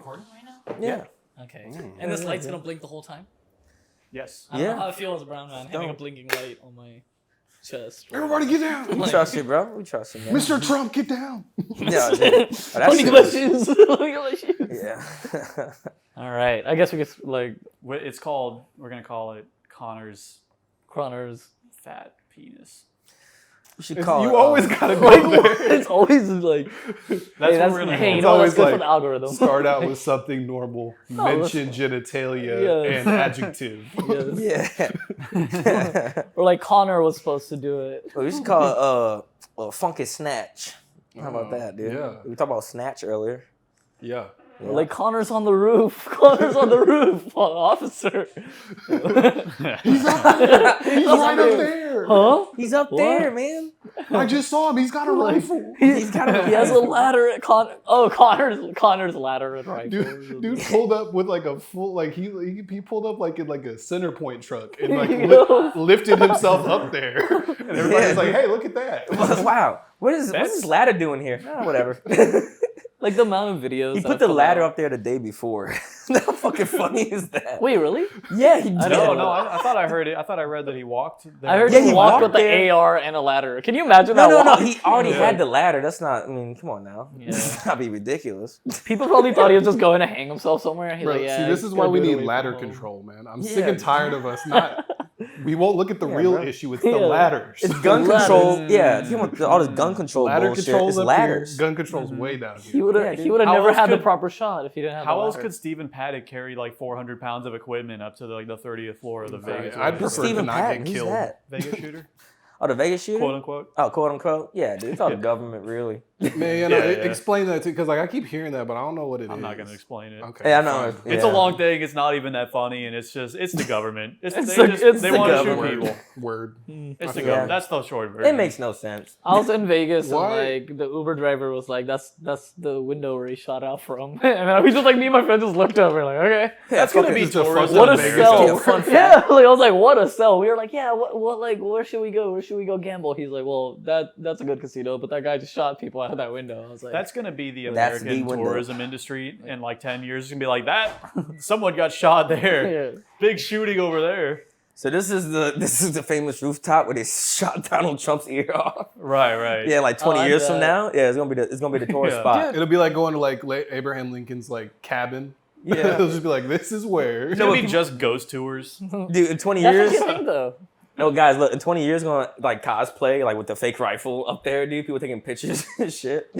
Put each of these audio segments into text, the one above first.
recording right now? Yeah. Okay. And this light's gonna blink the whole time? Yes. I don't know how it feels as a brown man having a blinking light on my chest. Everybody get down. We trust you, bro. We trust you, man. Mr. Trump, get down. Yeah, dude. Oh, Let me get my shoes. Let me get my shoes. Yeah. All right. I guess we could like It's called. We're gonna call it Connor's fat penis. We should call You it, always gotta go there. it's always like That's what we're gonna. hey, you It's know always that's good like for the algorithm. Start out with something normal. Mention genitalia Yes. and adjective. Yes. Yeah. Or like Connor was supposed to do it. We should call it Funky Snatch. How about that, dude? yeah. We talked about Snatch earlier. Yeah. Yeah. Or like Connor's on the roof. Connor's on the roof, officer. He's right up there. Huh? He's up there, man. I just saw him. He's got a rifle. He's got He has a ladder at Connor's ladder and rifle. Dude pulled up with like a full he pulled up like in like a center point truck and like lifted himself up there. And everybody's like, hey, look at that. Wow. What's this ladder doing here? Oh, whatever. Like the amount of videos. He that put the come ladder out. up there the day before. How fucking funny is that? Wait, really? Yeah, he did. No, I thought I heard it. I thought I read that he walked. There. I heard Yeah, he he walked walked with the there. AR and a ladder. Can you imagine No, that? no. walk? He already Yeah. had the ladder. That's not. I mean, come on now. Yeah. Let's not be ridiculous. People probably thought he was just going to hang himself somewhere. He's Bro, like, yeah, see, this he's is why gonna we do it need away from ladder home. control, man. I'm Yeah. sick and tired of us not. We won't look at the real bro. issue. It's the Yeah. ladders. It's gun Ladders. control. Yeah, you want all this gun control Ladder bullshit. controls It's up ladders. here. Gun controls way down He here. would have. Yeah, he dude. would have How never else had the could- proper shot if he didn't have. How the else ladder. could Stephen Paddock carry like 400 pounds of equipment up to the 30th floor of the Vegas? I'd prefer to Stephen not Patton, get who's killed. that? Vegas shooter, Oh, the Vegas shooter? quote unquote. Oh, quote unquote. Yeah, dude. It's all the government, really. Man, Yeah, explain that too, because like I keep hearing that, but I don't know what it is. I'm not gonna explain it. Okay. Yeah, I know. fine. It's a Yeah. long thing. It's not even that funny, and it's the government. They it's want the to shoot government. people. Word. It's the Yeah. government. That's the short version. It makes no sense. I was in Vegas and Why? like the Uber driver was like, "That's the window where he shot out from." And then we just like me and my friend just looked over like, "Okay, That's gonna fucking- be It's a tourism. what a in Vegas. sell!" Yeah, fun Yeah, fact. like I was like, "What a sell!" We were like, "Yeah, what like where should we go? Where should we go gamble?" He's like, "Well, that's a good casino, but that guy just shot people out of that window." I was like, That's gonna be the That's the American window. tourism industry in like 10 years. It's gonna be like that. Someone got shot there. yeah." Big shooting over there. So this is the famous rooftop where they shot Donald Trump's ear off. Right. Yeah, like 20 I years from bet. now. Yeah, it's gonna be the tourist Yeah. spot. Dude. It'll be like going to like Abraham Lincoln's like cabin. Yeah. It'll just be like, this is where. It's gonna be just ghost tours. Dude, in 20 That's years. a good thing though. No, guys, look, in 20 years, gonna like cosplay like with the fake rifle up there, dude. People taking pictures and shit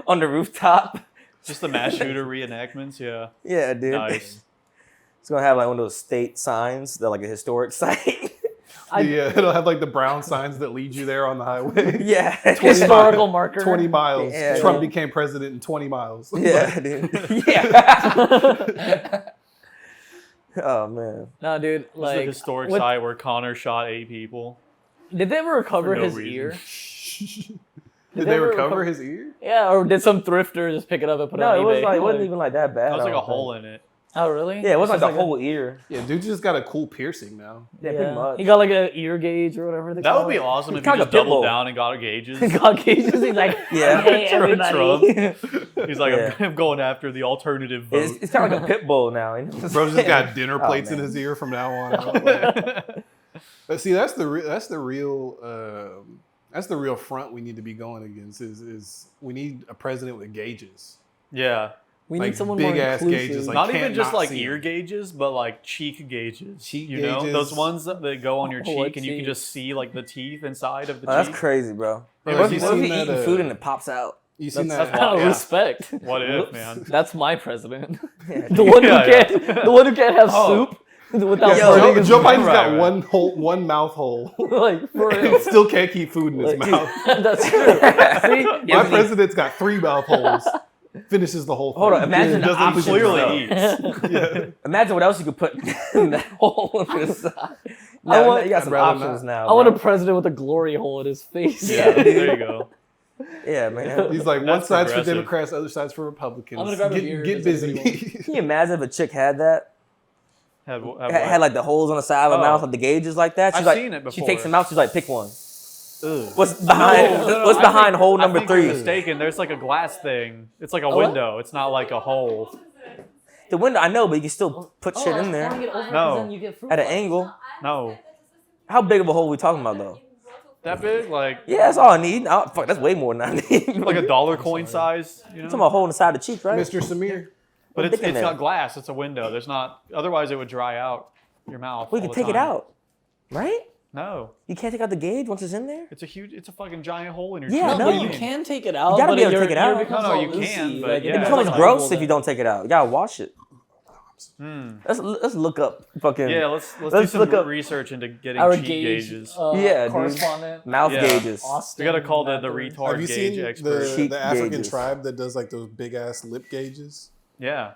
on the rooftop. Just the mass shooter reenactments. Yeah. Yeah, dude. Nice. It's gonna have like one of those state signs, that like a historic site. Yeah, it'll have like the brown signs that lead you there on the highway. Yeah. Historical marker. 20 miles. Yeah, Trump dude. became president in 20 miles. Yeah, dude. Yeah. Oh man. No, dude. It's the Like, historic what- site where Connor shot 8 people. did they ever recover For no his reason. ear? Did they they ever recover his ear? Yeah, or did some thrifter just pick it up and put it No, on it was eBay? like it wasn't even like that bad. That was I like a don't hole think. in it. Oh, really? Yeah, it wasn't like It's the whole ear. Yeah, dude just got a cool piercing now. Yeah, pretty much. He got like an ear gauge or whatever they That call would be it. awesome if kinda you just pit doubled bull. down and got gauges. God gauges. He's like, Yeah. hey, Trump. everybody. He's like, Yeah. I'm going after the alternative vote. It's kind of like a pit bull now. You know? Bro's just got dinner Oh, plates in man. his ear from now on. out. Like, but see, that's the real front we need to be going against. Is we need a president with gauges. Yeah. We Like need someone big more ass inclusive. gauges, like- Not can't even just not like see ear him. gauges, but like cheek gauges. Cheek you know, gauges. those ones that go on your Oh, cheek what and you can cheek? just see like the teeth inside of the Oh, that's cheek. crazy, bro. Bro, What have if you you're seen eating that, food and it pops out? You seen That's that? Oh, Yeah. respect. What if, man? That's my president. Yeah, The one who Yeah, can't, the one who can't have Oh. soup without Yo, burning Joe, his Joe Biden's Right, got right. one mouth hole. like for and real. still can't keep food in his Like, mouth. That's true. See, My president's got 3 mouth holes. Finishes the whole thing. Hold on, imagine the Doesn't options, Clearly though. eats. Yeah. Imagine what else you could put in that hole on the side. I Now, want- you got some I'd rather options not. now. I want a bro. president with a glory hole in his face. Yeah, dude. There you go. Yeah, man. He's like, one That's side's for progressive. Democrats, other side's for Republicans. I'm gonna grab a beer. Get Does anybody busy. Can you imagine if a chick had that? Have Had like the holes on the side of her Oh. mouth, like the gauges like that. She's I've like, seen it She before. takes them out. She's like, pick one. Ugh. What's behind? What's I behind think- hole I number think you're 3? mistaken. There's like a glass thing. It's like a what? window. It's not like a hole. The window, I know, but you can still put shit in there No. Then you get fruit at an flies. angle. No. How big of a hole are we talking about though? That big? Like Yeah, that's all I need. Fuck, that's way more than I need. like a dollar coin size, you know? Talking about hole in the side of the cheek, right? Mr. Samir. But it's dick in there. got glass. It's a window. There's not. Otherwise, it would dry out your mouth. We all can the take it time. out, right? No, You can't take out the gauge once it's in there. it's a huge. It's a fucking giant hole in your. Yeah, cheek. no, but you you What do can take it out. gotta but be able to your take it out. ear becomes No, all you loosey, can, but like, yeah. It it's becomes like gross that. if you don't take it out. You gotta wash it. Hmm. Let's look up fucking Yeah, let's do Let's some look up research into getting Our cheek gauge gauges. Yeah, dude. correspondent. mouth Yeah. gauges. Austin We gotta call the Matthews. retard Have you gauge seen expert. Cheek the African gauges. tribe that does like those big ass lip gauges? Yeah.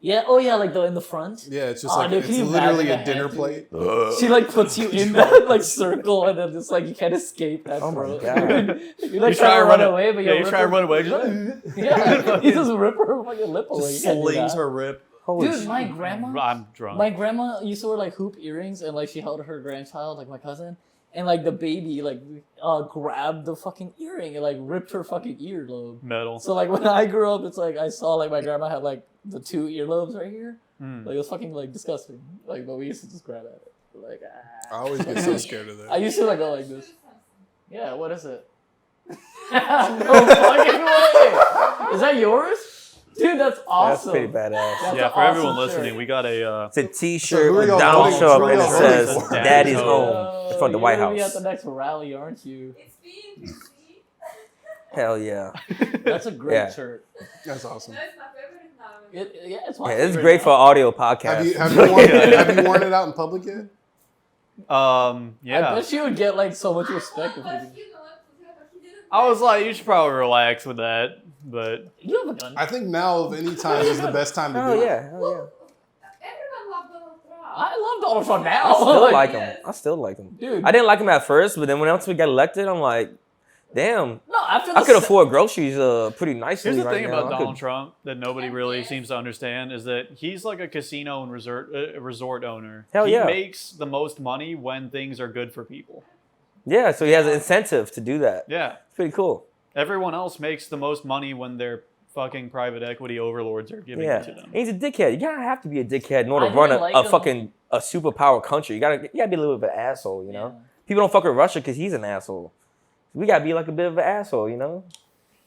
Yeah. Oh yeah, like in the front. Yeah, it's just Oh, like dude, it's can you literally imagine a the dinner head, dude? plate. She like puts you in that like circle, and then it's like you can't escape that Oh my throat. God. You like try to run away, but yeah, you try to run away. Just, yeah, you just rip her fucking lip away. Just You can't do slings that. her rip. Holy Dude, shit. my grandma. I'm drunk. My grandma used to wear like hoop earrings, and like she held her grandchild, like my cousin, and like the baby like grabbed the fucking earring and like ripped her fucking earlobe. Metal. So like when I grew up, it's like I saw like my grandma had like the two earlobes right here. Hmm. Like it was fucking like disgusting. Like but we used to just grab at it. Like I always get so scared of I that. used to like go like this. Yeah, what is it? No fucking way. Is that yours? Dude, that's That's awesome. pretty badass. That's Yeah, an for everyone awesome listening, shirt. we got a. It's a T-shirt So who are with y'all Donald voting- Trump who are and it y'all says voting for? "Daddy's Daddy's home." It's from the You're White gonna be House. at the next rally, aren't you? It's being PC. Hell yeah. That's a great Yeah. shirt. That's awesome. No, it's my favorite now. Yeah, it's my Yeah, it's favorite great now. for audio podcast. Have you worn it out in public yet? I Yeah. bet you would get like so much respect if But you did. you know what? But he didn't. I was like, you should probably relax with that, but You have a gun. I think now of any time is the best time to Hell do it. yeah, hell Everyone loved Donald Trump. I love Donald Trump yeah. now. I still Like, like him. I still like him. dude. I didn't like him at first, but then once we got elected, I'm like, damn, No, after I could afford groceries pretty nicely here's the right thing now. about I Donald could- Trump that nobody really seems to understand is that he's like a casino and resort owner. Hell he yeah. makes the most money when things are good for people. Yeah, so he has an incentive to do that. Yeah. It's pretty cool. Everyone else makes the most money when their fucking private equity overlords are giving Yeah, it to them. and he's a dickhead. You gotta have to be a dickhead in order I to run didn't like a him. fucking a superpower country. You gotta be a little bit of an asshole, you know. Yeah. People don't fuck with Russia because he's an asshole. We gotta be like a bit of an asshole, you know.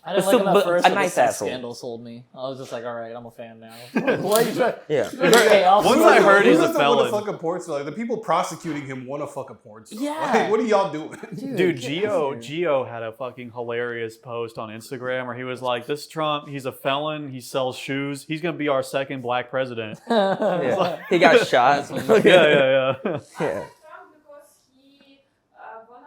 I didn't But like him but at first, a but nice the sex asshole. scandal sold me. I was just like, all right, I'm a fan now. Why are you trying? Yeah. Hey, I'll Once sue I you. heard Who he's a doesn't want felon. to fuck a porn star? Like, the people prosecuting him want to fuck a porn star. Yeah. Like, what are y'all doing? Dude, get out of here. Gio had a fucking hilarious post on Instagram where he was like, "This Trump, he's a felon. He sells shoes. He's gonna be our second black president." Yeah. He got shot. yeah, yeah, yeah. Yeah. Trump because he wanna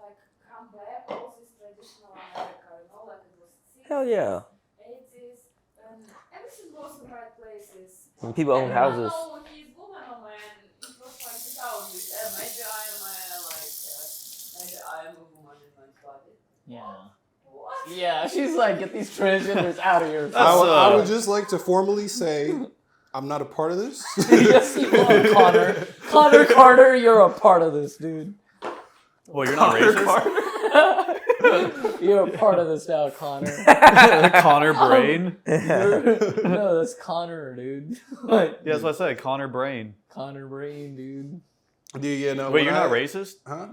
like come back all this traditional America, you know, like it was 60s, Hell yeah. 80s, and everything was in the right places. When people own And houses. I don't know he's woman or man. It was like 2000s. Maybe I am maybe I am a woman in my body. Yeah. What? Yeah, she's like, get these transgenders out of here. I would just like to formally say, I'm not a part of this. Yes, you are, Connor. Connor Carter, you're a part of this, dude. Well, you're not racist. You're a part of this now, Connor. Connor Brain. No, that's Connor, dude. Like, Yeah, that's what I said. Connor Brain. Connor Brain, dude. Dude, yeah, no, Wait, when you're not racist? Huh?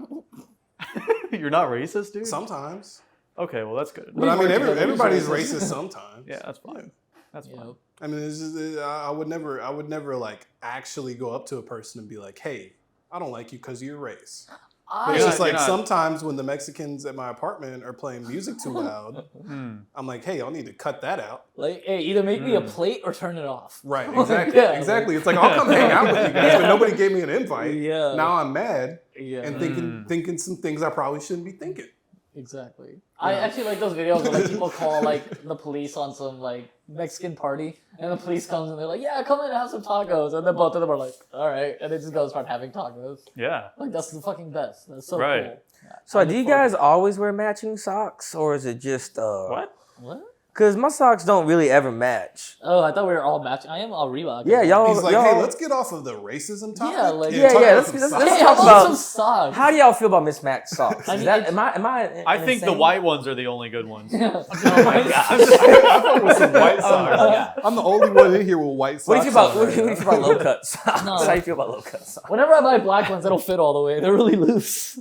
You're not racist, dude? Sometimes. Okay, well, that's good. But I mean, work together, everybody's he's racist sometimes. Yeah, that's fine. That's You fine. know, I mean, it's just, I would never like actually go up to a person and be like, hey, I don't like you because of your race. But it's You're just not- like you're not- sometimes when the Mexicans at my apartment are playing music too loud, Hmm. I'm like, hey, y'all need to cut that out. like, hey, either make me a plate or turn it off. Right, exactly. Yeah, exactly. It's like, I'll come hang out with you guys, but nobody gave me an invite. Yeah. Now I'm mad Yeah. and thinking some things I probably shouldn't be thinking. Exactly. I actually like those videos where like people call like the police on some like Mexican party, and the police comes and they're like, "Yeah, come in and have some tacos," and then both of them are like, "All right," and they just go start having tacos. Yeah. Like that's the fucking best. That's so Right. cool. Yeah, So I do look you forward guys to always wear matching socks, or is it just What? What? Cause my socks don't really ever match. Oh, I thought we were all matching. I am all Reebok. Yeah, y'all. He's like, y'all, hey, let's get off of the racism topic. Yeah, like- and Yeah, talk yeah, about let's- some let's- socks. Hey, how talk about about- some socks? How do y'all feel about mismatched socks? I Is mean, that it's- am I? I think the insane? white ones are the only good ones. Oh my God. I thought with some white socks. I'm the only one in here with white socks. What do you feel about on what right do you now. feel about low cut socks? No. How do you feel about low cut socks? Whenever I buy black ones, they don't fit all the way. They're really loose.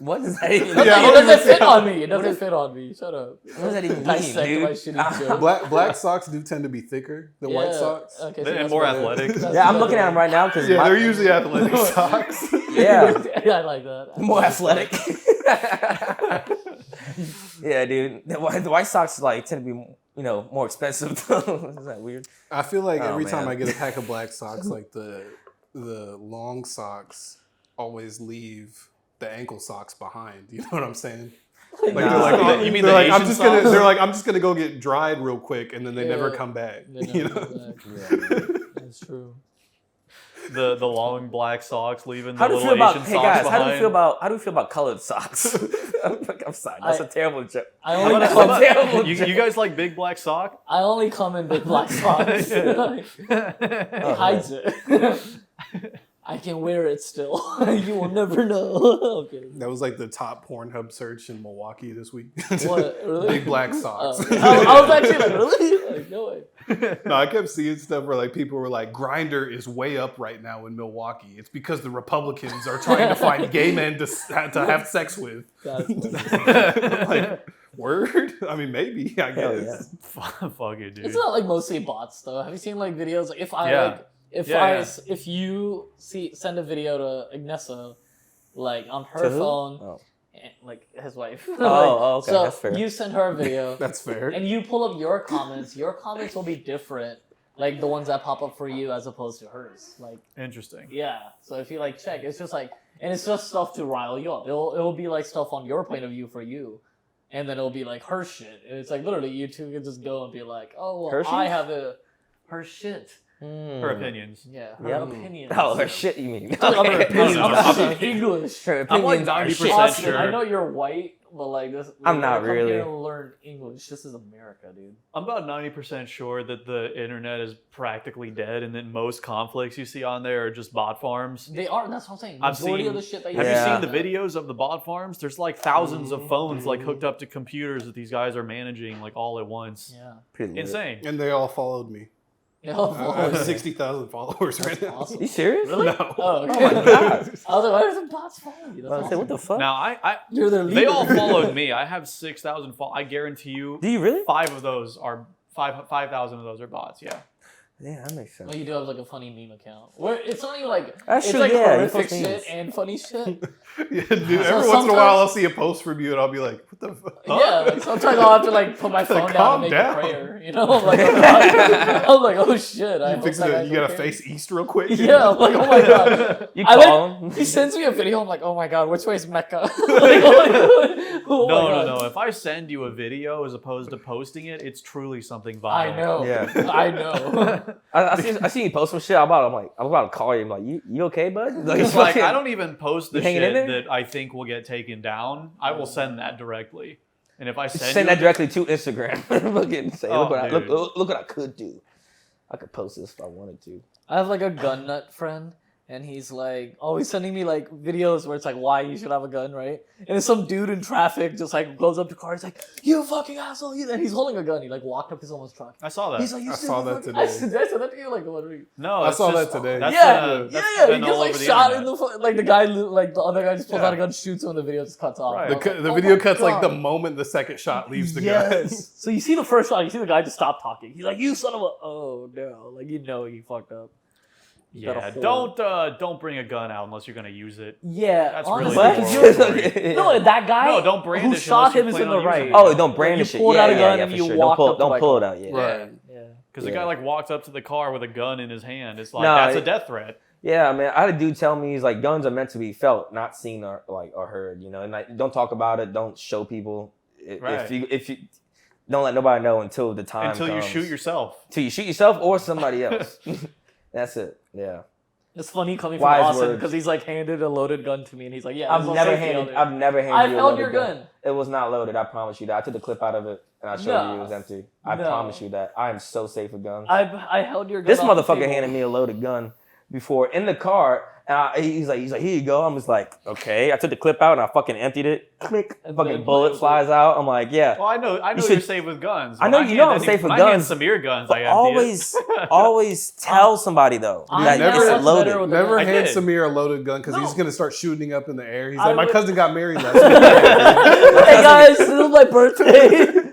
What does that even mean? Yeah, it doesn't fit on me. It doesn't fit on me. Shut up. What does that even mean, Dissect dude? my shitty joke. Black socks do tend to be thicker than white Yeah. socks. Okay, so And that's more better. athletic. That's Yeah, I'm better. looking at them right now because Yeah, they're usually athletic socks. yeah, Yeah, I like that. more athletic. Yeah, dude. The white socks like tend to be more expensive. Isn't that weird? I feel like Oh, every time man. I get a pack of black socks, like the long socks always leave the ankle socks behind. You know what I'm saying? Like Nah. they're like, oh, You mean they're the like, I'm Asian just gonna. socks? They're like, I'm just gonna go get dried real quick, and then they never Yeah. come back. They You never know? go back. That's true. The long black socks leaving the How do you little feel about Asian hey socks guys? behind. How do you feel about colored socks? I'm sorry, that's a terrible joke. I How only about- come, how terrible about- you guys like big black sock? I only come in big black socks. It hides it. I can wear it still. You will never know. Okay. That was like the top Pornhub search in Milwaukee this week. What? Really? Big black socks. Oh. I was actually like, really? Like, no way. No, I kept seeing stuff where like people were like, Grinder is way up right now in Milwaukee. It's because the Republicans are trying to find gay men to have sex with. That's funny. Like, word? I mean, maybe. I Hell guess. yeah. Fuck it, dude. It's not like mostly bots though. Have you seen like videos? Like if I Yeah. like if you send a video to Ignessa, like on her To who? phone, Oh. and, like his wife. Oh, okay, So that's fair. you send her a video, That's fair. and you pull up your comments. Your comments will be different, like the ones that pop up for you as opposed to hers. Like Interesting. yeah. So if you like check, it's just like, and it's just stuff to rile you up. It'll be like stuff on your point of view for you. And then it'll be like her shit. And it's like literally you two can just go and be like, oh, well, Hershey's? I have her shit. Her opinions. Yeah, her Yep. opinions. Oh, her shit, you mean? Other opinions. No, no, I'm no. speaking English. Her I'm like opinions are 90% shit. Austin, sure. I know you're white, but like this. I'm you not gotta come really. here and learn English. This is America, dude. I'm about 90% sure that the internet is practically dead and that most conflicts you see on there are just bot farms. They are. That's what I'm saying. I've Majority seen- of the shit that Have Yeah. you seen the videos of the bot farms? There's like thousands of phones like hooked up to computers that these guys are managing like all at once. Yeah. Pretty lit. Insane. And they all followed me. Yeah. I have 60,000 followers right now. Awesome. You serious? Really? No. Oh, okay. Oh my god. I was like, why are some bots following you? I was That's say, what the awesome. fuck? Now I You're their leader. they all followed me. I have 6,000 followers. I guarantee you Do you really? 5,000 of those of those are bots. Yeah. Yeah, that makes sense. Well, you do have like a funny meme account where it's not even like That's it's true, like yeah, you horrific post memes. shit and funny shit. Yeah, dude, every So once in a sometimes- while I'll see a post from you and I'll be like, what the fuck? Yeah, like sometimes I'll have to like put my phone down calm and make down. a prayer. You know, like I'm like, oh shit. I You, hope fix that it, guy's you gotta okay. face east real quick. Yeah, I'm like, oh my god. You I call him. He sends me a video. I'm like, oh my god, which way is Mecca? Like, oh my God. No. If I send you a video as opposed to posting it, it's truly something viral. I know. Yeah. I know. I seen you post some shit. I'm about to call you. I'm like, you okay, bud? It's like I don't even post the You hanging in shit there? that I think will get taken down. I will send that directly. And if I send you that directly to Instagram. Look and say, Oh, look what dude. look what I could do. I could post this if I wanted to. I have like a gun nut friend, and he's like always sending me like videos where it's like why you should have a gun, right? And it's some dude in traffic just like goes up to cars like, you fucking asshole, you, and he's holding a gun. He like walked up to someone's truck. I saw that. He's like, you I stupid saw that fucking-" today. I said that to you like what are you? No, I it's saw just- that today. That's Yeah, that's yeah, he been gets all like over the shot in internet. the foot. Like the guy, like the other guy just pulls Yeah. out a gun, shoots him, and the video just cuts off. Right. I was like, The "Oh video my cuts like the God." moment the second shot leaves the gun. Yes. So you see the first shot, you see the guy just stop talking. He's like, you son of a, oh no, like you know he fucked up. You got a Yeah, hole. don't bring a gun out unless you're gonna use it. Yeah, That's honestly, really because horrible. you're- no, that guy No, don't who brandish shot unless you him is plan in the on right. using it. Oh, don't brandish You it. pulled Yeah, out a yeah, gun yeah, and for you sure. walked up to Don't my pull it car. out. Yeah. Right. Yeah. Because the Yeah. guy like walked up to the car with a gun in his hand. It's like No, that's a it- death threat. Yeah, man. I had a dude tell me he's like guns are meant to be felt, not seen or heard. You know, and like don't talk about it. Don't show people. Right. If you don't let nobody know until the time Until you comes. shoot yourself. Till you shoot yourself or somebody else. That's it. Yeah. It's funny coming from Wise Austin words. because he's like handed a loaded gun to me and he's like, yeah, I've there's no never safety handed. on there. I've never handed I you a held loaded your gun. It was not loaded. I promise you that. I took the clip out of it. and I showed you it was empty. I promise you that. I am so safe with guns. I held your gun. This off the motherfucker table. handed me a loaded gun before in the car. And he's like, here you go. I'm just like, okay. I took the clip out and I fucking emptied it. Click. Fucking bullet flies out. I'm like, yeah. Well, I know you're safe with guns. I know I'm safe with guns. Samir guns. But always tell somebody though that it's loaded. Never I hand did. Samir a loaded gun because he's gonna start shooting up in the air. He's I like, my would- cousin got married last week. Hey guys, this is my birthday.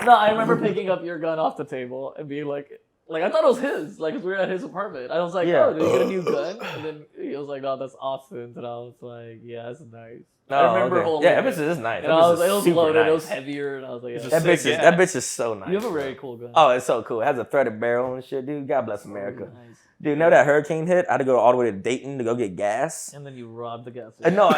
No, I remember picking up your gun off the table and being like I thought it was his, like 'cause we were at his apartment. I was like, Yeah. oh, did you get a new gun? And then he was like, no, that's Austin's, and I was like, yeah, that's nice. Oh, I remember okay. holding Yeah, it. that bitch is nice. And That I bitch was, is it was super loaded, nice. it was heavier, and I was like, yeah. It's That Sick bitch is gas. that bitch is so nice. You have a bro. very cool gun. Oh, it's so cool. It has a threaded barrel and shit, dude. God bless America. Nice. Dude, know that hurricane hit? I had to go all the way to Dayton to go get gas. And then you robbed the gas No,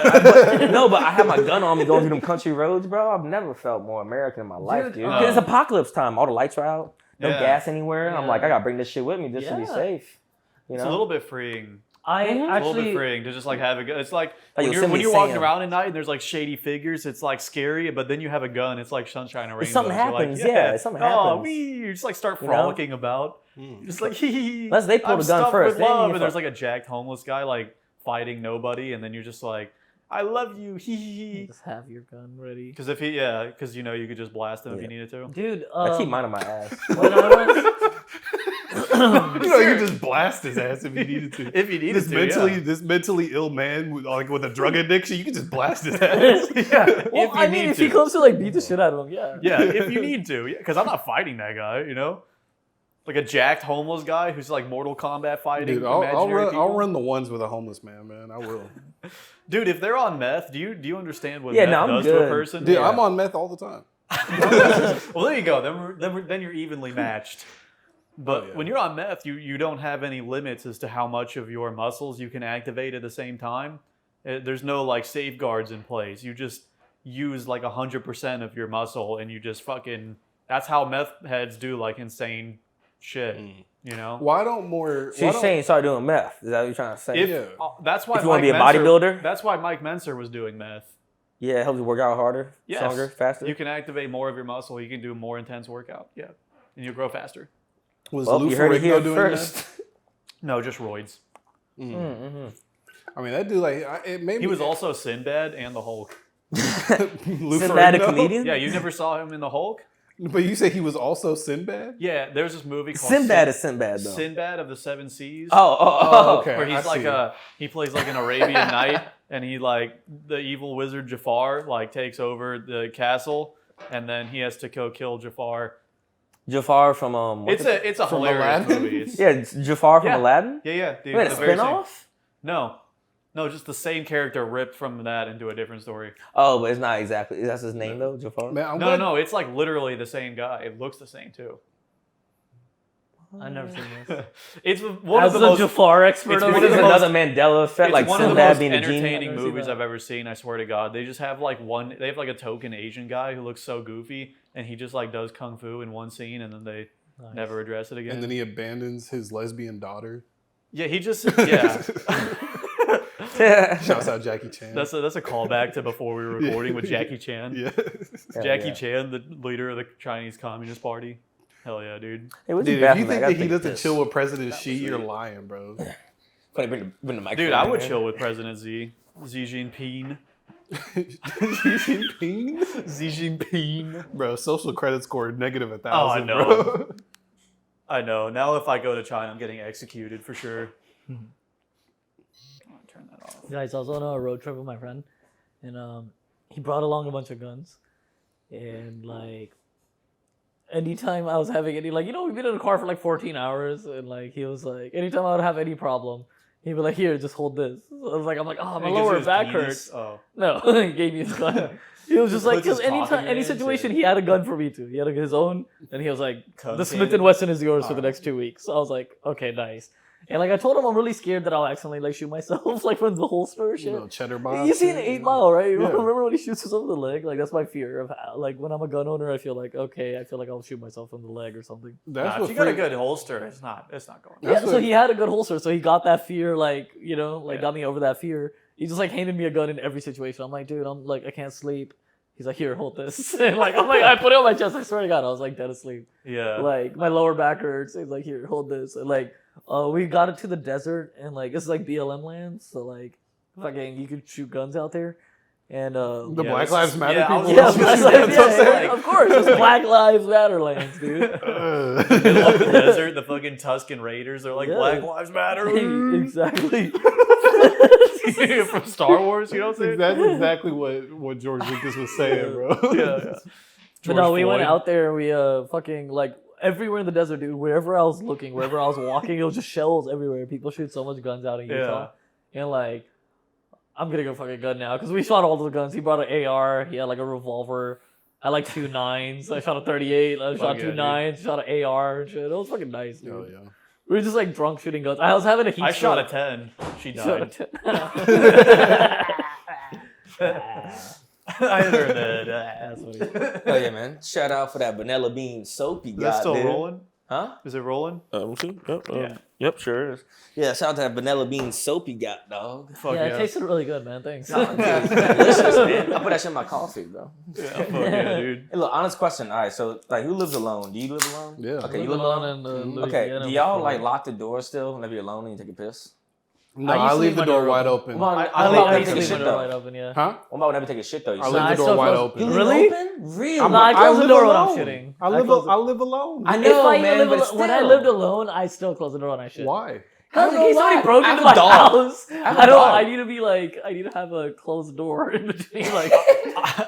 but I had my gun on me going through them country roads, bro. I've never felt more American in my life, dude. oh. It's apocalypse time. All the lights are out. No Yeah. gas anywhere. I'm like, Yeah. I gotta bring this shit with me just to be Yeah. safe. You know? It's a little bit freeing. I It's a little bit actually, freeing to just like have a gun. It's like Like when Yosemite you're walking Sam. around at night and there's like shady figures. It's like scary, but then you have a gun. It's like sunshine and rainbows. If something You're like, happens, yeah, if something Oh, happens. you just like start You know? frolicking about. You're just like hee hee. Unless they pull I'm the gun stuffed first, with then you love, fuck. and there's like a jacked homeless guy like fighting nobody, and then you're just like, I love you, hee hee. just have your gun ready. Because because you know you could just blast him if you needed to. Dude, I keep mine on my ass. when I was, You know, you could just blast his ass if you needed to. If you needed This mentally ill man with a drug addiction, you could just blast his ass. yeah. well, I mean, if he comes to like beat the shit out of him, yeah. Yeah, if you need to. Because I'm not fighting that guy, you know? Like a jacked homeless guy who's like Mortal Kombat fighting. Dude, I'll imaginary run. I'll people. run the ones with a homeless man. I will. Dude, if they're on meth, do you understand what Yeah, meth no, I'm does to good. a person? Dude, Yeah. I'm on meth all the time. Well, there you go. Then you're evenly matched. But yeah. when you're on meth, you don't have any limits as to how much of your muscles you can activate at the same time. There's no like safeguards in place. You just use like 100% of your muscle, and you just fucking. That's how meth heads do like insane shit. You know. Why don't more? So you're saying start doing meth? Is that what you're trying to say? If, Yeah. That's why If you wanna Mike be a Menser- bodybuilder? That's why Mike Menser was doing meth. Yeah, it helps you work out harder, Yes. stronger, faster. You can activate more of your muscle. You can do a more intense workout. Yeah, and you'll grow faster. Was Well, Lou you heard it Ferrigno here doing first. No, just roids. that? I mean, that dude it made He me. was also Sinbad and the Hulk. Lou Sinbad, a Ferrigno? comedian? Yeah, you never saw him in the Hulk? But you say he was also Sinbad? Yeah, there's this movie called Sinbad is Sinbad though. Sinbad of the Seven Seas. Oh, okay. Where he's I like see. he plays like an Arabian knight, and he like the evil wizard Jafar like takes over the castle, and then he has to go kill Jafar. Jafar from It's a From hilarious Aladdin? movie. It's, yeah, it's Jafar from Yeah. Aladdin. yeah, dude. Wait, a the very same- spinoff? No, just the same character ripped from that into a different story. Oh, but it's not exactly. That's his name though, Jafar. Man, I'm No, glad- no, it's like literally the same guy. It looks the same too. I've never seen this. It's one As of the the most Jafar expert it's over one This of is the here. most- another Mandela effect, it's like one of the Sinbad most being a genie. entertaining I've never seen movies that. I've ever seen. I swear to God, they just have like one. They have like a token Asian guy who looks so goofy, and he just like does kung fu in one scene, and then they Nice. never address it again. And then he abandons his lesbian daughter. yeah, he just yeah. Shouts out Jackie Chan. That's a callback to before we were recording with Jackie Chan. yeah. Jackie yeah. Chan, the leader of the Chinese Communist Party. Hell yeah, dude. Hey, what's Dude, your if you bathroom think at? I that gotta he take doesn't this. chill with President Xi, you're lying, bro. Bring the microphone Dude, I would in. chill with President Xi Jinping. Xi Jinping? Xi Jinping. Bro, social credit score negative 1,000. Oh, I know. Bro. I know. Now if I go to China, I'm getting executed for sure. Turn that off. Guys, I was on a road trip with my friend, and he brought along a bunch of guns, and like anytime I was having any like we've been in the car for like 14 hours, and like he was like anytime I would have any problem, he'd be like, here, just hold this. So I was like, oh, my He gives you lower his back penis. hurts. Oh. No, he gave me his gun. He was just like, Puts his because cock in anytime, your any hands, situation, yeah. he had a gun for me too. He had his own, and he was like, Cum the Smith cannon? & Wesson is yours for the next 2 weeks. So I was like, okay, nice. And like I told him, I'm really scared that I'll accidentally like shoot myself like from the holster or shit. You know, cheddar bomb. You seen 8 Mile, right? You Yeah. remember when he shoots himself in the leg? Like that's my fear of how, like when I'm a gun owner, I feel like okay, I feel like I'll shoot myself in the leg or something. That's Nah, what if you got a freak- good holster, it's not going. That's Yeah, so what- he had a good holster, so he got that fear, like Yeah. got me over that fear. He just like handed me a gun in every situation. I'm like, dude, I'm like I can't sleep. He's like, here, hold this. And like, I put it on my chest. I swear to God, I was like dead asleep. Yeah. Like my lower back hurts. He's like, here, hold this. And like, we got into the desert and like it's like BLM land, so like, fucking, you could shoot guns out there. And The Yeah, Black this Lives is- Matter yeah, I was people. yeah, gonna say, Black that's Lives- what I'm yeah, saying. of course, it's Black Lives Matter lands, dude. The desert, the fucking Tuscan Raiders are like Yeah. Black Lives Matter. Exactly. From Star Wars, you know what I'm saying? That's exactly what George Lucas was saying, bro. Yeah. But no, we went Floyd. out there. We fucking like everywhere in the desert, dude. Wherever I was looking, wherever I was walking, it was just shells everywhere. People shoot so much guns out in Utah, and like, I'm getting a fucking gun now because we shot all the guns. He brought an AR. He had like a revolver. I had like 2 9s. I shot a 38. I shot yeah, 2 dude. 9s. Shot an AR and shit. It was fucking nice, dude. Oh yeah. We were just like drunk shooting guns. I was having a heat. I shot a stroke. 10. She Shot a died. 10. I heard that. That's funny. Oh yeah, man! Shout out for that vanilla bean soap you Is got, that still dude. rolling? Huh? Is it rolling? Yep, sure is. Yeah, shout out to that vanilla bean soap you got, dog. Fuck Yeah, yeah. it tasted really good, man. Thanks. Oh, dude, it's delicious, man. I put that shit in my coffee, bro. Yeah, fuck yeah, dude. Hey, look, honest question. All right, so like, who lives alone? Do you live alone? Yeah. Okay, I you live alone. in Mhm. Okay, Louisiana do y'all before. like lock the door still whenever you're alone and you take a piss? No, I used I to leave leave the my door door wide open. open. What I about leave whenever you my take a shit door though? wide open, yeah. Huh? What about whenever you take a shit though? You I still- leave Nah, the I door still wide close- open. You leave Really? it open? Really? No, I close the live door when I'm alone. shitting. I I live. close I live alone. I If know, I man, live but al- when I still. lived alone, I still close the door when I shit. Why? Because I in don't case know somebody why. broke I into have my a dog. house, I have a I don't. dog. I need to have a closed door in between. Like,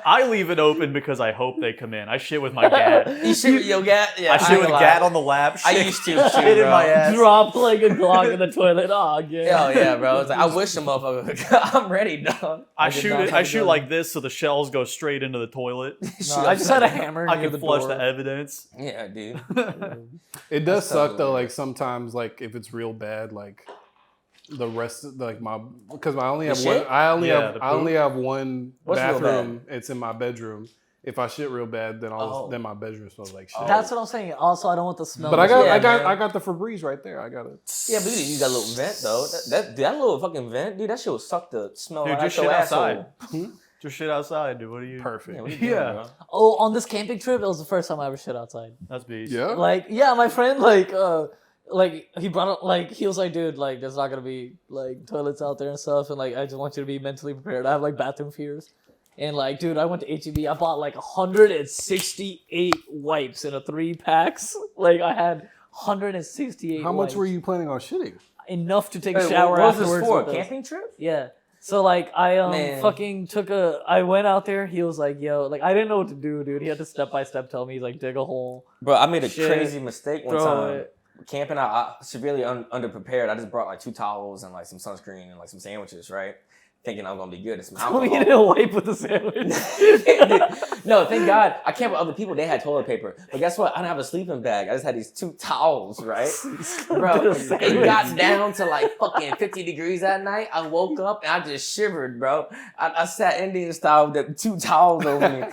I leave it open because I hope they come in. I shit with my gat. You shit with your gat? Yeah, I shit ain't with gonna gat lie. on the lap. I shit- used to too, shit in bro. my ass. drop like a Glock in the toilet. Oh, yeah. Hell yeah, bro. It's like, I wish a motherfucker. I'm ready, dog. I did shoot not it. have I a shoot gun. like this, so the shells go straight into the toilet. No, I just had a hammer I near can the flush door. the evidence. Yeah, dude. It does That's suck though. hilarious. Like sometimes, like if it's real bad, like the rest, like my because I only have The one. shit? I only Yeah, have. the I only have one What's real bathroom. It's in my bedroom. If I shit real bad, then Oh. then my bedroom smells like shit. Oh. That's what I'm saying. Also, I don't want the smell. But I got, Yeah, I man. got the Febreze right there. I got it. Yeah, but you got a little vent though. That little fucking vent, dude. That shit will suck the smell Dude, right just out your shit asshole. outside. Just shit outside, dude. What are you? Perfect. Yeah, what you doing, Yeah. bro? Oh, on this camping trip, it was the first time I ever shit outside. That's beast. Yeah. Like, yeah, my friend, like he brought up, like, he was like, dude, like, there's not gonna be like toilets out there and stuff, and like, I just want you to be mentally prepared. I have like bathroom fears, and like, dude, I went to HEB. I bought like 168 wipes in a 3-packs. Like, I had 168. How much wipes. were you planning on shitting? Enough to take a Hey, shower what was this afterwards. for? with A those. camping trip? Yeah. So like I Man. fucking I went out there. He was like, "Yo," like I didn't know what to do, dude. He had to step by step tell me. He's like, dig a hole, Bro, I made a Shit. crazy mistake one throw time. it. Camping out, I severely underprepared. I just brought like 2 towels and like some sunscreen and like some sandwiches, right? Thinking I'm gonna be good and some Tell me you alcohol. didn't wipe with the sandwich. No, thank God. I camped with other people. They had toilet paper. But guess what? I didn't have a sleeping bag. I just had these 2 towels, right? Bro, it got down to like fucking 50 degrees that night. I woke up and I just shivered, bro. I sat Indian style with the 2 towels over me.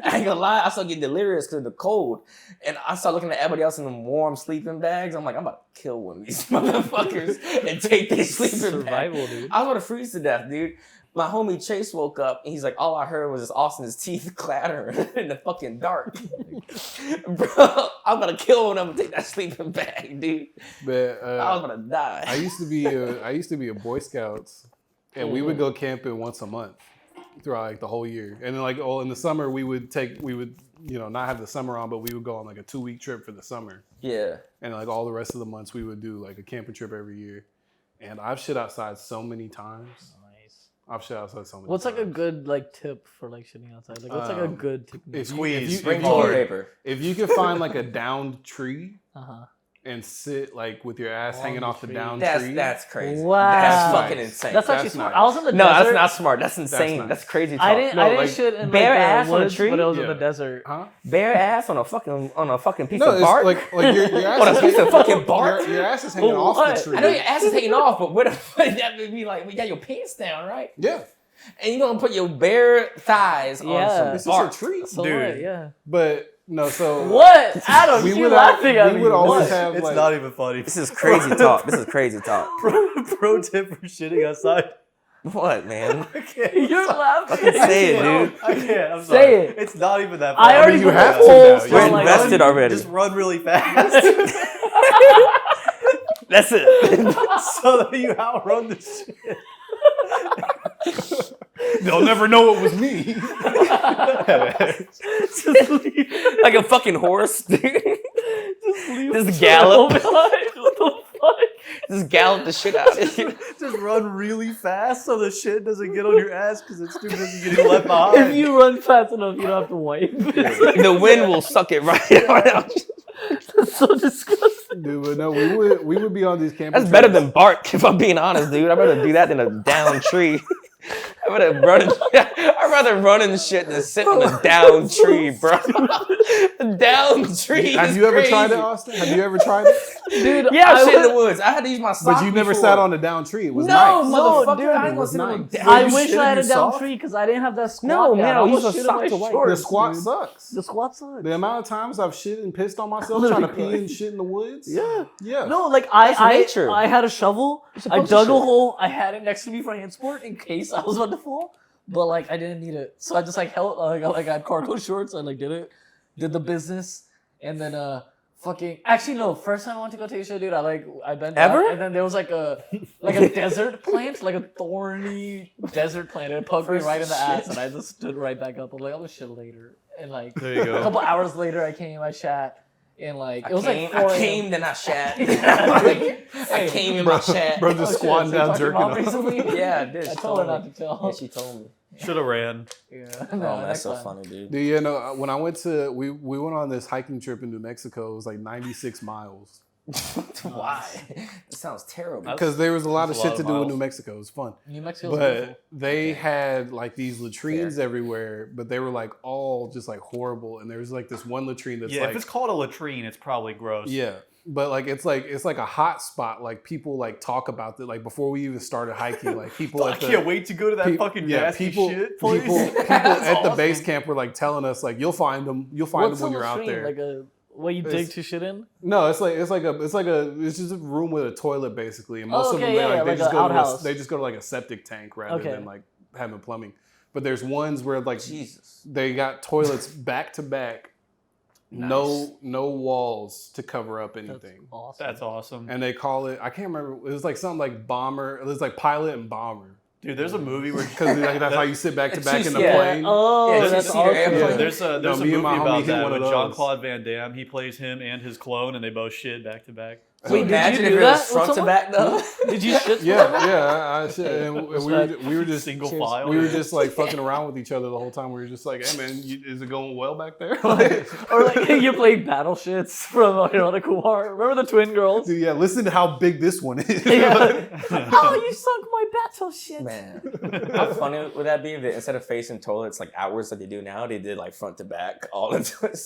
I ain't gonna lie, I started getting delirious because of the cold. And I started looking at everybody else in them warm sleeping bags. I'm like, I'm about to kill one of these motherfuckers and take these sleeping bags. Survival, dude. I was about to freeze to death, dude. My homie Chase woke up and he's like, all I heard was just Austin's teeth clattering in the fucking dark. Bro, I'm gonna kill one of them and take that sleeping bag, dude. But I was gonna die. I used to be a Boy Scouts, and we would go camping once a month throughout like the whole year. And then like in the summer we would not have the summer on, but we would go on like a 2-week trip for the summer. Yeah. And like all the rest of the months we would do like a camping trip every year. And I've shit outside so many times. Nice. I've shit outside so many What's like a times. good like tip for like shitting outside? Like what's like a good technique? If you- Squeeze. Bring if you toilet could- paper. If you could find like a downed tree Uh-huh. and sit like with your ass hanging On off the tree. downed That's tree. crazy. Wow. That's Nice. fucking insane. That's That's actually smart. nice. I was in the No, desert. that's not smart. That's insane. nice. That's crazy talk. I didn't No, like, I didn't shit in bare like, the ass on a woods, tree? but it was in Yeah. the desert. Huh? Bare ass on a fucking piece No, of it's bark. like your ass On a is piece of hanging- fucking bark? Your ass is hanging For off what? the tree. I know your ass is hanging off, but where the fuck that would be like? We got your pants down, right? Yeah, And you're gonna put your bare thighs Yeah. on some it's bark. just a tree. So Dude. what? Yeah. But no, so What? Adam, We you would laughing at we me. would always What? have It's like, not even funny. This is crazy talk. This is crazy talk. Pro tip for shitting outside. What, man? You're laughing. Say it, dude. I can't. I'm Say sorry. it. It's not even that I funny. already you put have the to polls, now. so You're like, invested already. Just run really fast That's it. so that you outrun the shit. They'll never know it was me. Just leave. Like a fucking horse, dude. Just leave. Just gallop. What the fuck? Just gallop the shit out of you. Just run really fast so the shit doesn't get on your ass because it's too busy getting left behind. If you run fast enough, you don't have to wipe. The wind will suck it right out. That's so disgusting. Dude, but no, we would be on these camping That's better trips. than bark, if I'm being honest, dude. I'd rather do that than a down tree. I'd rather run and shit than sit on a down tree, bro. A down tree. Have you ever tried it, Austin? Have you ever tried it? Dude, Yeah, I shit in would- the woods. I had to use my sock But you never before. sat on a down tree. It was No, nice. motherfucker. dude, I it ain't was gonna sit on nice. a I you wish shit I had in a your down sock? tree because I didn't have that squat. No, down. man, I I was use a shit in sock my to wipe. shorts, The squat dude. sucks. The squat sucks. The amount of times I've shit and pissed on myself Literally trying to pee and shit in the woods. Yeah. Yeah. No, like That's nature. I had a shovel. I supposed to dug a shit. hole. I had it next to me for hand sport in case I was about to fall. But like I didn't need it, so I just like held. I had cargo shorts. I like did the business, and then fucking. Actually, no. First time I went to go take a shit, dude. I bent down, Ever? and then there was like a desert plant, like a thorny desert plant, and it poked me right in the ass, and I just stood right back up. I'm like, I'll shit later, and like There you go. a couple hours later, I came, I shat. And like it was like 4 I a.m. came, then I shat. Hey, I came in my shat. Bro, just shit, squatting so you down, talked to your jerking mom off. recently? Yeah, I did. I She told her me. not to tell. Yeah, she told me. Should have ran. Yeah. Oh, man, that's so time. funny, dude. Dude, you know, when I went to, we went on this hiking trip in New Mexico. It was like 96 miles. Why? That sounds terrible. Because there was a lot of That's a shit lot to of do in miles. New Mexico. It was fun. New Mexico's beautiful. But they had like these latrines everywhere, but they were like all just like horrible. And there was like this one latrine that's Yeah, like, if it's called a latrine, it's probably gross. yeah, but like it's like a hot spot. Like people like talk about it. Like before we even started hiking, like people I at the can't wait to go to that pe- fucking yeah, nasty people shit place. people That's at the awesome. base camp were like telling us like you'll find them What's when a you're out latrine? there. Like a what you dig It's- to shit in? No, it's just a room with a toilet basically, and most Oh, of them okay, yeah, they like just an go to outhouse. they just go to like a septic tank rather Okay. than like having plumbing. But there's ones where like Jesus. they got toilets back to back, no walls to cover up That's anything, awesome. That's awesome. and they call it, I can't remember, it was like something like bomber. It was like pilot and bomber Dude, there's a movie where because that's how you sit back to It's back just- in the yeah. plane. Oh, Yeah, that's it's either awesome. airplane- Yeah. there's a No, movie me and my homie about hit that one of with those. Jean-Claude Van Damme. He plays him and his clone, and they both shit back to back. Wait, did imagine you if do it was that with front to someone? back though. Did you shit? Yeah, I shit, and Respect. we were just Single file. We were just like fucking around with each other the whole time. We were just like, "Hey man, is it going well back there?" Like, Or like you played battle shits from Hiroda Kumar. Remember the twin girls? dude, yeah, listen to how big this one is. Yeah. Oh, you sunk my battle shit. Man, how funny would that be if they, instead of facing toilets like outwards like they do now, they did like front to back all into it.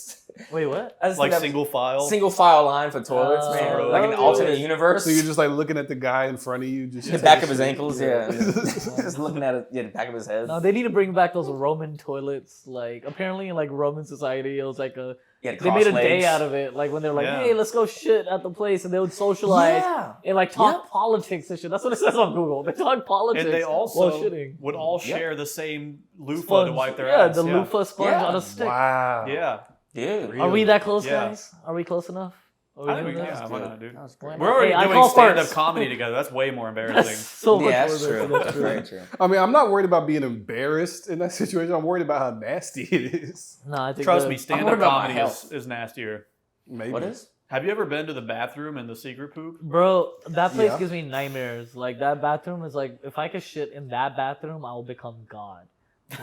Wait, what? I just Like think single file. single file line for toilets, Oh, man. that Like an would be alternate lit. universe. So you're just like looking at the guy in front of you, just the back of his ankles, yeah. Just looking at it, yeah, the back of his head. No, they need to bring back those Roman toilets. Like apparently in like Roman society, it was like a Yeah, they made a cross day legs. out of it. Like when they were like, Yeah. "Hey, let's go shit at the place," and they would socialize Yeah. and like talk Yep. politics and shit. That's what it says on Google. They talk politics And they while also shitting. would all Yep. share the same loofah Sponge. to wipe their yeah, ass. the loofah sponge Yeah. on a stick. Wow. Yeah. Dude. Are we that close, Yeah. guys? Are we close enough? Are we I think doing we this? can. Why not, dude? That was Why great. not? We're already Hey, I doing call stand-up farts. comedy together. That's way more That's embarrassing. so much Yeah, more that's true. than- That's very true. I mean, I'm not worried about being embarrassed in that situation. I'm worried about how nasty it is. No, I think Trust the- me, worried stand-up about my comedy health. is nastier. Maybe. What is? Have you ever been to the bathroom in the secret poop? Bro, that place Yeah. gives me nightmares. Like that bathroom is like, if I could shit in that bathroom, I will become God.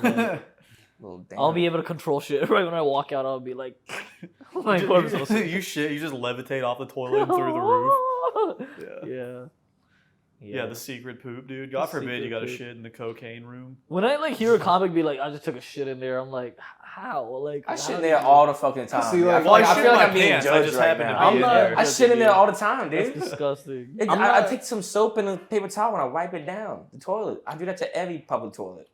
Like, Little damn. I'll be able to control shit. Right when I walk out, I'll be like, like what am I supposed to do? you shit. You just levitate off the toilet and through the roof. Yeah. Yeah. Yeah, the secret poop, dude. God forbid you secret got to poop. shit in the cocaine room. When I like hear a comic be like, I just took a shit in there, I'm like, how? Like I how shit do in there you- all the fucking time. See, dude. like- Well, I I shit feel in like my I'm being pants. I judged just right happened to now. be I'm in not- there. I because shit of in there you. all the time, That's dude. disgusting. I take some soap and a paper towel and I wipe it down the toilet. I do that to every public toilet.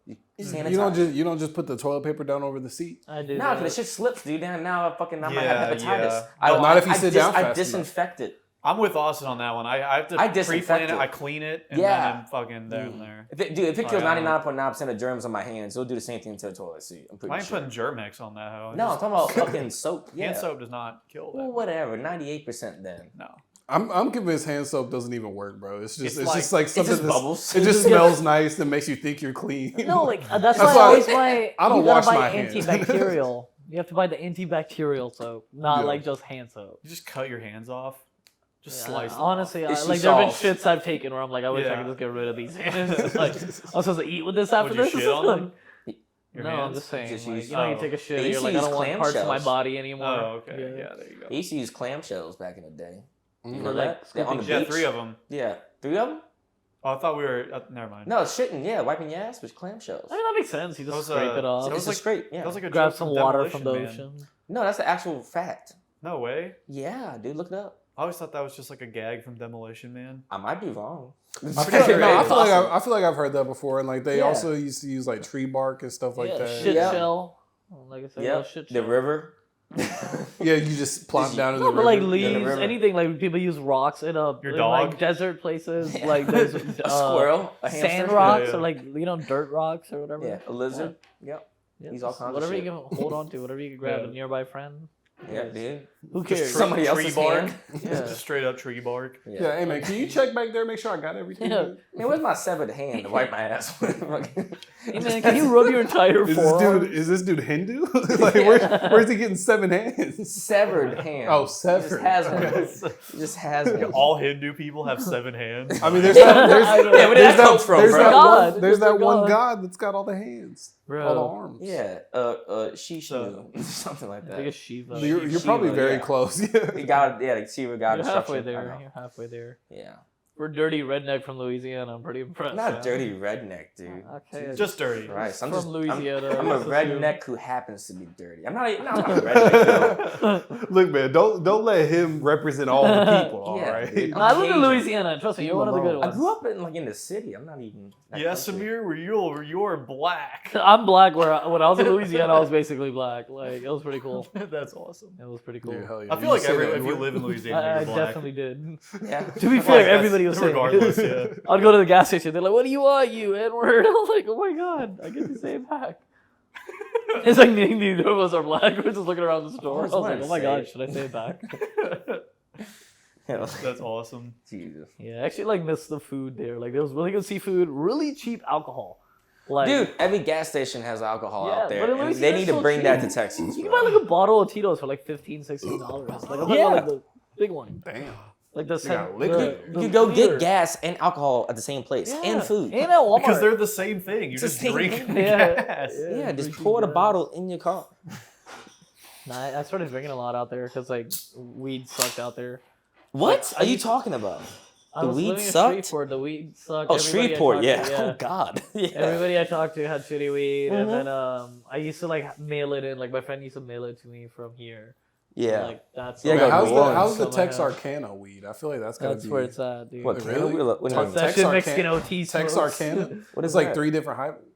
You sanitize. You don't just put the toilet paper down over the seat. I do. No, that. because the shit slips, dude. Now I might Yeah, have hepatitis. yeah. I, Not if you I sit down I fast disinfect it. I'm with Austin on that one. I have to I pre-plan disinfect it. it. I clean it, and Yeah. then I'm fucking down there. If it kills I don't know. 99.9% of germs on my hands, it'll do the same thing to the toilet seat. I'm I pretty ain't sure. putting Germex on that. Hoe. No, I'm talking about fucking soap. Yeah. Hand soap does not kill Well, that. whatever. 98% then. No. I'm convinced hand soap doesn't even work, bro. It's just It's just like something. just bubbles. It just smells nice and makes you think you're clean. No, like that's That's why I why always buy. I don't you gotta wash buy my hands. antibacterial. You have to buy the antibacterial soap, not Yeah. like just hand soap. You just cut your hands off. Just Yeah, slice. honestly, It's like there have been soft. shits I've taken where I'm like, I wish I Yeah. could just get rid of these hands. Like, I'm supposed to eat with this after Would you this. shit on them? Your No, I'm hands? just saying. Just Like, use- you know, you oh. take a They shit, used you're to like, I don't use want parts of my clamshells. body anymore. Oh, okay. Yeah, there you go. They used to use clamshells back in the day. You know For, like, that? They're on the scooping- Yeah, beach. 3 of them. Yeah. 3 of them? Oh, I thought we were. Never mind. No, shitting. Yeah, wiping your ass with clamshells. I mean, that makes sense. You That just was, scrape it off. that was It's like- a scrape. Yeah. That was like a Grab joke some from water from the Demolition Man. ocean. No, that's the actual fact. No way. Yeah, dude, look it up. I always thought that was just like a gag from Demolition Man. I might be wrong. I feel like, Pretty no, I great. feel like I feel like I've heard that before, and like they Yeah. also used to use like tree bark and stuff like Yeah, that. shit Yeah. shell. Like I said, Yep. shit The shell. river. Yeah, you just plop Is- down in No, the but river. like the leaves, river. anything like people use rocks in Your in, dog? like desert places. Yeah. Like there's A squirrel. A hamster. sand rocks Yeah. or like dirt rocks or whatever. Yeah, a lizard. Yep. Yeah, Use all just kinds of whatever shit. you can hold on to, whatever you can grab Yeah. a nearby friend. Yeah, dude. Who Just cares? Somebody tree else's bark. hand. Yeah. Just straight up tree bark. Yeah, hey man, can you check back there, make sure I got everything? Yeah. good? Man, where's my severed hand to wipe my ass with? Hey man, can you rub your entire forearm? Is this dude Hindu? Like, where's he getting 7 hands? Severed hand. Oh, He severed. just has one. Okay. He just has one. All Hindu people have 7 hands. I mean, there's that. There's, I don't know. Yeah, where did that come from, there's bro? that God. one. There's It's a that one God. god that's got all the hands, Bro. all the arms. Yeah, Shishnu, something like Like a that. Shiva. You're Shiva, probably very yeah. close. Yeah. He got like Shiva got You're halfway instruction. I there. know. You're halfway there. Yeah, We're dirty redneck from Louisiana. I'm pretty impressed. not man. dirty redneck, dude. Okay. Just dirty. Christ, I'm from just Louisiana. I'm a let's assume. redneck who happens to be dirty. I'm not a redneck. Though. Look, man, don't let him represent all the people. All Yeah, right. dude. No, I live in Cajun. Louisiana. Trust me, you're one of the good I ones. grew up in the city. I'm not even. that Yeah, country. Samir, you're black. I'm black. When I was in Louisiana, I was basically black. Like it was pretty cool. That's awesome. It was pretty cool. Yeah, hell yeah. I feel You like say that if you word? live in Louisiana, I you're black. definitely did. Yeah. To be Like, fair, that's- everybody was saying regardless, it. yeah. I'd go to the gas station. They're like, "What do you want, you N-word?" I was like, "Oh my god, I get to say it back." It's like neither of us are black. We're just looking around the store. I was like, "Oh my god, should I say it back?" Yeah. That's awesome. Jesus. Yeah, I actually like missed the food there. Like there was really good seafood, really cheap alcohol. Like, Dude, every gas station has alcohol Yeah, out there. but in and Louisiana, they need it's to so bring that cheap. to Texas. you can bro. buy like a bottle of Tito's for like $15, $16. Like I'm talking Yeah. about like the big one. Damn. Like the got liquor. You could go get gas and alcohol at the same place and food. And at Walmart. Because they're the same thing. You It's the just same drink thing. the Yeah. gas. Yeah, just drinking pour the gas. bottle in your car. Nah, I started drinking a lot out there because like weed sucked out there. What are you talking about? I The was weed living in sucked? Shreveport. The weed sucked. Oh, Everybody I Shreveport, talked yeah. to- Oh God. Yeah. Everybody I talked to had shitty weed, and Mhm. then I used to like mail it in. Like my friend used to mail it to me from here. Yeah. Like that's Yeah, Man, go how's New the Orleans. how's the Something I Texarkana weed? I feel like that's gotta that's be where it's at, dude. What? Really? What That's is that that? shit Texarkana- Mexican OT smokes. Texarkana. What is It's like that? 3 different hybrids.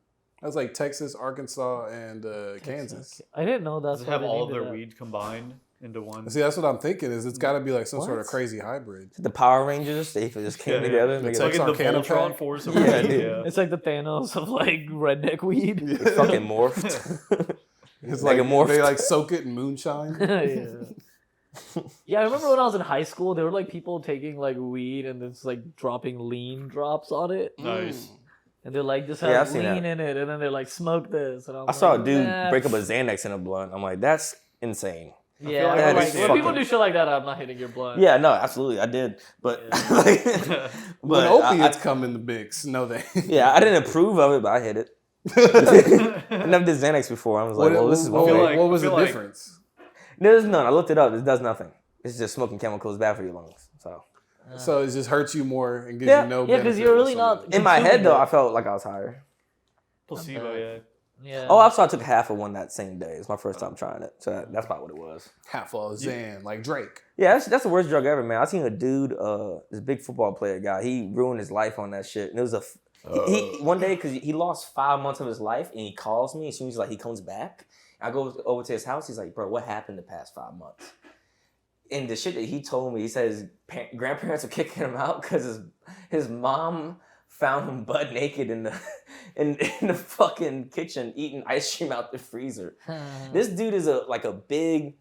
That's like Texas, Arkansas, and Kansas. I didn't know that's Does it why have they all of named their it that. weed combined into one? See, that's what I'm thinking. Is it's got to be like some sort of What? crazy hybrid. The Power Rangers, they just came Yeah, yeah. together. and It's make like it in the Texarkana Voltron pack? Force. Yeah, dude. It's like the Thanos of like redneck weed. It's fucking morphed. It's Like like a morph. they like soak it in moonshine. yeah. Yeah, I remember when I was in high school, there were like people taking like weed and it's like dropping lean drops on it. Nice. And they're like, just Yeah, I've have seen lean that. in it. And then they're like, smoke this. And I'm I saw a like, dude nah. break up a Xanax in a blunt. I'm like, that's insane. Yeah, like I'm that like, is when people fucking- do shit like that, I'm not hitting your blunt. Yeah, no, absolutely, I did, but When but opiates come in the mix, no they. yeah, I didn't approve of it, but I hit it. I never did Xanax before. I was like, well, this is feel like- what was I the feel like- difference? There's none. I looked it up. It does nothing. It's just smoking chemicals bad for your lungs. So So it just hurts you more and gives Yeah. you no Yeah, because benefit you're really whatsoever. not. in my head consuming though, it. I felt like I was higher. Placebo, yeah. Yeah. Oh, also I took half of one that same day. It's my first time trying it, so that's about what it was. half a Zan, like Drake. Yeah, that's the worst drug ever, man. I seen a dude, this big football player guy. He ruined his life on that shit, and it was he one day because he lost 5 months of his life, and he calls me as soon as he comes back. I go over to his house. He's like, "Bro, what happened the past 5 months?" And the shit that he told me, he said his grandparents were kicking him out because his mom found him butt naked in the in the fucking kitchen eating ice cream out the freezer. This dude is a big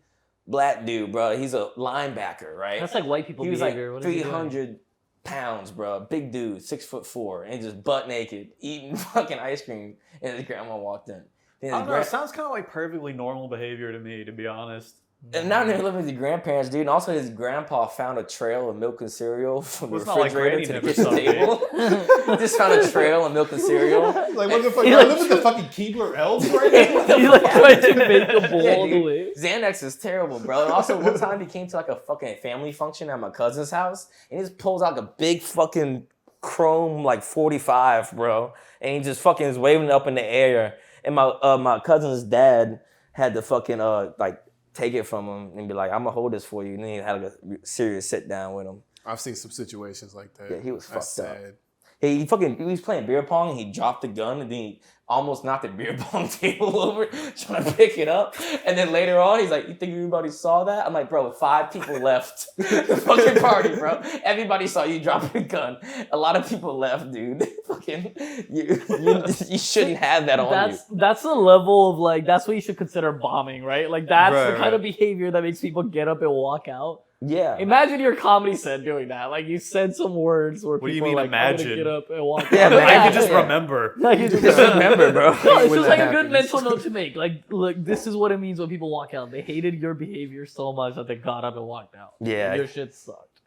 black dude, bro. He's a linebacker, right? That's like white people He was behavior. like What is he doing? 300 pounds, bro. Big dude, 6'4", and just butt naked eating fucking ice cream. And his grandma walked in. I don't know. It sounds kind of like perfectly normal behavior to me, to be honest. And not even living with his grandparents, dude. And also, his grandpa found a trail of milk and cereal from the It's not like refrigerator Granny to the never kitchen saw table. Just found a trail of milk and cereal. Like, what the fuck? I live with the fucking Keebler elves right now. He's like trying to make a bowl all the dude. way. Xanax is terrible, bro. And also, one time he came to like a fucking family function at my cousin's house, and he just pulls out a big fucking chrome like 45, bro, and he just fucking is waving it up in the air. And my cousin's dad had to fucking like take it from him and be like, "I'm gonna hold this for you." And then he had like a serious sit down with him. I've seen some situations like that. Yeah, he was That's fucked up. sad. He was playing beer pong and he dropped the gun and then he almost knocked the beer pong table over trying to pick it up. And then later on, he's like, "You think everybody saw that?" I'm like, "Bro, 5 people left the fucking party, bro. Everybody saw you drop your gun. A lot of people left, dude. Fucking, you shouldn't have that on you." That's the level of like, that's what you should consider bombing, right? Like that's Right, the kind of behavior that makes people get up and walk out. Yeah. Imagine your comedy set doing that. Like you said some words where What do you people mean, are like, "I'm imagine? gonna get up and walk Yeah, out." man. I can just Yeah. remember. Like, you Just remember, bro. No, it's When just that like a good happens. mental note to make. Like, look, this is what it means when people walk out. They hated your behavior so much that they got up and walked out. Yeah. Your shit sucked.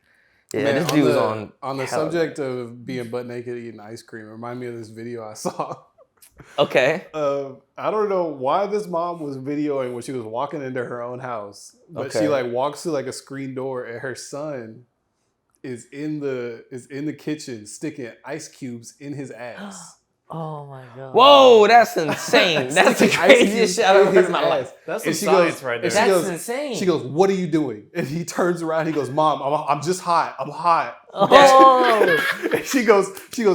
Yeah, Man, this dude was on the hell. subject of being butt naked eating ice cream. Remind me of this video I saw. Okay. I don't know why this mom was videoing when she was walking into her own house, but Okay. she like walks through like a screen door, and her son is in the kitchen sticking ice cubes in his ass. Oh my god. Whoa, that's insane. That's the Sticking ice craziest cubes shit I've ever in heard his in my ass. life. That's some And she science goes- right and there. she That's goes- insane. She goes, "What are you doing?" And he turns around. He goes, "Mom, I'm just hot. I'm hot." Oh. And she goes,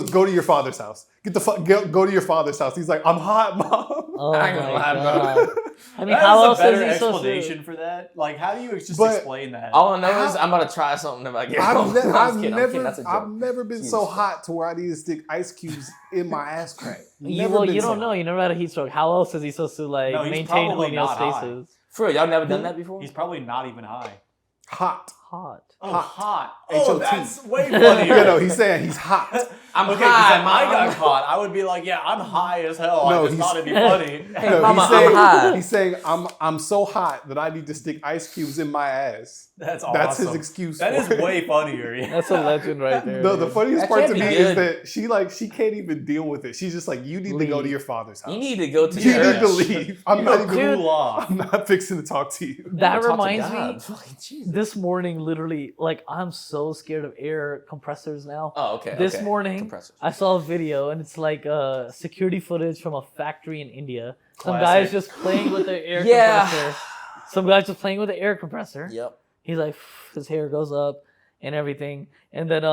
"Go to your father's house. Get the fuck, go to your father's house." He's like, "I'm hot, Mom." Oh I ain't my gonna lie, bro. god. I mean, That how is else a better is he supposed explanation to? for that. Like, how do you just But- explain that? All I know is I'm about to try something if I get home. I'm kidding, that's a joke. I've never been so Jesus. hot to where I need to stick ice cubes in my ass crack. You, Never well, been you so don't know. hot. You never had a heat stroke. How else is he supposed to like No, he's maintain probably not high. homeostasis? For real, y'all never done that before? He's probably not even high. Hot. Hot. Oh, Hot. hot. H-O-T. Oh, that's way funnier. No, he's saying he's hot. I'm Okay, because high, if I got Mom. caught, I would be like, yeah, I'm high as hell. No, I just he's- thought it'd be funny. Hey, No, Mama, he's saying, I'm high. he's saying I'm so hot that I need to stick ice cubes in my ass. That's awesome. That's his excuse. That for is it. way funnier. Yeah. That's a legend right there. No, the dude. funniest That part can't to be me good. is that she can't even deal with it. She's just like, you need to go to Leave. your father's house. You need to go to You church. need to leave. I'm not even. Dude. Cool off. I'm not fixing to talk to you. That Talk to reminds God. me. Fucking Jesus. This morning, literally, like I'm so scared of air compressors now. Oh, okay. This okay. morning, Compressors. I saw a video, and it's like security footage from a factory in India. Some Classic. guys just playing with their air Yeah. compressor. Some guys just playing with the air compressor. Yep. He's like, his hair goes up and everything. And then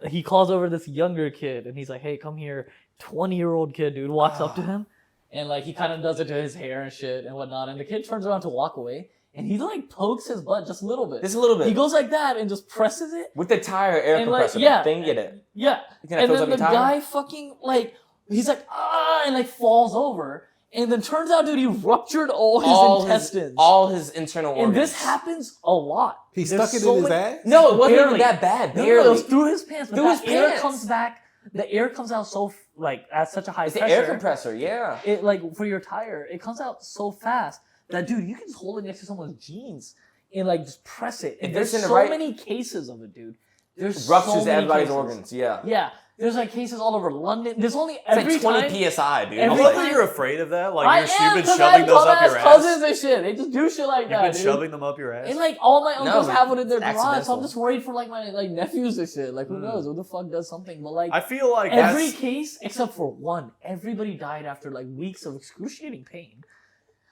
he calls over this younger kid, and he's like, "Hey, come here." 20-year-old kid, dude, walks up to him, and like he kind of does it to his hair and shit and whatnot. And the kid turns around to walk away, and he like pokes his butt just a little bit. Just a little bit. He goes like that and just presses it. with the tire air And, like, compressor yeah. thing, get it. Yeah. You think that And fills then up the your tire? guy fucking like he's like and like falls over, and then turns out, dude, he ruptured all his intestines. all his internal organs. and this happens a lot. He There's stuck it so in his many- ass. No, it wasn't Barely. even that bad. No, Barely. it was through his pants. But Through that his air pants. comes back. The air comes out so like at such a high It's the pressure. air compressor, yeah. It like for your tire, it comes out so fast that, dude, you can just hold it next to someone's jeans and like just press it. And If there's it's in the so right- many cases of it, dude. There's Ruptures so many everybody's cases. organs, yeah. Yeah, there's like cases all over London. There's only It's every like 20 time. psi, dude. I Every love time- that you're afraid of that. Like, I you've am, been because I shoving have those up your dumbass ass. cousins and shit. They just do shit like You've that, been dude. shoving them up your ass. And like all my uncles but have it in their it's garage, so accidental. I'm just worried for like my like nephews and shit. Like who knows? Who the fuck does something? But like I feel like every that's... case except for one, everybody died after like weeks of excruciating pain.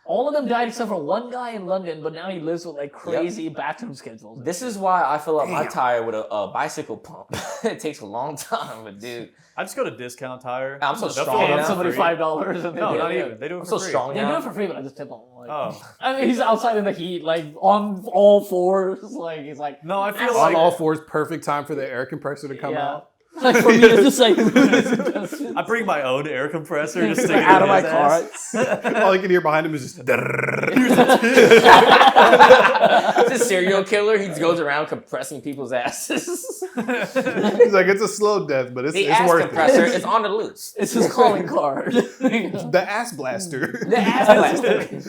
All of them died except for one guy in London, but now he lives with like crazy bathroom schedules. This is why I fill up my Damn. tire with a bicycle pump. It takes a long time, but dude, I just go to Discount Tire. I'm so They'll strong fill it now. up for somebody free. $5 and No, they not do it. even. They do it I'm for so free. strong They do now. it for free, but I just tip them. Like, Oh. I mean, he's outside in the heat, like on all fours. Like he's like, No, I feel On like all fours, perfect time for the air compressor to come Yeah. out. like for me to just like I bring my own air compressor to stick it out in of my his car. ass. All you can hear behind him is just. It's a serial killer. He goes around compressing people's asses. He's like, it's a slow death, but The it's ass worth compressor it. is on the loose. It's his calling card. The ass blaster. The ass blaster.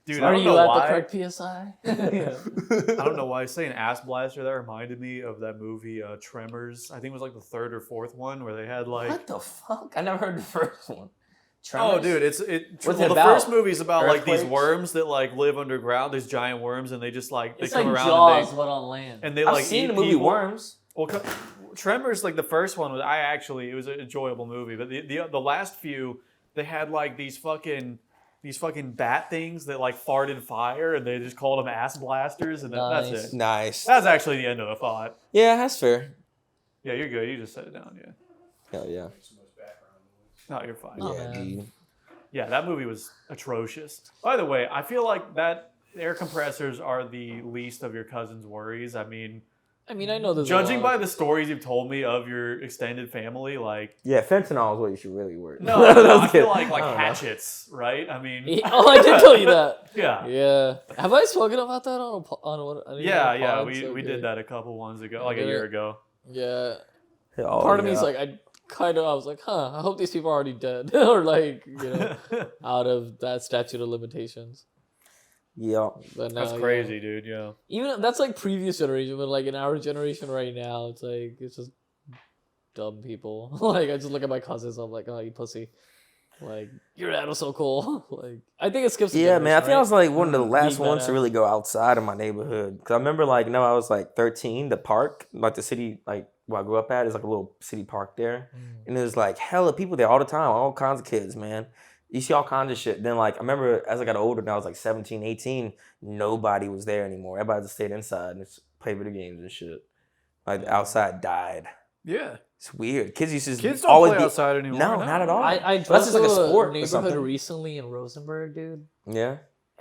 Dude, Are I don't you know at why. the correct PSI? Yeah. I don't know why. Saying ass blaster, that reminded me of that movie Tremors. I think it was like the third or fourth one where they had like. What the fuck? I never heard the first one. Oh, Tremors? dude, What's the it about? first movie's about like these Earthquakes? worms that like live underground. These giant worms, and they just like they It's come like around Jaws, and but on land. they I've like seen eat the movie people. Worms. Well, Tremors, like the first one was it was an enjoyable movie, but the last few they had like these fucking bat things that like farted fire, and they just called them ass blasters, and that's Nice. it. Nice. That's actually the end of the thought. Yeah, that's fair. Yeah, you're good. You just set it down. Yeah. Hell yeah. No, you're fine. Oh, Yeah, man. dude. Yeah, that movie was atrocious. By the way, I feel like that air compressors are the least of your cousin's worries. I mean, I know there's judging a by lot the stories you've told me of your extended family, like Yeah, fentanyl is what you should really worry. no, I feel kidding. like I don't know. hatchets, right? I mean, Oh, I did tell you that. yeah. Yeah. Have I spoken about that on what? Yeah, we did that a couple ones ago, like a Did year it? ago. Yeah. Oh, Part of me yeah. is like, I was like, I hope these people are already dead or like, out of that statute of limitations. Yeah. But now, That's crazy, dude. Yeah. Even that's like previous generation, but like in our generation right now, it's just dumb people. Like I just look at my cousins, I'm like, oh, you pussy. Like your dad was so cool. Like I think it skips. A Yeah, man. I generation, think I was like one of the Being last ones badass. to really go outside of my neighborhood. Cause I remember like, I was like 13. The park, like the city, like where I grew up at, is like a little city park there, and there's like hella people there all the time, all kinds of kids, man. You see all kinds of shit. Then like I remember as I got older, and I was like 17, 18, nobody was there anymore. Everybody just stayed inside and just played video games and shit. Like the outside died. Yeah. It's weird. Kids used to Kids don't always play be outside anymore. No, not at all. I That's drove just like a to sport or neighborhood something. recently in Rosenberg, dude. Yeah.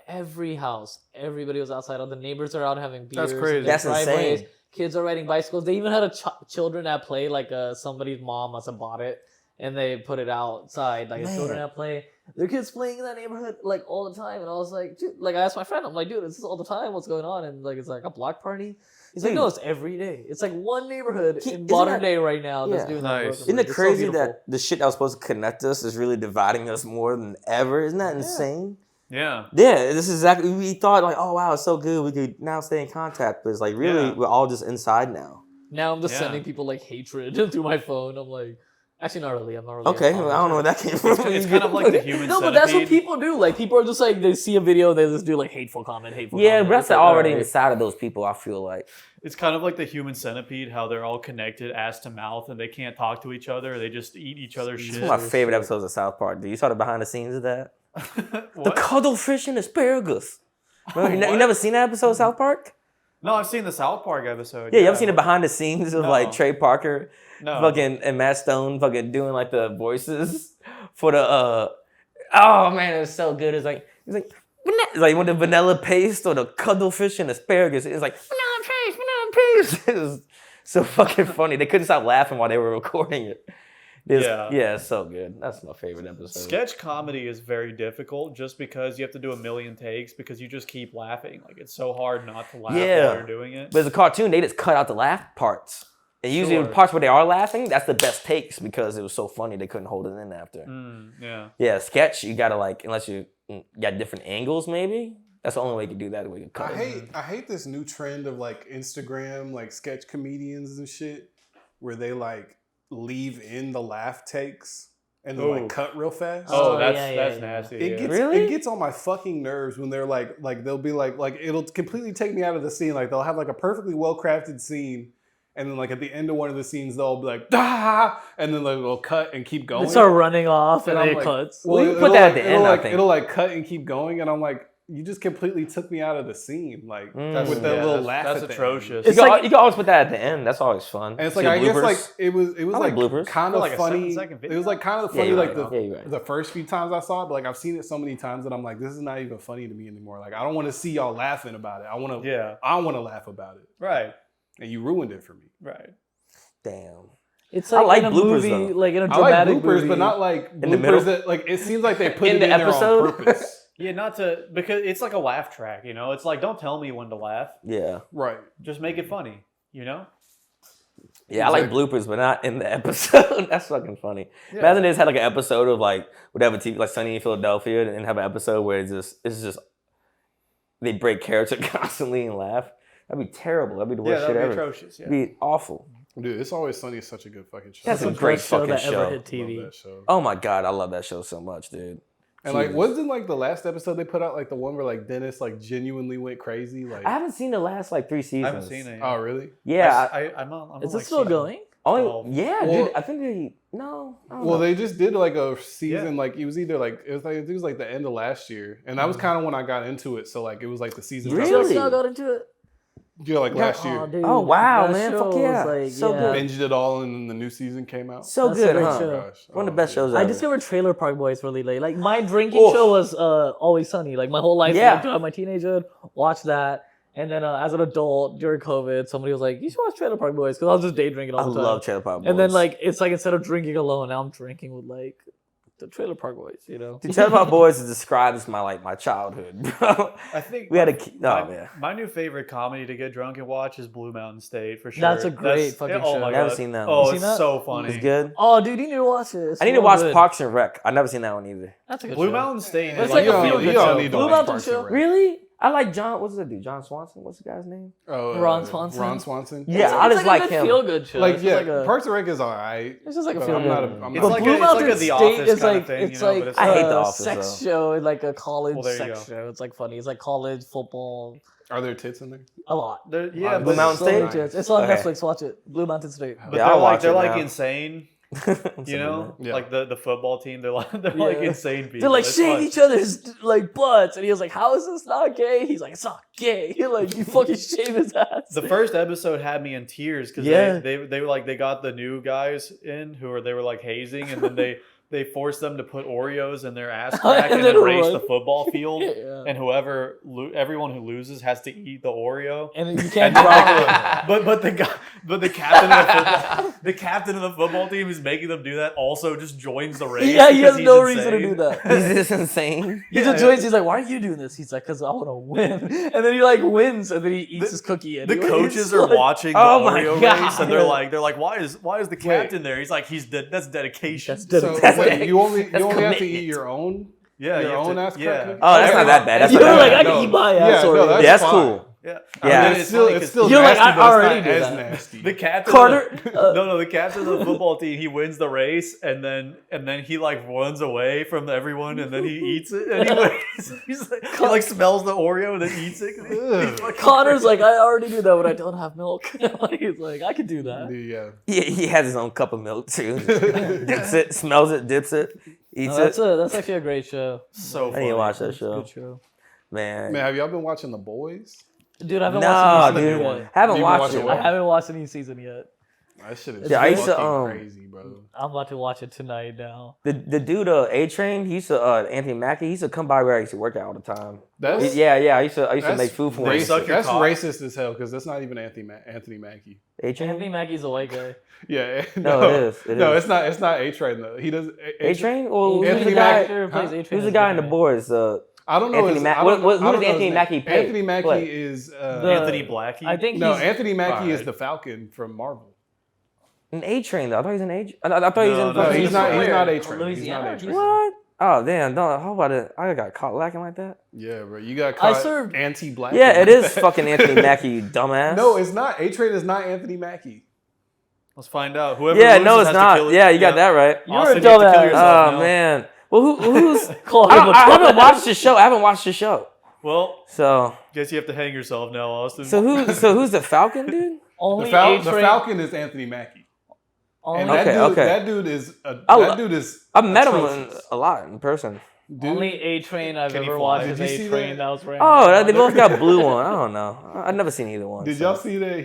Every house, everybody was outside. All the neighbors are out having beers. That's in crazy. their That's driveways. insane. Kids are riding bicycles. They even had children at play. Like somebody's mom must have bought it, and they put it outside. Like Man. children at play. There are kids playing in that neighborhood like all the time. And I was like, dude, like I asked my friend, I'm like, dude, is this all the time? What's going on? And like, it's like a block party. He's like, Dude. no, it's every day. It's like one neighborhood in Isn't modern that- day right now that's Yeah. doing Nice. that. Isn't it It's so crazy beautiful. that the shit that was supposed to connect us is really dividing us more than ever? Isn't that insane? Yeah. Yeah, this is exactly. We thought like, oh wow, it's so good. We could now stay in contact, but it's like really, Yeah. we're all just inside now. Now I'm just Yeah. sending people like hatred through my phone. I'm like, actually not really. I'm not really. Okay, a I don't know where that came from. It's kind of like the human No, centipede. but that's what people do. Like people are just like they see a video, they just do like hateful comment. Yeah, comment. but that's It's like, already alright. inside of those people. I feel like. It's kind of like the human centipede, how they're all connected ass to mouth and they can't talk to each other. They just eat each other's It's shit. one of my favorite episodes of South Park. Dude, you saw the behind the scenes of that? The What? cuttlefish and asparagus. Remember, you What? never seen that episode of South Park? No, I've seen the South Park episode. Yeah, you ever seen the behind the scenes of No. like Trey Parker, No. fucking and Matt Stone, fucking doing like the voices for the Oh man, it was so good. It's like it's like with the vanilla paste or the cuttlefish and asparagus. It's like vanilla paste. It was so fucking funny. They couldn't stop laughing while they were recording it. Yeah. It's so good. That's my favorite episode. Sketch comedy is very difficult just because you have to do a million takes because you just keep laughing. Like it's so hard not to laugh Yeah. while you're doing it. But as a cartoon, they just cut out the laugh parts. And usually the Sure. parts where they are laughing, that's the best takes because it was so funny they couldn't hold it in after. Yeah. Yeah, sketch, you gotta like, unless you got different angles maybe. That's the only way you can do that, we can cut it. I hate this new trend of like Instagram, like sketch comedians and shit, where they like leave in the laugh takes and then Ooh. like cut real fast. Oh, yeah, that's yeah. nasty. It yeah. gets Really? it gets on my fucking nerves when they're like they'll be like it'll completely take me out of the scene. Like they'll have like a perfectly well crafted scene, and then like at the end of one of the scenes they'll be like ah, and then like, they'll cut and keep going. They start running off and And I'm it like, cuts. Well, you it'll put that at like- the it'll end, I like, think. It'll like cut and keep going, and I'm like, you just completely took me out of the scene, like Mm. with that little laugh. That's at the end. atrocious. It's You like- can always put that at the end. That's always fun. And it's See like I guess bloopers. like it was I like like bloopers. kind For of like a funny. 7-second It was like kind of Yeah, funny you're like right. Yeah, you're right. the first few times I saw it, but like I've seen it so many times that I'm like, this is not even funny to me anymore. Like I don't want to see y'all laughing about it. I want to laugh about it, Right. and you ruined it for me. Right. Damn. It's I like, like in a bloopers, movie, though. like in a I like dramatic bloopers, movie. but not like In the middle? bloopers that like it seems like they put In it the in there episode? on purpose. Yeah, not to because it's like a laugh track. You know, it's like don't tell me when to laugh. Yeah. Right. Just make it funny. You know. Yeah, I like bloopers, but not in the episode. That's fucking funny. Yeah. Imagine they just had like an episode of like whatever TV, like Sunny in Philadelphia, and have an episode where it's just they break character constantly and laugh. That'd be terrible. That'd be the Yeah, worst that'd shit be ever. atrocious. Yeah. It'd be awful. Dude, It's Always Sunny is such a good fucking show. That's a the great best show fucking that show. ever hit Love TV. that show. Oh my god, I love that show so much, dude. And like, Jesus. wasn't like the last episode they put out like the one where like Dennis like genuinely went crazy? Like, I haven't seen the last like 3 seasons. I haven't seen it. oh really? Yeah. I'm on Is like it still season- going? Only, 12. yeah, Well- dude. I think they no. I don't Well, know. they just did like a season. Yeah. Like it was either like I think it was like the end of last year, and that was kind of when I got into it. So like it was like the season. Really? Just now got into it. Yeah, like last year. Oh, dude, Oh, wow, that man. show Fuck yeah. was, like, So good. Binged it all, and then the new season came out. so That's a good, great huh? show. Oh, gosh. One of the Oh, best yeah. shows I ever. discovered Trailer Park Boys really late. Like my drinking Oh. show was Always Sunny. Like my whole life, Yeah. like, throughout my teenagehood, watched that. And then as an adult during COVID, somebody was like, "You should watch Trailer Park Boys," because I was just day drinking I all the time. love Trailer Park Boys. And then like it's like instead of drinking alone, now I'm drinking with like the Trailer Park Boys. You know. Dude, Trailer Park Boys is described as my childhood, bro. I think We had a man. my new favorite comedy to get drunk and watch is Blue Mountain State for sure. That's a great fucking oh show. my Never God. seen that Oh, one. it's Seen that? so funny. It's good. Oh, dude, you need to watch it. It's I need to so watch good. Parks and Rec. I've never seen that one either. That's a good Blue show. Mountain State. It's is like you a don't, feel-good you don't show. need to Blue watch Mountain Parks and show. Rec. Really? I like John. What's that dude? John Swanson. What's the guy's name? Oh, Ron Swanson? Ron Swanson. Yeah, I It's just like like a him. feel good show. Like It's yeah, just like a, Parks and Rec is alright. it's just like a But feel I'm good. not a. It's I'm like not a- Blue it's like Mountain a The State Office is kind of like thing, it's you know, like but it's I hate a The Office, sex though. show, like a college Well, there you sex go. show. It's like funny. It's like college football. Are there tits in there? A lot. Yeah, Blue but Mountain So State? many tits. It's on Okay. Netflix. Watch it. Blue Mountain State. But Yeah, I'll watch they're it like now. insane, you know, Yeah. like the football team. They're like Yeah. insane people. They're like It's shave fun. each other's like butts, and he was like, "How is this not gay?" He's like, "It's not gay." He like, you fucking shave his ass. The first episode had me in tears because Yeah. they were like they got the new guys in they were like hazing, and then they forced them to put Oreos in their ass crack And and then then race run. the football field, Yeah. and everyone who loses has to eat the Oreo. And then you can't And drop it. but the captain of the captain of the football team who's making them do that also just joins the race. Yeah, he because has he's no reason to insane. do that. Is this insane? He just joins. He's like, "Why are you doing this?" He's like, "Cause I want to win." And then he like wins, and then he eats his cookie. The Anyways. coaches are Like, watching the Oh my Oreo God. race, and they're like, why is the captain there? He's like, that's dedication. That's So dedication. wait, you only That's have to commitment. eat your own. yeah, your you have own to- ass crack yeah. cookie? Oh, that's not that bad. That's You not were that like, I bad. can eat my Yeah, ass no, already. that's Yeah, that's fine. cool. Yeah, Yeah. I mean, It's still funny still You're like, nasty, I but it's already not do as that. nasty. the captain. Carter. No, the captain of the football team. He wins the race, and then he like runs away from everyone, and then he eats it. Anyways, he like smells the Oreo and then eats it. Ugh. Like, Connor's like, I already do that when I don't have milk. Like, he's like, I could do that. Yeah. He has his own cup of milk too. Dips it, smells it, dips it, eats No, it. that's actually a great show. so I funny. need to watch that It's a show, good show. man. Man, have y'all been watching The Boys? Dude, I haven't No, watched any dude, season yet. haven't You watched watch it. it I haven't watched any season yet. That shit is Yeah, I used to, fucking crazy, bro. I'm about to watch it tonight now. The dude A-Train, he used to Anthony Mackie, he used to come by where I used to work out all the time. That's Yeah, I used to that's make food for They him. suck racist. your That's cock. racist as hell because that's not even Anthony Mackie. Anthony A-Train? Mackie's a white guy. Yeah, No, it is. It no, is. it's not A-Train though. He does A-Train? Well, who's Anthony the guy? Mackie- Who plays huh? A-Train Who's the is guy in the different. boys? I don't know. Anthony his, Mac- I don't, who I does don't know Anthony his Mackie name. play? Anthony Mackie Play? is Anthony Blackie. I think no. he's, Anthony Mackie is Alright. the Falcon from Marvel. An A-Train though. I thought he was an A-Train. I thought he was No, in no, fucking- he's not. He's Where? not A-Train. He's not Louisiana? A-Train. What? Oh damn! Don't. How about it? I got caught lacking like that. Yeah, bro. You got I caught served- anti-black. Yeah, it is fucking Anthony Mackie, you dumbass. No, it's not. A-Train is not Anthony Mackie. Let's find out. Whoever Yeah, loses no, it's has to not. kill it. Yeah, you got that right. You're Austin, a you have to kill dumbass. yourself Oh now. man. Well, who's? Call I, him a don't, I haven't dumbass. watched the show. I haven't watched the show. Well, So guess you have to hang yourself now, Austin. who's the Falcon dude? Only The A-Train. Falcon is Anthony Mackie. Only And that Okay, dude, okay. that dude is I that lo- dude is. I've met him atrocious. a lot in person. Dude, Only A Train I've Can he ever fly? watched Did is you A see Train that? that was ran. Oh, they both got blue on. I don't know. I've never seen either one. Did so. y'all see that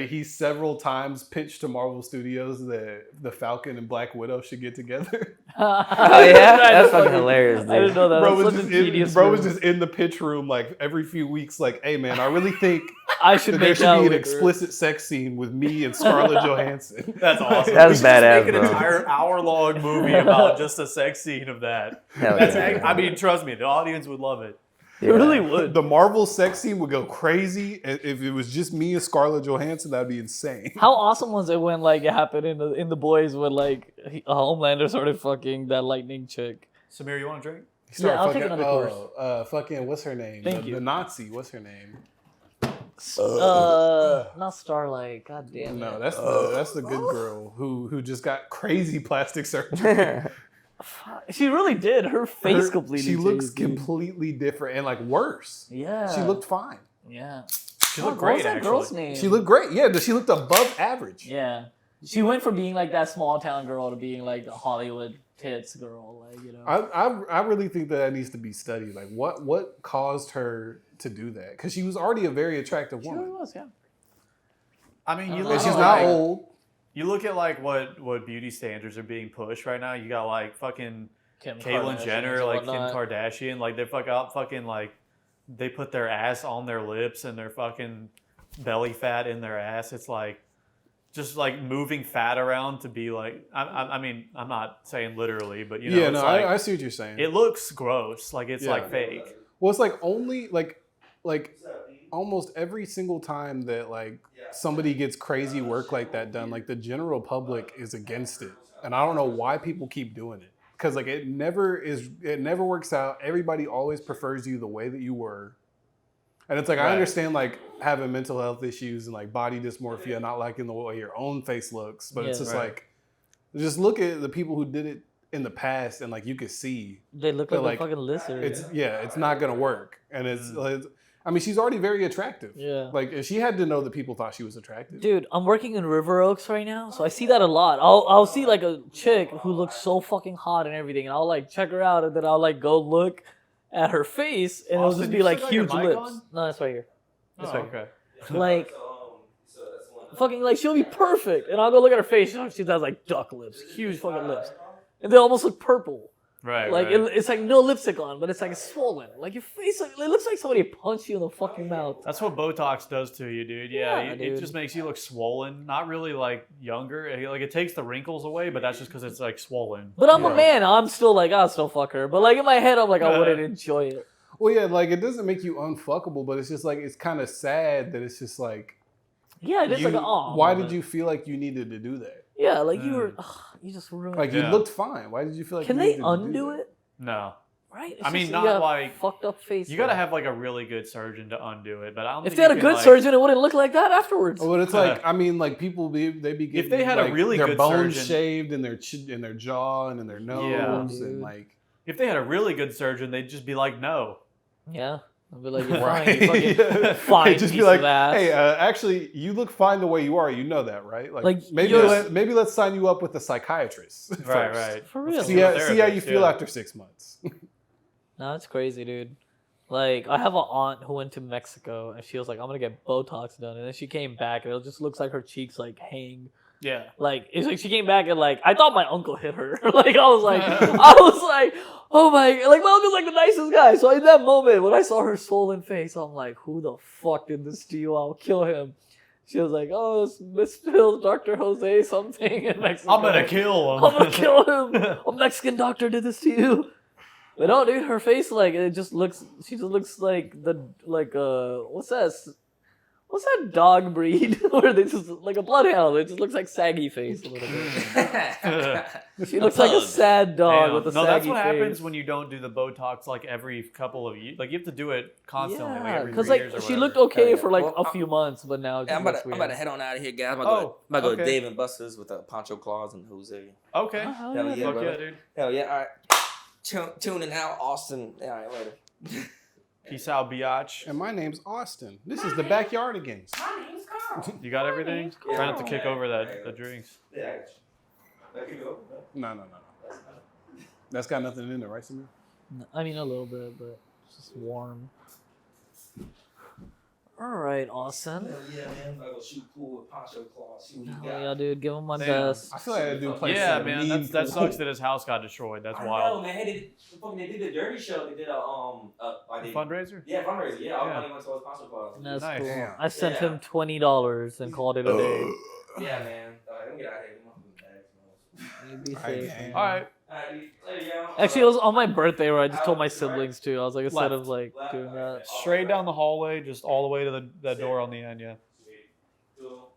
he several times pitched to Marvel Studios that the Falcon and Black Widow should get together? Oh yeah, that's fucking hilarious, dude. I didn't know that. Bro That's was such a genius was move. just in the pitch room like every few weeks, like, hey man, I really think I should that there make should out be an with her. explicit sex scene with me and Scarlett Johansson. That's awesome. That's we should badass, just make an bro. entire hour-long movie about just a sex scene of that. Hell That's yeah. I mean, trust me, the audience would love it. It really would. The Marvel sex scene would go crazy. If it was just me and Scarlett Johansson, that'd be insane. How awesome was it when like it happened in the boys when like Homelander started fucking that lightning chick? Samir, you want a drink? He started Yeah, I'll take fucking- another course. Fucking what's her name? Thank you. The Nazi. What's her name? Not Starlight. God damn it. No, that's the good girl who just got crazy plastic surgery. She really did. Her face Her- completely. She looks changed, dude. completely different and like worse. Yeah. She looked fine. Yeah. She Oh, looked what was great, that actually. girl's name? She looked great. Yeah, she looked above average. Yeah. She went from being like that small town girl to being like a Hollywood tits girl. Like I really think that needs to be studied. Like what caused her to do that? Because she was already a very attractive She really woman. was. Yeah. I mean, you And look And she's at not like, old. You look at like what beauty standards are being pushed right now. You got like fucking Kim Caitlyn Kardashian Jenner, and like Kim whatnot. Kardashian, like they're fucking like they put their ass on their lips and their fucking belly fat in their ass. It's like just like moving fat around to be like. I mean, I'm not saying literally, but you know, Yeah, it's no, like, I see what you're saying. it looks gross. Like it's Yeah. like fake. Well, it's like only like almost every single time that like somebody gets crazy work like that done, like the general public is against it, and I don't know why people keep doing it because like it never works out. Everybody always prefers you the way that you were, and it's like I Right. understand like having mental health issues and like body dysmorphia, not liking the way your own face looks, but it's Yeah. just Right. like just look at the people who did it in the past and like you could see They look But, like, like, a fucking lizard. it's not gonna work, and I mean she's already very attractive. Yeah. Like she had to know that people thought she was attractive. Dude, I'm working in River Oaks right now, so I see that a lot. I'll see like a chick who looks so fucking hot and everything, and I'll like check her out, and then I'll like go look at her face, and it'll Austin, just you be like still got your huge mic lips. on? No, that's right here. Oh, right. okay. Like, fucking like she'll be perfect, and I'll go look at her face. She has like duck lips, huge fucking lips, and they almost look purple. Right. Like right. it's like no lipstick on, but it's like swollen. Like your face, like, it looks like somebody punched you in the fucking mouth. That's what Botox does to you, dude. Yeah, Yeah, it dude. just makes you look swollen. Not really like younger. Like it takes the wrinkles away, but that's just because it's like swollen. But I'm a Right. man. I'm still like, I'll still fuck her. But like in my head, I'm like, I wouldn't enjoy it. Well, yeah, like it doesn't make you unfuckable, but it's just like it's kind of sad that it's just like Yeah, it's you- like, oh. why did you feel like you needed to do that? Yeah, like you were, you just ruined. Like it. you Yeah. looked fine. Why did you feel like Can you they needed to do undo that? it? No, Right? It's I mean, just- not you got a like- fucked up face. you gotta there. have like a really good surgeon to undo it. But I don't. If think they had a you good can, like, surgeon, it wouldn't look like that afterwards. But it's like I mean, like people they be getting they had a like, really their good bones surgeon- shaved in their in their jaw and in their nose dude. and like If they had a really good surgeon, they'd just be like, no. Yeah, I'd be like, you're right, fine. You fucking Yeah. fine Just be piece like, of ass. hey, actually, you look fine the way you are. You know that, right? Like, maybe you're- maybe let's sign you up with a psychiatrist. Right, first. right. For real. See how you Therapist, feel yeah. after 6 months. No, it's crazy, dude. Like, I have an aunt who went to Mexico, and she was like, I'm gonna get Botox done. And then she came back, and it just looks like her cheeks, like, hang. Yeah. Like, it's like she came back, and, like, I thought my uncle hit her. Like, I was like, oh my, like, my uncle's, like, the nicest guy. So in that moment, when I saw her swollen face, I'm like, who the fuck did this to you? I'll kill him. She was like, oh, it's Miss Phil, Dr. Jose something in Mexico. I'm gonna kill him. I'm gonna kill him. A Mexican doctor did this to you. But no, dude, her face, like, it just looks, she just looks like what's that dog breed? Where they just, like a bloodhound, it just looks like saggy face a little bit. She looks like a sad dog Damn. with a No, saggy that's what face. happens when you don't do the Botox like every couple of years. Like you have to do it constantly, like Yeah, every 3 because, like, years or she whatever. looked okay Yeah. for, like, Well, a few months, but now it just I'm looks about weird. to head on out of here, guys. I'm Oh, about to go okay. to Dave and Buster's with Poncho Claus and Jose. Okay. Oh, hell Hell yeah. yeah, Fuck brother. yeah, dude. Hell yeah! All right, tuning out, Austin. All right, later. Peace out, biatch. And my name's Austin. This is the Backyardigans. My name's Carl. You got everything? Yeah. Try not to kick over the drinks. Yeah. No. That's got nothing in there, right, Samir? I mean, a little bit, but it's just warm. All right, Austin. Yeah, man. I'm gonna go shoot pool with poncho claws. See what you Hell got. yeah, dude. Give him my Damn. best. I feel like that dude plays Yeah, some man. mean That pool. sucks that his house got destroyed. That's I know, wild. man. They did a dirty show. They did a Fundraiser? Yeah, fundraiser. Yeah, all Yeah. money went to his poncho claws. That's Nice. cool. Damn. I sent Yeah. him $20 and called it a day. Yeah, man. Let me get out of here. Get my food bags, man. You be Alright, safe, gang. man. All right. Alright, dude. Later, y'all. Actually, it was on my birthday where I just told my siblings too. I was like, instead of like Left. doing that. Straight down the hallway, just all the way to that door on the end. Yeah. Cool.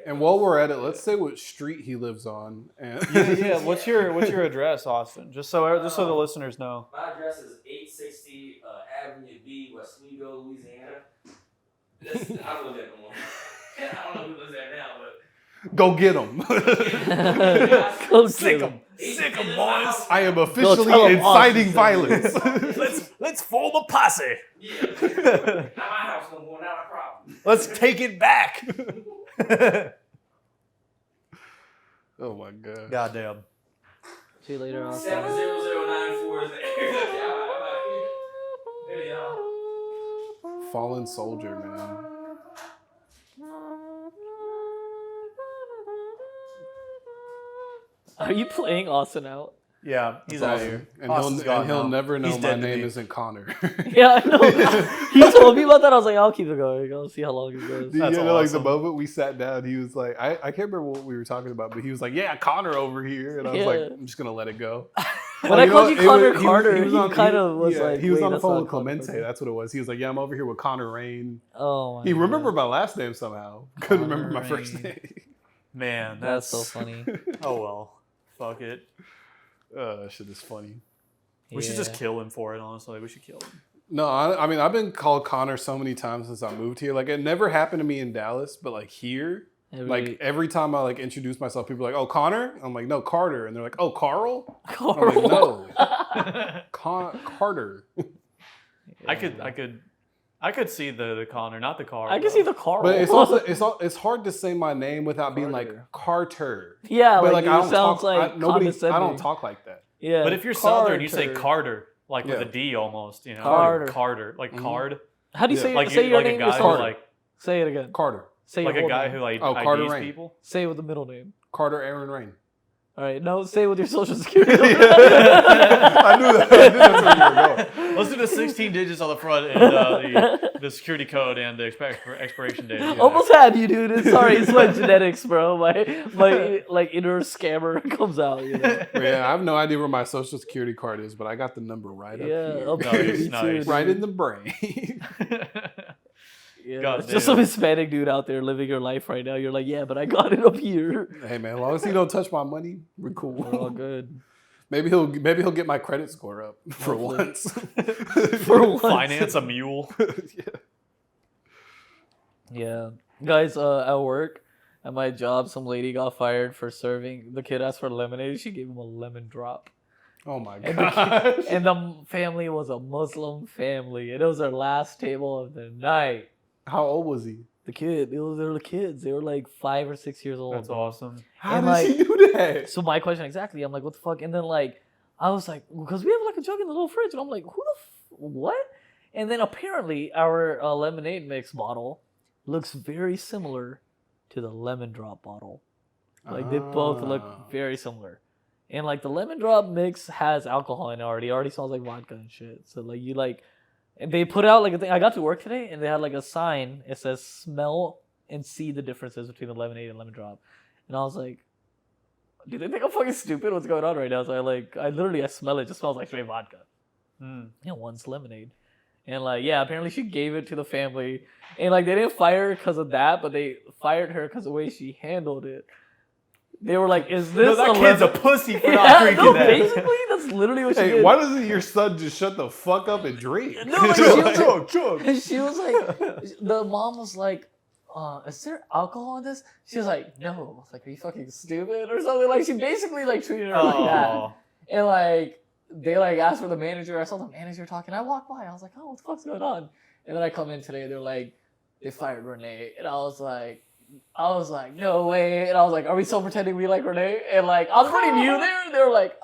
And while we're at it, let's say what street he lives on. And Yeah. What's your address, Austin? Just so the listeners know. My address is 860 Avenue B, Westwego, Louisiana. I don't live there no more. I don't know who lives there now, but. Go get him. Go Sick get 'em. 'em. Sick 'em, boys. I am tell officially him inciting Austin violence. Let's form a posse. Yeah. Not my house no more, not a problem. Let's take it back. Oh my god. Goddamn. See you later, Austin. 70094 is there. Hey, y'all. Fallen soldier, man. Are you playing Austin out? Yeah, he's out of here. And Austin's gone he'll now. never know He's my dead to name me. isn't Connor. Yeah, I know. He told me about that. I was like, I'll keep it going. I'll see how long it goes. Dude, That's you know, like the awesome. moment we sat down, he was like, I can't remember what we were talking about, but he was like, yeah, Connor over here. And I was like, Yeah. I'm just going to let it go. When I called you it Connor was- Carter, he on- kind of was yeah, like, he was wait, on the that's phone not with Connor Clemente. Carter. That's what it was. He was like, yeah, I'm over here with Connor Rain. Oh my He remembered God. my last name somehow. Couldn't remember my Connor first Rain. name. Man, That's so funny. Oh well. Fuck it. That shit is funny. We should just Yeah. kill him for it, honestly. We should kill him. No, I mean, I've been called Connor so many times since I moved here. Like, it never happened to me in Dallas, but like here, like every time I like introduce myself, people are like, "Oh, Connor." I'm like, "No, Carter," and they're like, "Oh, Carl." I'm like, "No, Carter." I could see the Connor, not the car. I can see the Carl. But it's also it's hard to say my name without being like Carter. yeah, But like, like I it don't sounds talk. like I don't condescending. talk like that. Yeah, But if you're Southern, you say Carter. Carter, like with Yeah. a D almost, you know, Carter. like Carter, like Mhm. card, How do you Yeah. say it? like Say your like a name guy is who Carter. like Say it again. Carter. Say like your a whole guy name. who like Oh, Carter IDs Rain. people. Say it with the middle name. Carter Aaron Rain. All right, no, say it with your social security. I knew that. I knew that's where you were going. Let's do the 16 digits on the front and the security code and the expiration date. Yeah. Almost had you, dude. Sorry, it's my genetics, bro. My like inner scammer comes out. You know? Yeah, I have no idea where my social security card is, but I got the number right up Yeah, here. up Nice, here, me nice. too, Right dude. in the brain. Yeah, God it's just some damn. Hispanic dude out there living your life right now. You're like, yeah, but I got it up here. Hey man, as long as he don't touch my money, we're We're all cool. good. Maybe he'll get my credit score up for Hopefully. once. For once. Finance a mule. Yeah. Yeah, guys, at work, at my job, some lady got fired for serving. The kid asked for lemonade. She gave him a lemon drop. Oh my And the, god. and the family was a Muslim family. And it was their last table of the night. How old was he? The kid, they were the kids. They were like 5 or 6 years old. That's awesome. How And, did like- she do that? So my question exactly, I'm like, what the fuck? And then like, I was like, because we have like a jug in the little fridge, and I'm like, what? And then apparently our lemonade mix bottle looks very similar to the lemon drop bottle. Like they both Ah. look very similar. And like the lemon drop mix has alcohol in it already. It already smells like vodka and shit. So like you like, and they put out like a thing. I got to work today and they had like a sign. It says smell and see the differences between the lemonade and lemon drop. And I was like, do they think I'm fucking stupid? What's going on right now? So I smell it. It just smells like straight vodka. Mm. Yeah, one's lemonade. And like, yeah, apparently she gave it to the family. And like, they didn't fire her because of that, but they fired her because of the way she handled it. They were like, is this No, that a kid's a lemon- pussy for Yeah, not drinking no, that. basically, that's literally what she Hey, did. why doesn't your son just shut the fuck up and drink? No, like, she was chug, chug. And she was like, the mom was like, is there alcohol in this? She was like, no. I was like, are you fucking stupid or something? Like, she basically like treated her like that. Oh, And like, they like asked for the manager. I saw the manager talking. I walked by. I was like, oh, what the fuck's going on? And then I come in today and they're like, they fired Renee. And I was like, no way. And I was like, are we still pretending we like Renee? And like, I'm pretty new there. And they were like,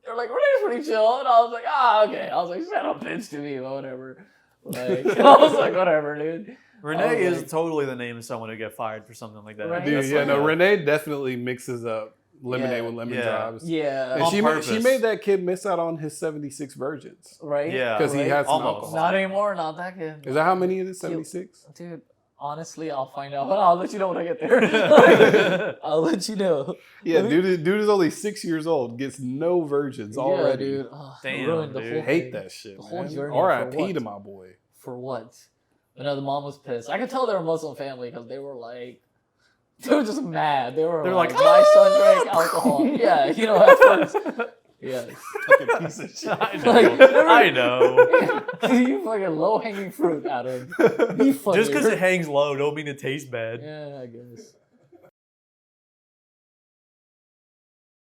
They're like, Renee's pretty chill. And I was like, okay. I was like, shut up, bitch to me, but whatever. Like, I was like, whatever, dude. Renee is like- totally the name of someone to get fired for something like that. Right. Dude, That's yeah, like no, a- Renee definitely mixes up lemonade Yeah. with lemon Yeah. drops. Yeah. And On she purpose. made that kid miss out on his 76 virgins Right? Yeah. because he Right. had some Almost. alcohol. Not anymore, not that good. Is that how many it is? 76? Dude, honestly, I'll find out. I'll let you know when I get there. I'll let you know. Yeah, dude is only 6 years old, gets no virgins already. Yeah, dude. Oh, Damn, ruined the dude. whole Hate thing. that shit, The whole man. journey for R.I.P. what? to my boy. For what? But no, the mom was pissed. I could tell they were a Muslim family because they were like, they were just mad. They were They're like, like, my son drank alcohol. Yeah, you know, at first. Yes. Fucking piece of shit. I know. Like, I know. You fucking low hanging fruit, Adam. Be funny. Just because it hangs low, don't mean it tastes bad. Yeah, I guess.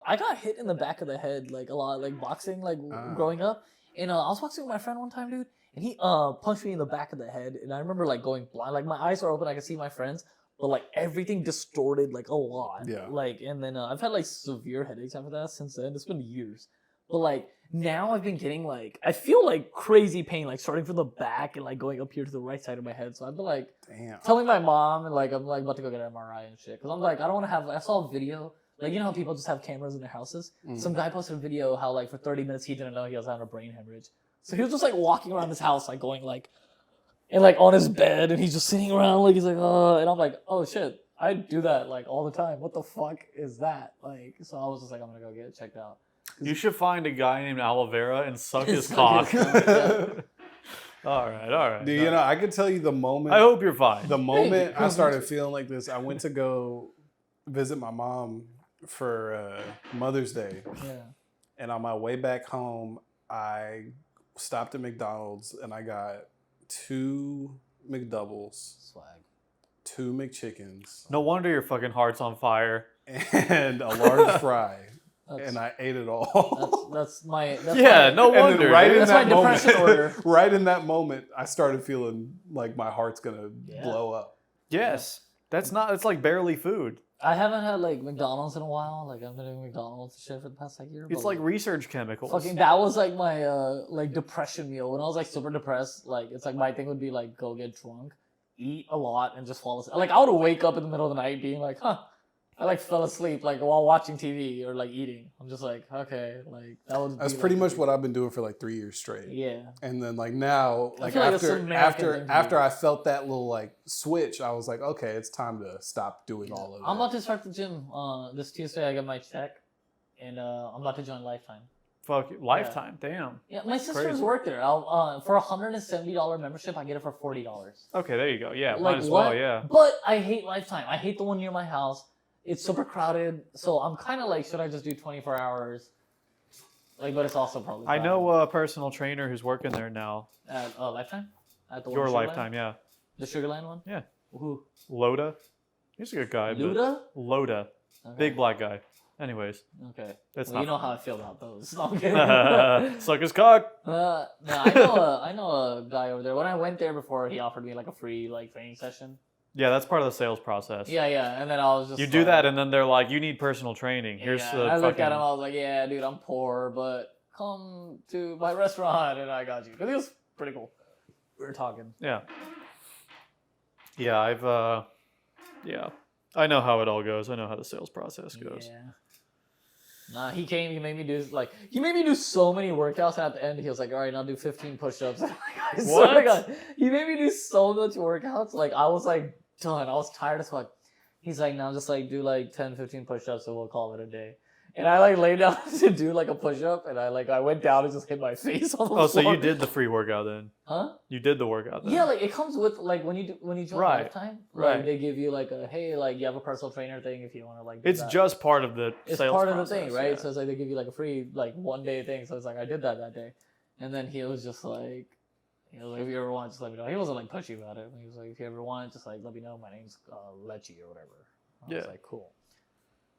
I got hit in the back of the head like a lot, like boxing, like growing up. And I was boxing with my friend one time, dude, and he punched me in the back of the head. And I remember like going blind, like my eyes are open, I could see my friends, but like everything distorted like a lot. Yeah. Like, and then I've had like severe headaches after that since then. It's been years. But like now I've been getting like, I feel like crazy pain, like starting from the back and like going up here to the right side of my head. So I've been like Damn. telling my mom and like I'm like about to go get an MRI and shit. Cause I'm like, I don't want to have, I saw a video, like, you know how people just have cameras in their houses? Some guy posted a video how like for 30 minutes he didn't know he was having a brain hemorrhage. So he was just like walking around his house, like going like, and like on his bed and he's just sitting around like, he's like, and I'm like, oh shit, I do that like all the time. What the fuck is that? Like, so I was just like, I'm gonna go get it checked out. You should find a guy named Aloe Vera and suck his Suck cock. his cock, yeah. All right. Dude, you know, I can tell you the moment. I hope you're fine. The moment I started feeling like this, I went to go visit my mom for Mother's Day. Yeah. And on my way back home, I stopped at McDonald's and I got 2 McDoubles, Swag. 2 McChickens, No wonder your fucking heart's on fire. and a large fry. That's, And I ate it all. that's my, that's Yeah, my, no And then wonder. right dude. in That's my that depression moment, order. right in that moment, I started feeling like my heart's gonna Yeah. blow up. Yes. That's like barely food. I haven't had like McDonald's in a while. Like I've been doing McDonald's and shit for the past like year. It's but, like research chemicals. fucking that was like my like depression meal when I was like super depressed. Like it's like my thing would be like go get drunk, eat a lot, and just fall asleep. Like I would wake up in the middle of the night being like, I like fell asleep like while watching TV or like eating. I'm just like, okay, like that would. That's be, pretty like, much what I've been doing for like 3 years straight. Yeah. And then like now, like feel like that's an American thing to do. after I felt that little like switch, I was like, okay, it's time to stop doing all of it. I'm about to start the gym. This Tuesday I get my check, and I'm about to join Lifetime. Fuck it. Lifetime. Damn. Yeah, my sisters Crazy. work there. I'll for $170 membership, I get it for $40. Okay, there you go. Yeah, Like, might as well. what? Yeah. But I hate Lifetime. I hate the one near my house. It's super crowded, so I'm kind of like, should I just do 24 hours? Like, but it's also probably. I crowded. know a personal trainer who's working there now. At Lifetime. At the one Your in Sugarland? Lifetime, yeah. The Sugarland one. Yeah. Who? Loda. He's a good guy. but- Luda. Loda. Okay. Big black guy. Anyways, Okay. that's Well, you know not. how I feel about those. No, I'm kidding. Suck his cock. No, I know a guy over there. When I went there before, he offered me like a free like training session. Yeah, that's part of the sales process. Yeah, and then I was just You do like, that, and then they're like, "You need personal training. Here's yeah, the I looked fucking." at him. I was like, "Yeah, dude, I'm poor, but come to my restaurant and I got you." Because it was pretty cool. We were talking. Yeah. Yeah, I know how it all goes. I know how the sales process goes. Yeah. Nah, he came. He made me do so many workouts, and at the end, he was like, "All right, now do 15 push-ups." I swear to God, he made me do so much workouts. Like I was like done. I was tired as fuck. He's like, "Now just like do like 10, 15 push-ups, and we'll call it a day." And I like laid down to do like a push-up, and I went down and just hit my face on the floor. Oh, so you did the free workout then? Huh? You did the workout then? Yeah, like it comes with like when you join Right. Lifetime, Right. like they give you like a hey, like you have a personal trainer thing if you want to like. Do It's that. just part of the It's sales part of the process, thing, right? yeah. So it's like they give you like a free like 1 day thing. So it's like I did that day, and then he was just like, he was like, if you ever want, just let me know. He wasn't like pushy about it. He was like, if you ever want, just like let me know. My name's Lecce or whatever. I was Yeah. like, cool.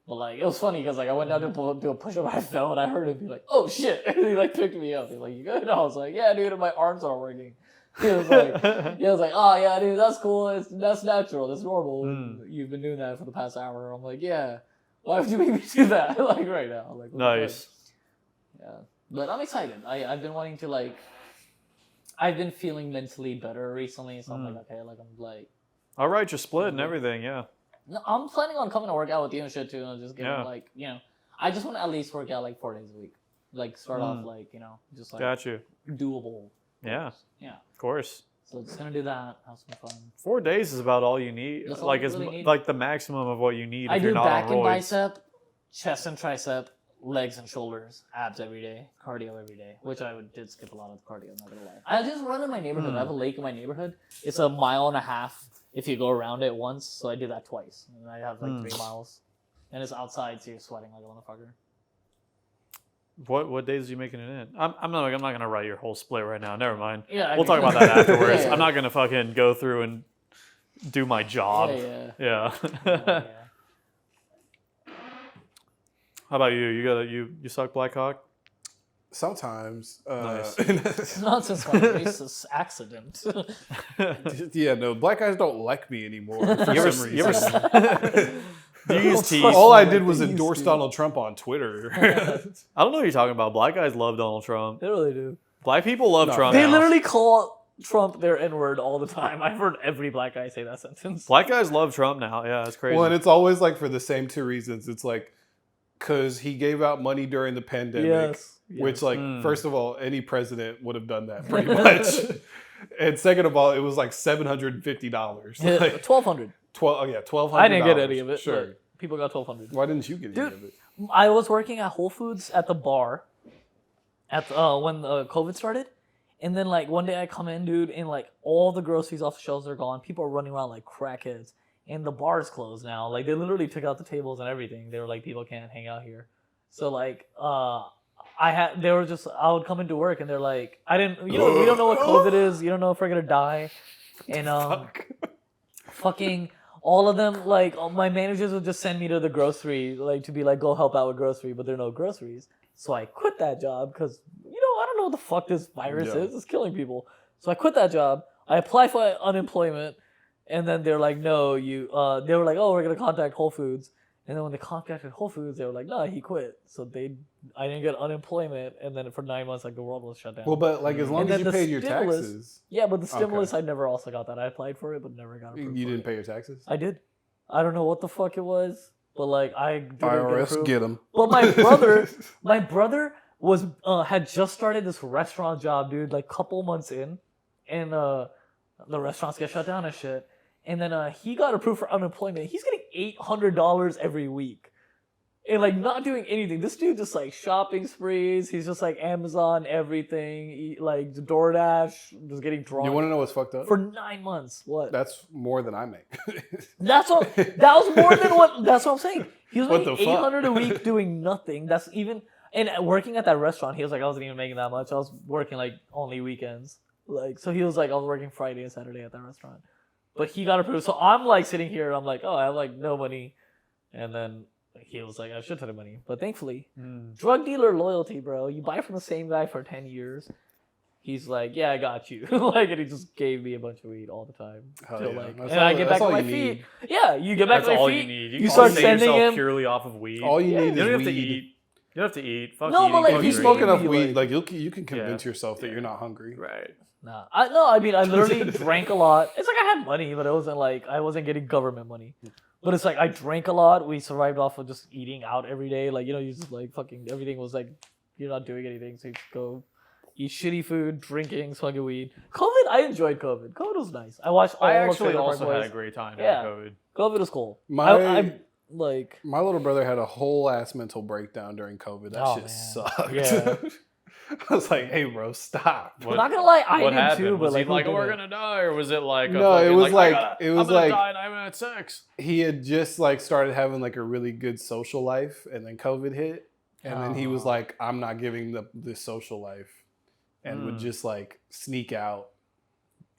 But like it was funny because like I went down to do a push up, I fell, and I heard him be like, "Oh shit!" And he like picked me up. He's like, "You good?" And I was like, "Yeah, dude, and my arms aren't working." He was like, "Oh yeah, dude, that's cool. That's natural. That's normal. Mm. You've been doing that for the past hour." I'm like, "Yeah. Why would you make me do that like right now?" I'm like, what the Nice. fuck? Yeah. But I'm excited. I've been wanting to like. I've been feeling mentally better recently, so I'm like, okay, like I'm like. All right, you're split and everything. Yeah. No, I'm planning on coming to work out with you and shit too, and just getting like, I just want to at least work out like 4 days a week, like start off like just like Got you. doable. Yeah. Yeah. Of course. So just gonna do that. Have some fun. 4 days is about all you need. That's all Like you it's really need. like the maximum of what you need I if do you're not back on and roids. bicep, chest and tricep, legs and shoulders, abs every day, cardio every day, which did skip a lot of cardio, I'm not gonna lie. I just run in my neighborhood. I have a lake in my neighborhood. It's 1.5 miles if you go around it once, so I did that twice. And I have like 3 miles. And it's outside, so you're sweating like a motherfucker. What days are you making it in? I'm not gonna write your whole split right now. Never mind. Yeah, We'll talk about that afterwards. Yeah. I'm not gonna fucking go through and do my job. Yeah. Yeah. How about you? You suck Black Hawk? Sometimes. Nice. Not since my racist accident. Yeah, no, black guys don't like me anymore for some You ever reason. do you use teeth? All I did was endorse Donald Trump on Twitter. I don't know what you're talking about. Black guys love Donald Trump. They really do. Black people love No, Trump. They now. literally call Trump their N-word all the time. I've heard every black guy say that sentence. Black guys love Trump now. Yeah, it's crazy. Well, and it's always like for the same 2 reasons. It's like because he gave out money during the pandemic, Yes. which, like, first of all, any president would have done that pretty much. And second of all, it was like $750. Like, $1,200. $1,200. I didn't get any of it. Sure. But people got $1,200. Why didn't you get any of it? I was working at Whole Foods at the bar at when COVID started. And then, like, one day I come in, dude, and, like, all the groceries off the shelves are gone. People are running around like crackheads. And the bar's closed now. Like, they literally took out the tables and everything. They were like, people can't hang out here. So, like, I would come into work and they're like, we don't know what COVID is. You don't know if we're going to die. And, fucking all of them, like, my managers would just send me to the grocery, like, to be like, go help out with grocery, but there are no groceries. So I quit that job because, I don't know what the fuck this virus is. It's killing people. So I quit that job. I applied for unemployment. And then they're like, no, they were like, oh, we're going to contact Whole Foods. And then when they contacted Whole Foods, they were like, no, he quit. So I didn't get unemployment. And then for 9 months, like, the world was shut down. Well, but, like, as long And as then you the paid your stimulus- taxes. Yeah, but the stimulus, I never also got that. I applied for it, but never got approved. You for didn't it. pay your taxes? I did. I don't know what the fuck it was, but, like, I didn't get IRS, approved. get them. But my brother was had just started this restaurant job, dude, like, couple months in. And the restaurants get shut down and shit. And then he got approved for unemployment. He's getting $800 every week. And, like, not doing anything. This dude just, like, shopping sprees. He's just, like, Amazon, everything. Like, DoorDash, just getting drunk. You want to know what's fucked up? For 9 months. What? That's more than I make. That was more than what, that's what I'm saying. He was What making the fuck? $800 a week doing nothing. That's even, and working at that restaurant, he was like, I wasn't even making that much. I was working, like, only weekends. Like, so he was like, I was working Friday and Saturday at that restaurant. But he got approved. So I'm like sitting here and I'm like, oh, I have like no money. And then he was like, I have a shit ton of money. But thankfully, drug dealer loyalty, bro. You buy from the same guy for 10 years. He's like, yeah, I got you. Like, and he just gave me a bunch of weed all the time. Hell Till, yeah. like, That's and all- I get that's back on all my you feet. need. Yeah, you get back That's on my all feet. you need. You start sustain sending yourself him. purely off of weed. All you need You don't is have to weed. eat. You don't have to eat. Fuck No, eating, but, like, fuck If you He's smoke making enough me, weed, like you can convince Yeah. yourself that you're not hungry. Right. Nah, I mean, I literally drank a lot. It's like I had money, but it wasn't like I wasn't getting government money. But it's like I drank a lot. We survived off of just eating out every day. Like, you just like fucking everything was like you're not doing anything, so you just go eat shitty food, drinking, smoking weed. COVID, I enjoyed COVID. COVID was nice. I watched all I of actually Trailer Park also had a Boys. great time Yeah. during COVID. COVID was cool. My like my little brother had a whole ass mental breakdown during COVID. That Oh, shit man. sucked. Yeah. I was like, hey bro, stop. I'm not gonna lie, I what did happened? too, but Was like he like, who we're didn't? gonna die, or was it like a No, it fucking, was like- I'm it was gonna like- die and I'm at sex. He had just like started having like a really good social life, and then COVID hit, and then he was Oh. like, I'm not giving this social life, and would just like sneak out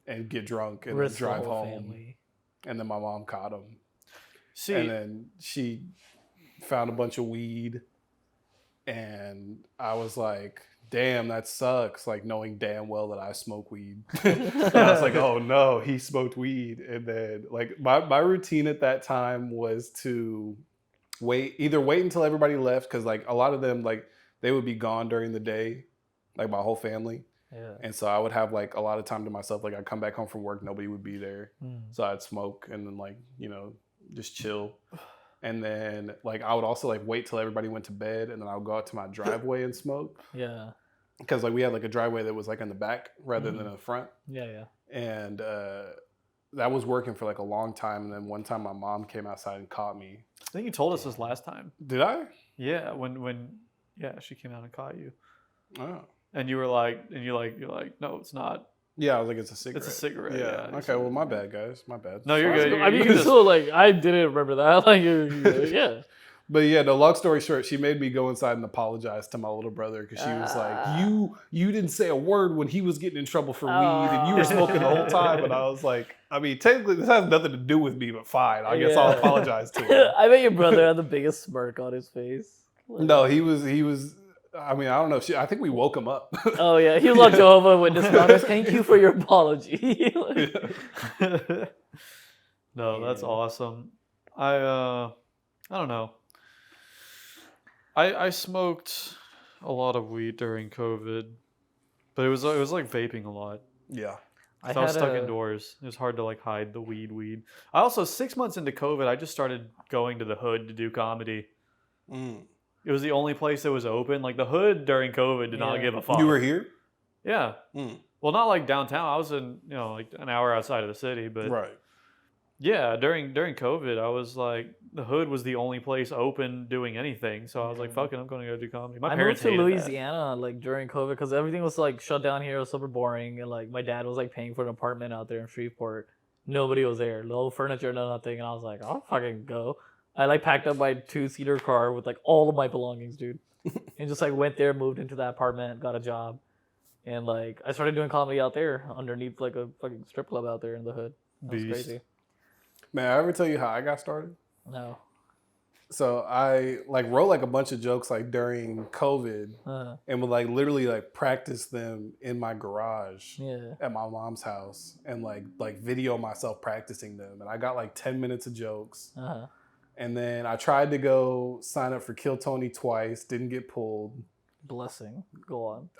and get drunk and Risk then the drive whole home, family. and then my mom caught him, See, and then she found a bunch of weed, and I was like, damn, that sucks, like knowing damn well that I smoke weed. And I was like, oh no, he smoked weed. And then like my routine at that time was to wait until everybody left, because like a lot of them, like they would be gone during the day, like my whole family. Yeah. And so I would have like a lot of time to myself. Like I'd come back home from work, nobody would be there. Mm. So I'd smoke and then like, just chill. And then like I would also like wait till everybody went to bed and then I would go out to my driveway and smoke. Yeah. Because like we had like a driveway that was like in the back rather than in the front. Yeah. And that was working for like a long time. And then one time my mom came outside and caught me. I think you told us this last time. Did I? Yeah, when she came out and caught you. Oh. And you were like, you're like, no, it's not. Yeah, I was like, it's a cigarette. It's a cigarette. Yeah. Okay. Well, my bad, guys. My bad. No, you're good. I mean, you can still like. I didn't remember that. Like, yeah. But yeah, no. Long story short, she made me go inside and apologize to my little brother because she was like, "You didn't say a word when he was getting in trouble for weed, and you were smoking the whole time." And I was like, "I mean, technically, this has nothing to do with me, but fine. I guess I'll apologize to him." I bet your brother had the biggest smirk on his face. No, he was. I mean, I don't know. I think we woke him up. Oh yeah, he was on Jehovah's Witness honest. Thank you for your apology. No, that's awesome. I don't know. I smoked a lot of weed during COVID, but it was like vaping a lot. Yeah. I was stuck indoors. It was hard to like hide the weed. I also 6 months into COVID, I just started going to the Hood to do comedy. Mm. It was the only place that was open. Like the Hood during COVID did not give a fuck. You were here? Yeah. Mm. Well, not like downtown. I was in, like an hour outside of the city, but Right. yeah, during COVID, I was like, the Hood was the only place open doing anything. So I was like, fuck it, I'm going to go do comedy. My I parents moved to hated that. Louisiana like during COVID because everything was like shut down here. It was super boring, and like my dad was like paying for an apartment out there in Shreveport. Nobody was there, no furniture, no nothing, and I was like, I'll fucking go. I like packed up my 2-seater car with like all of my belongings, dude, and just like went there, moved into that apartment, got a job, and like I started doing comedy out there underneath like a fucking strip club out there in the Hood. That was crazy. Man, I ever tell you how I got started? No. So I like wrote like a bunch of jokes like during COVID and would like literally like practice them in my garage at my mom's house and like video myself practicing them. And I got like 10 minutes of jokes. And then I tried to go sign up for Kill Tony twice, didn't get pulled. Blessing. Go on.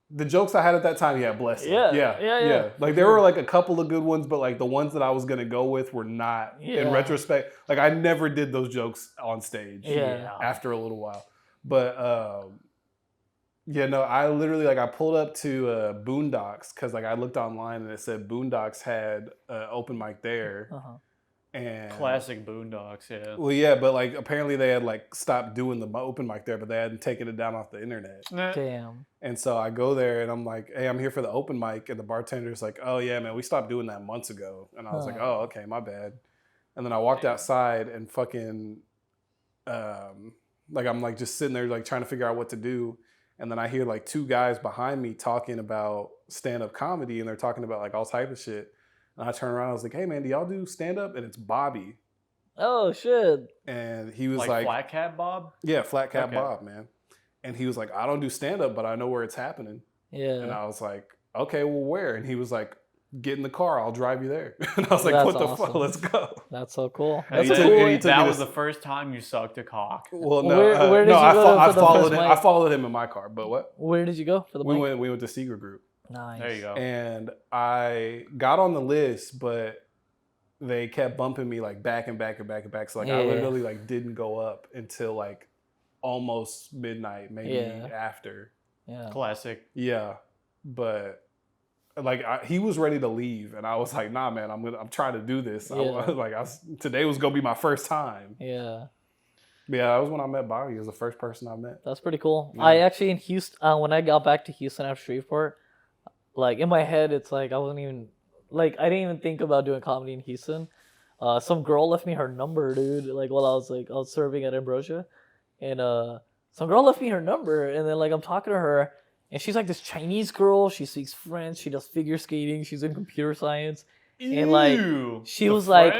The jokes I had at that time, blessing. Yeah. Like there were like a couple of good ones, but like the ones that I was gonna go with were not. In retrospect, like I never did those jokes on stage. After a little while, but I literally like I pulled up to Boondocks because like I looked online and it said Boondocks had open mic there. And Classic Boondocks, yeah. Well, yeah, but like apparently they had like stopped doing the open mic there, but they hadn't taken it down off the internet. Damn. And so I go there and I'm like, hey, I'm here for the open mic. And the bartender's like, oh yeah, man, we stopped doing that months ago. And I was like, oh, okay, my bad. And then I walked outside and fucking, like I'm like just sitting there like trying to figure out what to do. And then I hear like two guys behind me talking about stand-up comedy and they're talking about like all type of shit. And I turned around, I was like, hey man, do y'all do stand-up? And it's Bobby. Oh shit. And he was like Flat Cat Bob? Yeah, Flat Cat Bob, man. And he was like, I don't do stand-up, but I know where it's happening. Yeah. And I was like, okay, well where? And he was like, get in the car, I'll drive you there. And I was like, That's what the awesome. fuck? Let's go. That's so cool. And That's he cool. that was the first time you sucked a cock. Well, no, Where did you I go for the followed first him. mic? I followed him in my car. But what? Where did you go for the We mic? went to Secret Group. Nice. There you go. And I got on the list, but they kept bumping me like back and back and back and back. So like I literally like didn't go up until like almost midnight, maybe after. Yeah. Classic. Yeah, but like he was ready to leave, and I was like, nah, man, I'm trying to do this. Today was gonna be my first time. Yeah. Yeah, that was when I met Bobby. He was the first person I met. That's pretty cool. Yeah. I actually in Houston, when I got back to Houston after Shreveport, like in my head, it's like I wasn't even like I didn't even think about doing comedy in Houston. Some girl left me her number, dude. Like while I was serving at Ambrosia, and some girl left me her number, and then like I'm talking to her, and she's like this Chinese girl. She speaks French. She does figure skating. She's in computer science, and like she was like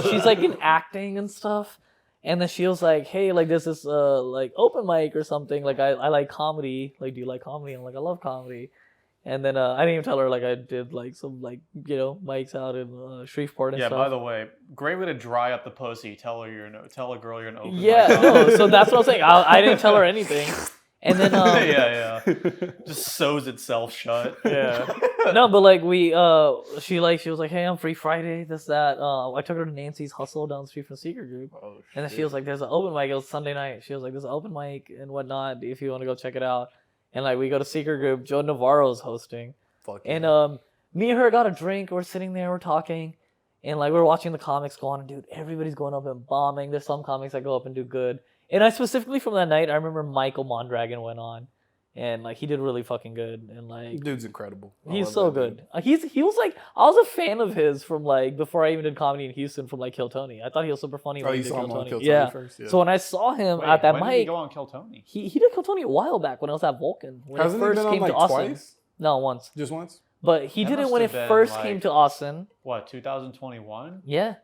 she's like in acting and stuff. And then she was like, hey, like this is like open mic or something. Like I like comedy. Like, do you like comedy? I'm like, I love comedy. And then I didn't even tell her like I did like some like mics out in Shreveport and Yeah. stuff. By the way, great way to dry up the pussy. Tell a girl you're an open. Yeah, mic no. So that's what I was saying. I didn't tell her anything. And then yeah. Just sews itself shut. Yeah. No, but like she was like, hey, I'm free Friday, this, that. I took her to Nancy's Hustle down the street from Secret Group. Oh, And then she was like, there's an open mic. It was Sunday night. She was like, there's an open mic and whatnot if you want to go check it out. And like we go to Secret Group. Joe Navarro's hosting. Fuck And yeah. me and her got a drink. We're sitting there, we're talking. And like we're watching the comics go on. And dude, everybody's going up and bombing. There's some comics that go up and do good. And I specifically from that night, I remember Michael Mondragon went on. And like he did really fucking good, and like Dude's incredible. I he's love so that good. dude. He was like I was a fan of his from like before I even did comedy in Houston from like Kill Tony. I thought he was super funny. Oh, when you he did saw him on Kill Tony yeah. first? Yeah. So when I saw him Wait, at that when did he mic, go on Kill Tony? he did Kill Tony a while back when I was at Vulcan. When Hasn't it he first been on came like to Austin. twice? No, once. Just once? But he That did it must when have it been, first like- came to Austin. What, 2021? Yeah.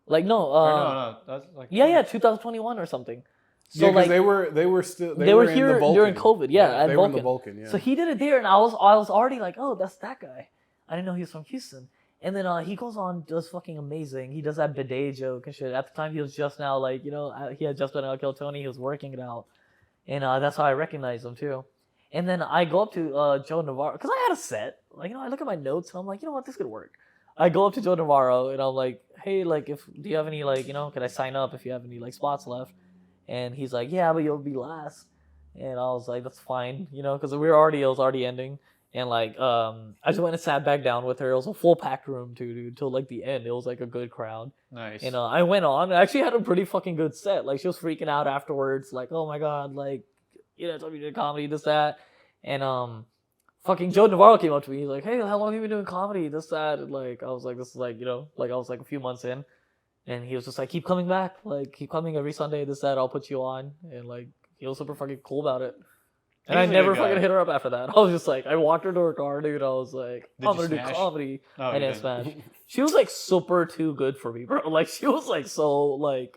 Like no, No, that's like yeah, 2021 or something. So Yeah, because like they were still they were in here the Vulcan. during COVID, yeah, at they were in the Vulcan. Vulcan. Yeah. So he did it there, and I was already like, oh, that's that guy. I didn't know he was from Houston. And then he goes on, does fucking amazing. He does that bidet joke and shit. At the time, he was just now like, he had just been out Kill Tony. He was working it out, and that's how I recognized him too. And then I go up to Joe Navarro because I had a set. Like I look at my notes and I'm like, you know what, this could work. I go up to Joe Navarro and I'm like, hey, like do you have any like can I sign up if you have any like spots left? And he's like, yeah, but you'll be last. And I was like, that's fine, because it was already ending. And like, I just went and sat back down with her. It was a full packed room too, dude, till like the end. It was like a good crowd. nice. And I went on. I actually had a pretty fucking good set. Like she was freaking out afterwards, like, oh my god, like, told me to do comedy, this, that. And fucking Joe Navarro came up to me. He's like, hey, how long have you been doing comedy, this, that? And like, I was like, this is like, like I was like a few months in. And he was just like, keep coming back. Like, keep coming every Sunday, this, that, I'll put you on. And like, he was super fucking cool about it. And He's I a never good guy. fucking hit her up after that. I was just like, I walked her to her car, dude. I was like, Did I'm you gonna do smash? comedy. Oh, I you didn't did. smash. She was like super too good for me, bro. Like, she was like so, like,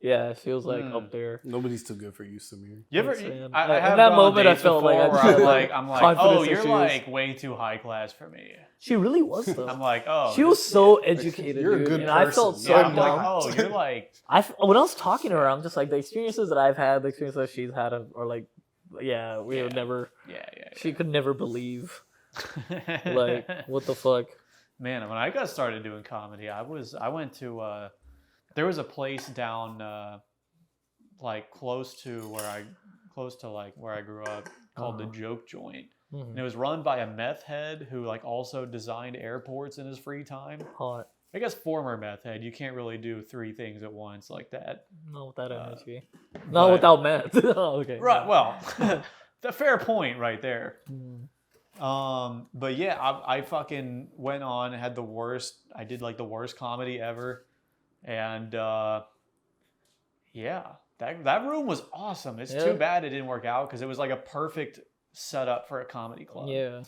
yeah, she was like up there. Nobody's too good for you, Samir. You ever? Thanks, man. I In have that gone on moment, I dates felt like I before just where had, I'm like, confidence oh, you're issues. like way too high class for me. She really was, though. I'm like, oh, She was so educated, You're a dude. good And I felt person. so yeah. I'm dumb. like, oh, you're like, When I was talking to her, I'm just like, the experiences that I've had, the experiences that she's had, are like, yeah, we would never. yeah. She could never believe. Like, what the fuck? Man, when I got started doing comedy, I went to there was a place down like close to where I grew up called the Joke Joint. Mhm. And it was run by a meth head who like also designed airports in his free time. Hot. I guess former meth head, you can't really do 3 things at once like that. Not with that energy. but- Not without meth. Oh, okay. Right, well, the fair point right there. Mm. But yeah, I fucking went on and had the worst. I did like the worst comedy ever, and yeah, that room was awesome. It's Yeah. too bad it didn't work out because it was like a perfect setup for a comedy club. Yeah.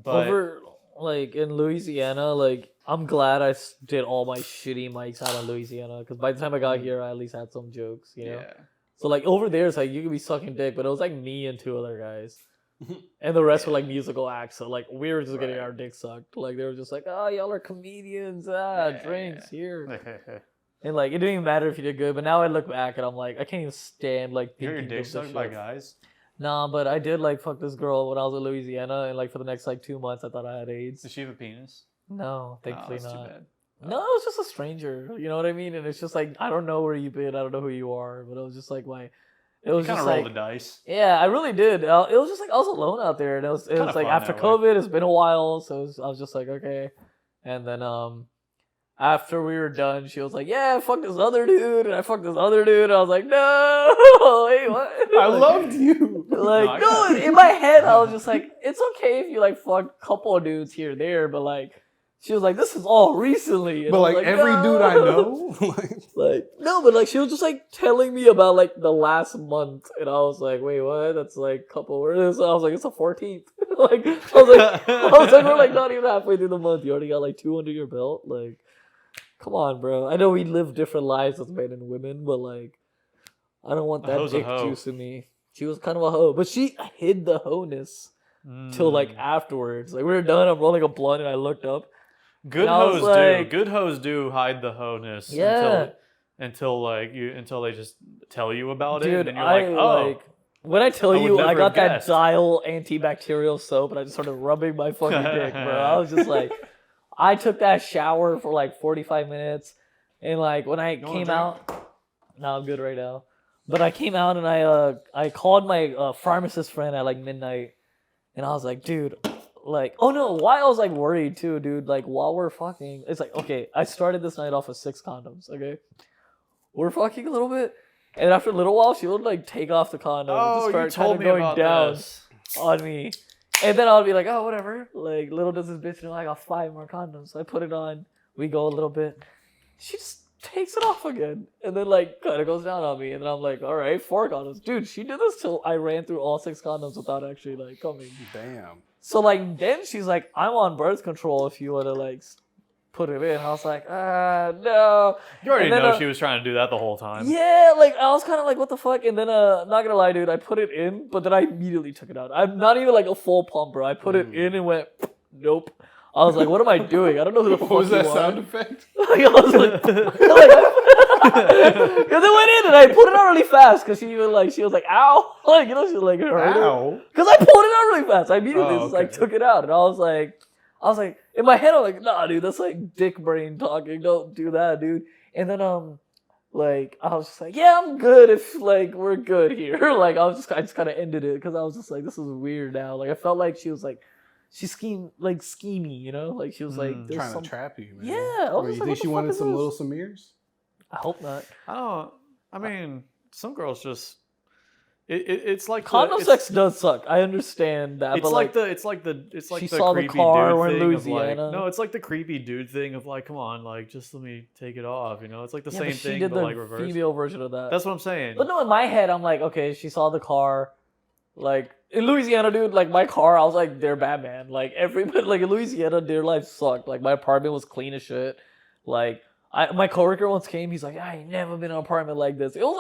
but Over, like, in Louisiana, like, I'm glad I did all my shitty mics out in Louisiana, because by the time I got here, I at least had some jokes, you know? yeah, So, like, over there, it's like, you could be sucking dick, but it was, like, me and 2 other guys. And the rest were, like, musical acts, so, like, we were just getting Right. our dick sucked. Like, they were just like, oh, y'all are comedians, drinks, here. And, like, it didn't even matter if you did good, but now I look back, and I'm like, I can't even stand, like, you got your thinking dick of this sucked by shit. guys. Nah, but I did, like, fuck this girl when I was in Louisiana, and, like, for the next, like, 2 months, I thought I had AIDS. Does she have a penis? No, thankfully that's not. too bad. No, it was just a stranger. You know what I mean? And it's just like, I don't know where you've been. I don't know who you are. But it was just like it was Kind just of rolled like, the dice. yeah, I really did. It was just like I was alone out there, and it was Kinda like fun after that way. COVID, it's been a while, so I was just like, okay. And then after we were done, she was like, yeah, I fucked this other dude, and I fucked this other dude. And I was like, no, wait, what? I Like, loved you. like, No, no, in my head, I was just like, it's okay if you like fuck a couple of dudes here and there, but like, she was like, this is all recently. And But I was like every no. dude I know, Like, no, but like, she was just like telling me about like the last month, and I was like, wait, what? That's like a couple words. I was like, it's the 14th. Like, I was like, we're like not even halfway through the month. You already got like 2 under your belt. Like, come on, bro. I know we live different lives as men and women, but like, I don't want A that hoe's a dick hoe. juice in me. She was kind of a hoe, but she hid the hoe-ness. till like afterwards. Like we were done. I'm rolling a blunt, and I looked up. Good And I was hoes like- do. Good hoes do hide the ho-ness Yeah. until they just tell you about it, Dude, and then you're like, oh. When I tell I would you I never got have that guessed. Dial antibacterial soap and I just started rubbing my fucking dick, bro. I was just like, I took that shower for like 45 minutes, and like when I came out, no, I'm good right now. But I came out and I called my pharmacist friend at like midnight, and I was like, dude, like, oh no, why I was like worried too, dude. Like while we're fucking, it's like, okay, I started this night off with 6 condoms, okay? We're fucking a little bit, and after a little while, she would like take off the condom and just Oh, start you told kind me of going about down this. on me. And then I'll be like, oh, whatever. Like, little does this bitch know I got 5 more condoms. So I put it on. We go a little bit. She just takes it off again. And then, like, kind of goes down on me. And then I'm like, all right, 4 condoms. Dude, she did this till I ran through all 6 condoms without actually, like, coming. Damn. So, like, then she's like, I'm on birth control if you want to, like, put it in. I was like, no. You already And then, know she was trying to do that the whole time. Yeah, like I was kind of like, what the fuck? And then, not gonna lie, dude, I put it in, but then I immediately took it out. I'm not even like a full pump, bro. I put it in and went, nope. I was like, what am I doing? I don't know who the fuck What was that you sound are. effect? Like, I was like, because it went in and I put it out really fast because she was like, ow, like she was like, it hurt. Ow. Because I pulled it out really fast. I immediately just like okay. took it out, and I was like, in my head, I'm like, nah, dude, that's like dick brain talking. Don't do that, dude. And then like I was just like, yeah, I'm good if like we're good here. Like I just kind of ended it because I was just like, this is weird now. Like I felt like she was like, she schemey, you know? Like she was like, there's Trying some. to trap you, man. Yeah, I was Or just you like, think what she the wanted fuck is some this? little Samirs? I hope not. I mean, some girls just. It's like Condom sex does suck. I understand that, It's but like like the she the saw the creepy car, dude we're in thing of like, Louisiana. no, it's like the creepy dude thing of like, come on, like just let me take it off, you know? It's like the yeah, same but she thing, did but the like reverse. female version of that. That's what I'm saying. But no, in my head, I'm like, okay, she saw the car. Like, in Louisiana, dude, like, my car, I was like, they're Batman. Like, everybody, like, in Louisiana, their life sucked. Like, my apartment was clean as shit. Like, my coworker once came, he's like, I ain't never been in an apartment like this. It was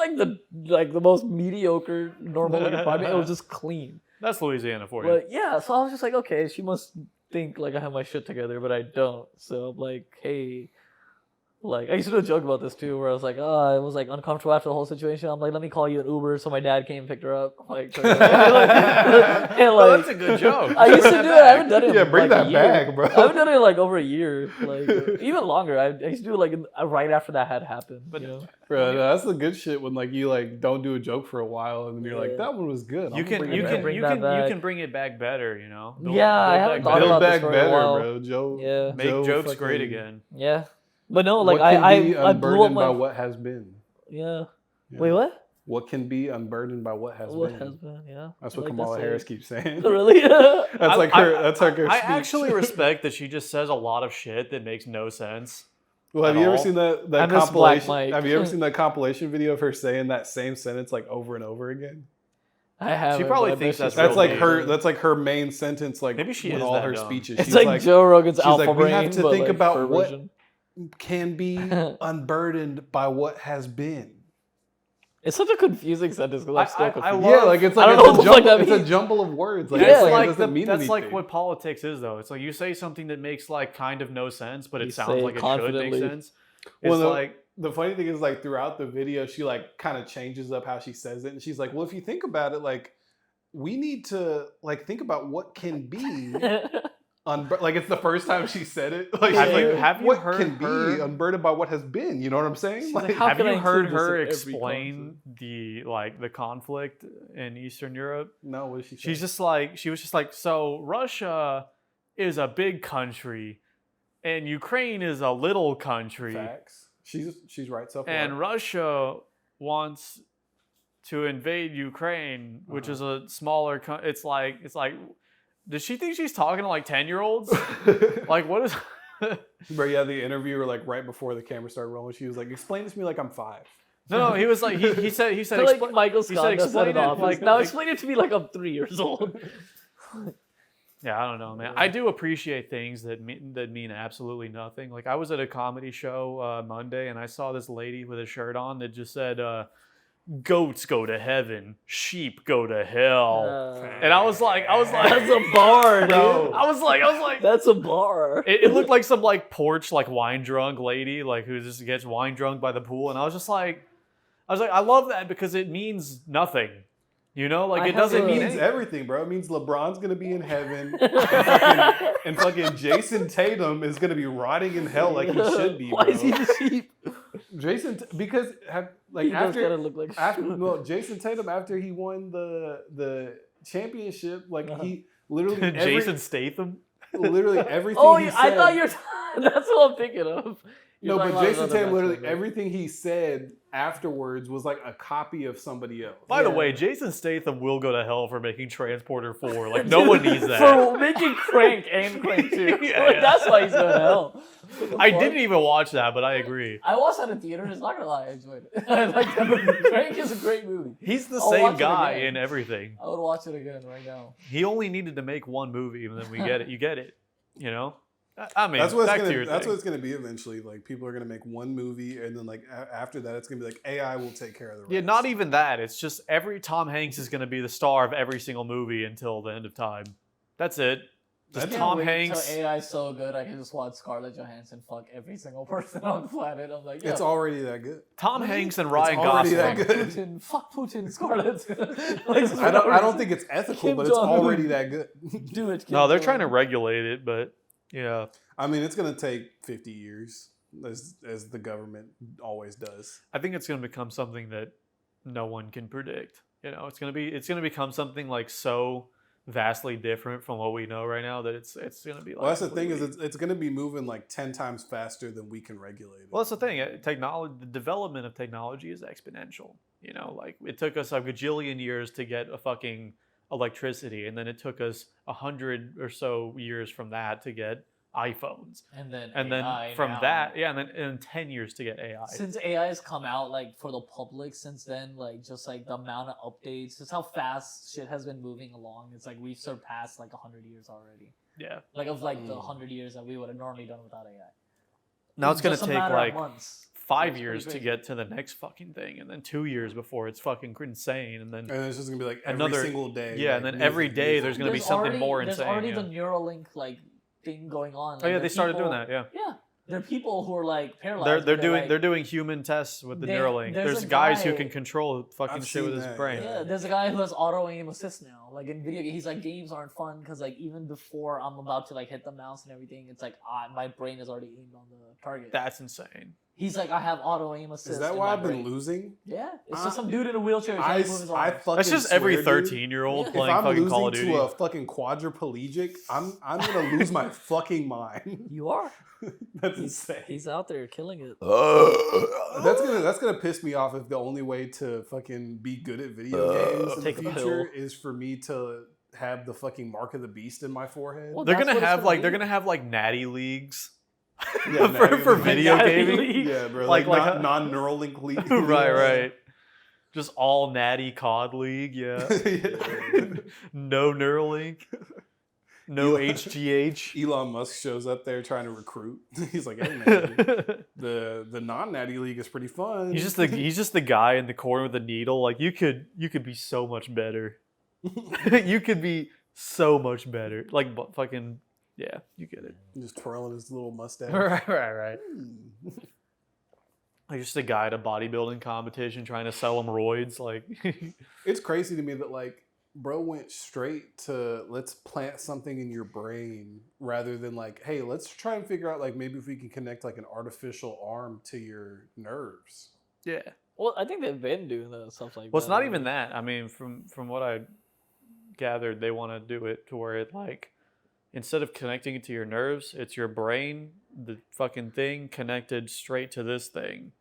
like the most mediocre, normal looking apartment. It was just clean. That's Louisiana for you. But yeah, so I was just like, okay, she must think like I have my shit together, but I don't. So I'm like, hey, like I used to do a joke about this too, where I was like, I was like uncomfortable after the whole situation. I'm like, let me call you an Uber. So my dad came and picked her up. Like, and, Oh, that's a good joke. I used to do it. I haven't done it. Yeah, in, bring like, a that year. back, bro. I haven't done it in like over a year, like even longer. I used to do it like right after that had happened. But- you know? Bro, no, that's the good shit when like you like don't do a joke for a while and then you're like, Yeah. that one was good. You can bring that you back. can bring it back better, you know. Yeah, I haven't thought Build about this back for a better, while. bro. Joe. Yeah. Make Joe jokes fucking- great again. Yeah, but no, like what can be I blew up unburdened my by what has been. yeah. Yeah. Wait, what? What can be unburdened by what has What been. has been? Yeah, That's I what like Kamala that Harris saying. keeps saying. Really? That's like her. That's like her. I speech. actually respect that she just says a lot of shit that makes no sense. Well, have at you ever all. seen that I miss Black compilation? Mike. Have you ever seen that compilation video of her saying that same sentence like over and over again? I have. probably thinks that's That's real like deep. her. That's like her main sentence. Like Maybe she with is all that her dumb. speeches. It's She's like Joe Rogan's she's alpha like, we brain. have to but, think like, about her what version. can be unburdened by what has been. It's such a confusing sentence because I'm still I confused. love- Yeah, like it's I like don't know it's, what a the fuck jumble, that it's a means. jumble of words. Like, Yeah, it's like, like, it doesn't mean that's anything. like what politics is, though. It's like you say something that makes like kind of no sense, but You it say sounds it like it should make confidently. sense. Well, It's the- like The funny thing is, like throughout the video, she like kind of changes up how she says it, and she's like, "Well, if you think about it, like we need to like think about what can be like it's the first time she said it. Like, Have she's you- like, have you what heard can her- be unburdened by what has been? You know what I'm saying? She's Like, like, how have can I you heard include this her in every explain the conflict in Eastern Europe? no, what did she say? She was just like, so Russia is a big country, and Ukraine is a little country, facts. She's right so far. and Russia wants to invade Ukraine, which is a smaller country. It's like, does she think she's talking to like 10-year-olds? Like, what is? But yeah, the interviewer like right before the camera started rolling, she was like, "Explain this to me like I'm 5." No, he was like, he said, I feel like expl- Michael he Scott said does that in explain it, office. like- Now like- explain it to me like I'm 3 years old. Yeah, I don't know, man. I do appreciate things that mean absolutely nothing. Like I was at a comedy show Monday, and I saw this lady with a shirt on that just said, goats go to heaven, sheep go to hell. And I was like, That's a bar, dude. bro. I was like, That's a bar. it looked like some like porch, like wine drunk lady, like who just gets wine drunk by the pool. And I was like, I love that because it means nothing. You know, like it doesn't It mean means anything. everything, bro. It means LeBron's gonna be in heaven, and fucking Jason Tatum is gonna be rotting in hell like he should be. Why bro. is he the sheep? Because like He does after kinda look like Jason Tatum after he won the championship, like Uh-huh. he literally Jason Statham. literally everything. Oh, he I said, thought you're. That's what I'm thinking of. You're No, talking but about Jason another Tatum literally basketball player. everything he said afterwards was like a copy of somebody else. By the Yeah. way, Jason Statham will go to hell for making Transporter 4. Like no one needs that. For making Crank and Crank 2. Yeah, Like, yeah. that's why he's going to hell. What the I fuck? didn't even watch that, but I agree. I watched that in theaters. Not gonna lie, I enjoyed it. I like that movie. Crank is a great movie. He's the I'll same watch it guy again. in everything. I would watch it again right now. He only needed to make one movie, and then we get it. You get it. You know. I mean, That's what back it's to gonna. your That's thing. what it's gonna be eventually. Like people are gonna make one movie, and then like after that, it's gonna be like AI will take care of the rest. Yeah, not even that. It's just every Tom Hanks is going to be the star of every single movie until the end of time. That's it. Just That's Tom Wait Hanks. Until AI is so good, I can just watch Scarlett Johansson fuck every single person on the planet. I'm like, yeah. It's already that good. Tom Hanks and Ryan already Gosling. that good. Fuck Putin, Scarlett. Like, I don't think it's ethical, Kim but it's Jong-un. already that good. Do it. No, they're Kim trying to Jong-un. regulate it, but yeah. I mean, it's gonna take 50 years, as the government always does. I think it's going to become something that no one can predict. You know, it's going to become something like so vastly different from what we know right now that it's going to be like. Well, that's the thing is it's gonna be moving like 10 times faster than we can regulate it. Well, that's the thing. Technology, the development of technology is exponential. You know, like it took us a gajillion years to get a fucking electricity, and then it took us 100 or so years from that to get iPhones, And then and from now. that, yeah, and then in 10 years to get AI. Since AI has come out like for the public since then, like just like the amount of updates, just how fast shit has been moving along. It's like we've surpassed like 100 years already. Yeah. Like of like the 100 years that we would have normally done without AI. Now it's going Just to a take matter of like months. 5 It's years to pretty get to the next fucking thing, and then 2 years before it's fucking insane, and then And it's just gonna be like Another- every single day. yeah, like, and then music, every day music. there's gonna be something more insane. There's already yeah. the Neuralink like thing going on. Oh yeah, Like, they the started people- doing that. Yeah. Yeah, there are people who are like paralyzed. They're but doing like, they're doing human tests with the They- Neuralink. there's There's a guys who guy- can control fucking I've shit with seen his that, brain. Yeah, there's a guy who has auto aim assist now. Like in video, he's like games aren't fun because like even before I'm about to like hit the mouse and everything, it's like my brain is already aimed on the target. That's insane. He's like, I have auto aim assist. Is that in why my I've been brain. losing? Yeah, it's just some dude in a wheelchair. who can't move his I arms. fucking That's just every swear, dude, 13-year-old If playing if I'm fucking losing Call of Duty. to a fucking quadriplegic, I'm gonna lose my fucking mind. You are. That's insane. He's out there killing it. That's gonna piss me off if the only way to fucking be good at video games in Take the a future pill. is for me to have the fucking mark of the beast in my forehead. Well, They're that's gonna what it's have gonna like be. they're gonna have like natty leagues Yeah, natty for league. video Natty gaming. league. Yeah, bro. Like- Like, like non-Neuralink league. right. Just all natty COD league. Yeah. No Neuralink. No Elon- HGH. Elon Musk shows up there trying to recruit. He's like, "Hey man, the non-natty league is pretty fun." He's just the guy in the corner with the needle. Like you could be so much better. You could be so much better. Like fucking yeah, you get it. just twirling his little mustache. Right. Like just a guy at a bodybuilding competition trying to sell him roids. Like It's crazy to me that like bro went straight to let's plant something in your brain rather than like, hey, let's try and figure out like maybe if we can connect like an artificial arm to your nerves. yeah. Well, I think they've been doing that stuff like that. Well, it's not even that. I mean, from what I gathered, they want to do it to where it like instead of connecting it to your nerves, it's your brain, the fucking thing connected straight to this thing.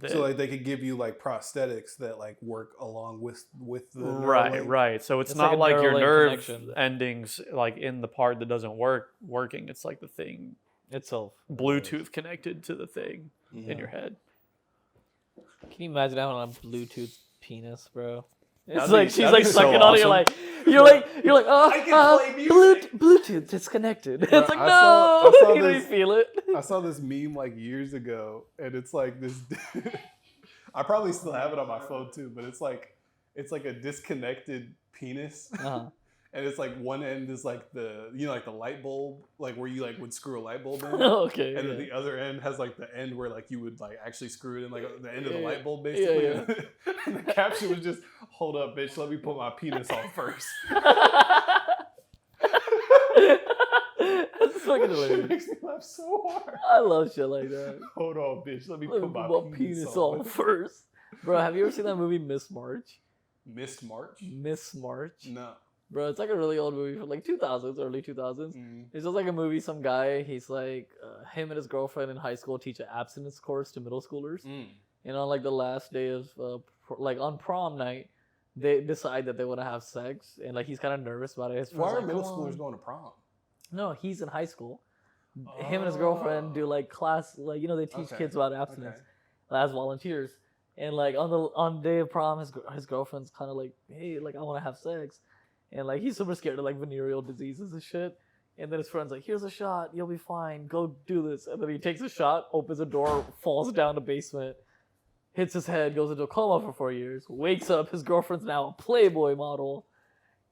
So like they could give you like prosthetics that like work along with the Right, Neuralink. right. So it's It's not like a like your Neuralink nerve connection. endings like in the part that doesn't working. It's like the thing itself. Bluetooth connected to the thing in your head. Can you imagine having a Bluetooth penis, bro? It's That'd like be- she's that'd like be so sucking on it. awesome. You're like, I can play music. Bluetooth disconnected. It's like I no, saw you don't this- even feel it. I saw this meme like years ago, and it's like this. I probably still have it on my phone too, but it's like a disconnected penis. Uh-huh. And it's like one end is like the like the light bulb, like where you like would screw a light bulb in. Okay. And then the other end has like the end where like you would like actually screw it in, like the end of the light bulb basically. Yeah. And the caption was just, "Hold up, bitch, let me put my penis on first." That's fucking Shit hilarious. makes me laugh so hard. I love shit like that. Hold on, bitch, let me Let me put my penis on first. Bro, have you ever seen that movie Miss March? Missed March? Miss March? No. Bro, it's like a really old movie from like 2000s, early 2000s. Mm. It's just like a movie, some guy, he's like, him and his girlfriend in high school teach an abstinence course to middle schoolers. Mm. And on like the last day of, like on prom night, they decide that they want to have sex. And like he's kind of nervous about it. His Why friend's are like, middle "Come schoolers on." going to prom? No, he's in high school. Him and his girlfriend do like class, like, they teach Okay. kids about abstinence Okay. as volunteers. And like on the day of prom, his girlfriend's kind of like, hey, like I want to have sex, and like he's super scared of like venereal diseases and shit. And then his friend's like, here's a shot, you'll be fine, go do this. And then he takes a shot, opens a door, falls down the basement, hits his head, goes into a coma for 4 years, wakes up. His girlfriend's now a Playboy model,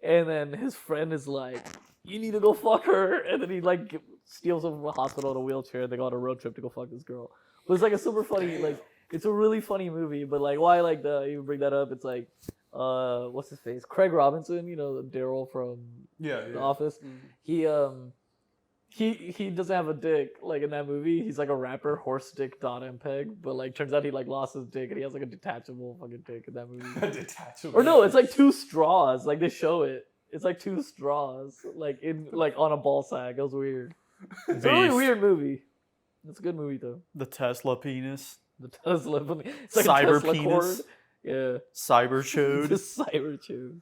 and then his friend is like, you need to go fuck her. And then he like steals him from a hospital in a wheelchair. And they go on a road trip to go fuck this girl. But it's like a super funny like. It's a really funny movie, but like why like you bring that up? It's like, what's his face? Craig Robinson, Daryl from The Office. Mm. He doesn't have a dick like in that movie. He's like a rapper, horse dick .mpeg, but like turns out he like lost his dick and he has like a detachable fucking dick in that movie. Detachable. Or no, it's like 2 straws. Like they show it. It's like 2 straws, like in like on a ball sack. It was weird. It's a really Beast. weird movie. It's a good movie though. The Tesla penis. The Tesla, it's like Cyber a Tesla penis. cord. Yeah, Cyber the chode. cyber tube.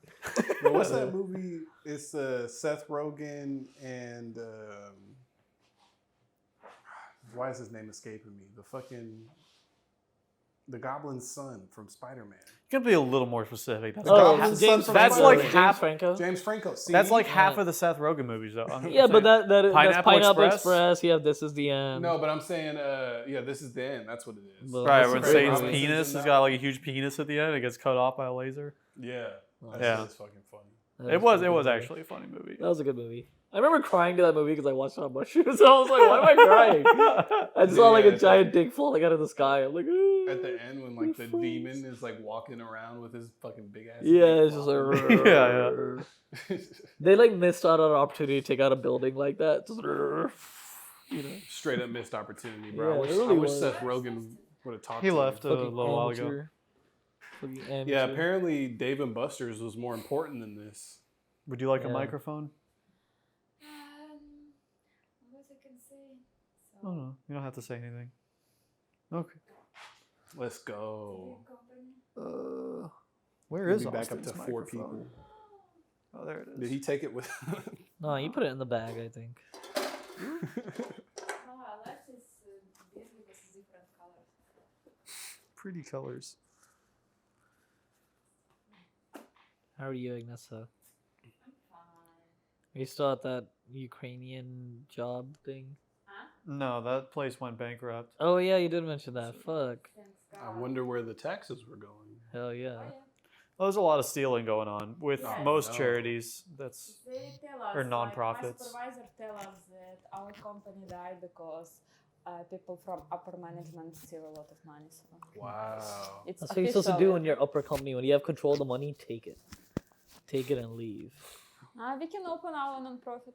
But what's that movie? It's Seth Rogen and why is his name escaping me? The Goblin's son from Spider-Man. You can be a little more specific. That's, Goblin's son James, from that's Spider-Man. like James half- Franco. James Franco. See? that's like half Yeah. of the Seth Rogen movies, though. Yeah, but that's Pineapple Pineapple Express? Express. Yeah, This Is the End. No, but I'm saying, this is the end. That's what it is. But- Right, That's when a great Satan's movie. penis has got like a huge penis at the end, it gets cut off by a laser. Yeah. That Yeah. shit is fucking funny. That It was a good movie. actually a funny movie. That was a good movie. I remember crying to that movie because I watched it on mushrooms. I was like, why am I crying? I just saw like Yeah, a giant dick falling out of the sky. I'm like, At the end, when like the demon is like walking around with his fucking big ass. yeah, dick it's just like, flopping. Yeah, They like missed out on an opportunity to take out a building like that. Just, Straight up missed opportunity, bro. Yeah, I wish, it really I wish was. Seth Rogen would have talked. He to left him. a little while ago. amateur. Fucking Yeah, amateur. apparently Dave and Buster's was more important than this. Would you like a Yeah. microphone? What I can say? So, Oh no, you don't have to say anything. Okay. Let's go. company. Where We'll is be back up Austin's to 4 microphone? people. Oh, there it is. Did he take it with? No, you put it in the bag, I think. No, I like this this because it's different colors. Pretty colors. How are you, Agnesa? I'm fine. Are you still at that Ukrainian job thing? No, that place went bankrupt. Oh yeah, you did mention that. Fuck. Thanks I God. wonder where the taxes were going. Hell yeah. Oh, yeah. Well, there's a lot of stealing going on with Yeah. most No. charities. That's They tell us, Or like, non-profits. my supervisor tell us that our company died because people from upper management steal a lot of money. So Wow. it's That's what you're supposed to do official. when you're upper company. When you have control of the money, take it. Take it and leave. We can open our non-profit.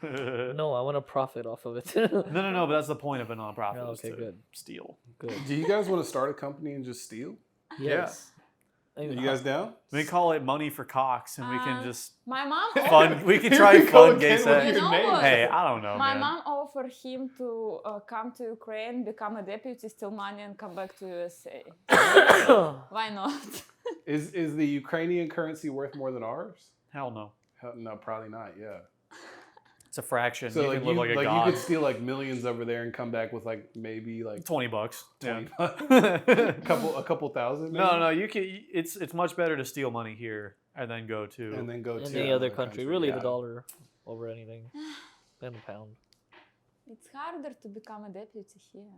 No, I want to profit off of it. No, but that's the point of a nonprofit. Oh, is okay, to good. Steal. Good. Do you guys want to start a company and just steal? Yes. Are you guys down? We call it Money for Cox, and we can Um, just My mom fund. We can Here try we and go fund gay again with sex. your You know name. what? Hey, I don't know, My man. mom offered him to come to Ukraine, become a deputy, steal money, and come back to USA. Why not? Is the Ukrainian currency worth more than ours? Hell no. No, probably not. Yeah. It's a fraction. So you like can live you like a like god. you could steal like millions over there and come back with like maybe like $20. 20 Yeah. a couple thousand. No, maybe? you can. It's much better to steal money here and then go to. And then go to Any other country. Really, yeah. the dollar over anything. Than the pound. It's harder to become a deputy here.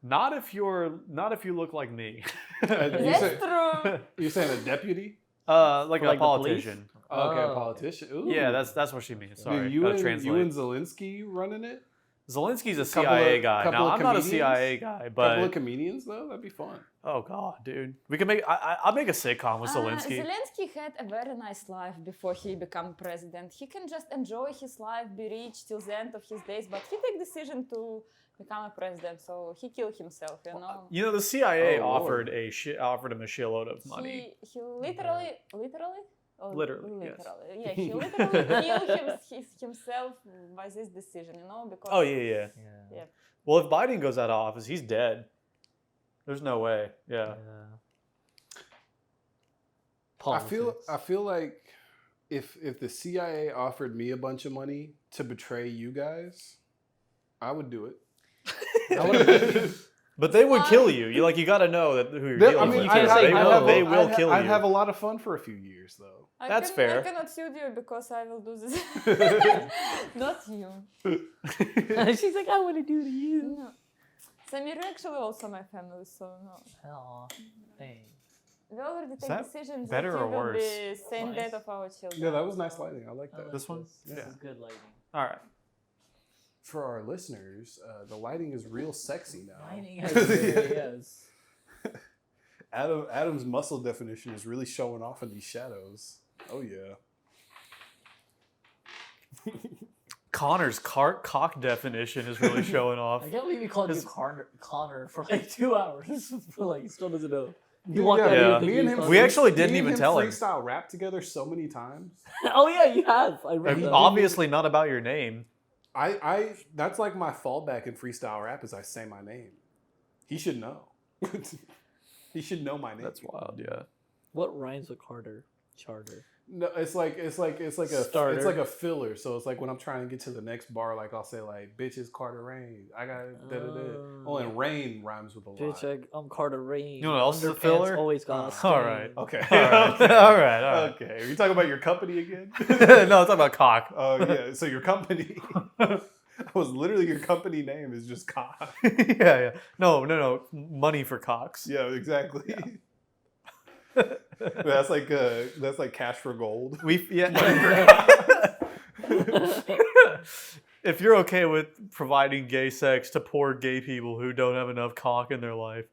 Not if you look like me. That's true. You're saying a deputy? Like a Like the politician. Okay, a Oh. politician. Ooh. Yeah, that's what she means. Sorry, Dude, you gotta and translate. Zelensky running it? Zelensky's a Couple CIA of- guy. couple Now of I'm not a comedians? CIA guy, Couple of but comedians though? That'd be fun. oh god, dude, we can make. I'll make a sitcom with Zelensky. Zelensky had a very nice life before he became president. He can just enjoy his life, be rich till the end of his days, but he take decision to become a president, so he killed himself, you know. You know, the CIA Oh, offered him a shitload of money. He literally. Oh, Literally, yes. Yeah, he literally killed himself by this decision, you know, because. Oh yeah. Yeah. Well, if Biden goes out of office, he's dead. There's no way. Yeah. I feel like if the CIA offered me a bunch of money to betray you guys, I would do it. But they would kill you. You got to know that who you're I dealing mean, with. can't say no. They will kill you. I'd have a lot of fun for a few years though. That's fair. I cannot sue you because I will do this. Not you. She's like, I want to do to you. No. Samir actually also my family, so no. Aw, thanks. We already take that decisions better that or he will worse? be same Nice. date of our children. Yeah, that was nice lighting. I like I that. like This one? This Yeah. is good lighting. All right. For our listeners, the lighting is real sexy now. Lighting really is. Adam's muscle definition is really showing off in these shadows. Oh yeah. Connor's cock definition is really showing off. I can't believe you called you Connor for like 2 hours. For like, he still doesn't know. You Dude, walked out here yeah. thinking Me and you him. called We him- actually didn't me and even him tell him. freestyle rap together so many times. Oh yeah, you have. I read that. Obviously not about your name. I that's like my fallback in freestyle rap is I say my name. He should know. He should know my name. That's wild, yeah. What rhymes with Carter? Charter. No, it's like a Starter. it's like a filler. So it's like when I'm trying to get to the next bar, like I'll say like, "Bitches Carter Rain." I got da da da. Oh, and rain rhymes with a lot. Bitch, I'm Carter Rain. You know what else is a Underpants filler? Always got a stain. All right. Okay. All right. Okay. All right. Okay. Are you talking about your company again? No, it's about cock. Oh yeah. So your company. That was literally your company name is just cock. Yeah. No. Money for cocks. Yeah, exactly. That's like cash for gold. If you're okay with providing gay sex to poor gay people who don't have enough cock in their life,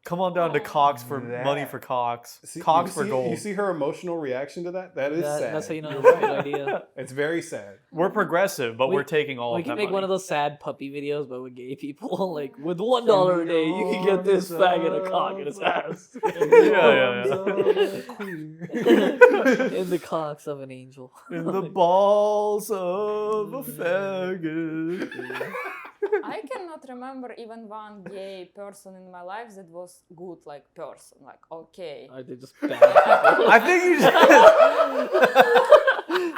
come on down to Cox for money for cocks. Cox for gold. You see her emotional reaction to that? That is sad. That's how you know You're it's a good right. idea. It's very sad. We're progressive, but We- we're taking all We of can that make money. one of those sad puppy videos, but with gay people. Like, with $1 a day, you can get this faggot a cock in his ass. Yeah. In the cocks of an angel. In the balls of a faggot. I cannot remember even one gay person in my life that was good, like person, like okay. Are they just bad people? I think you just.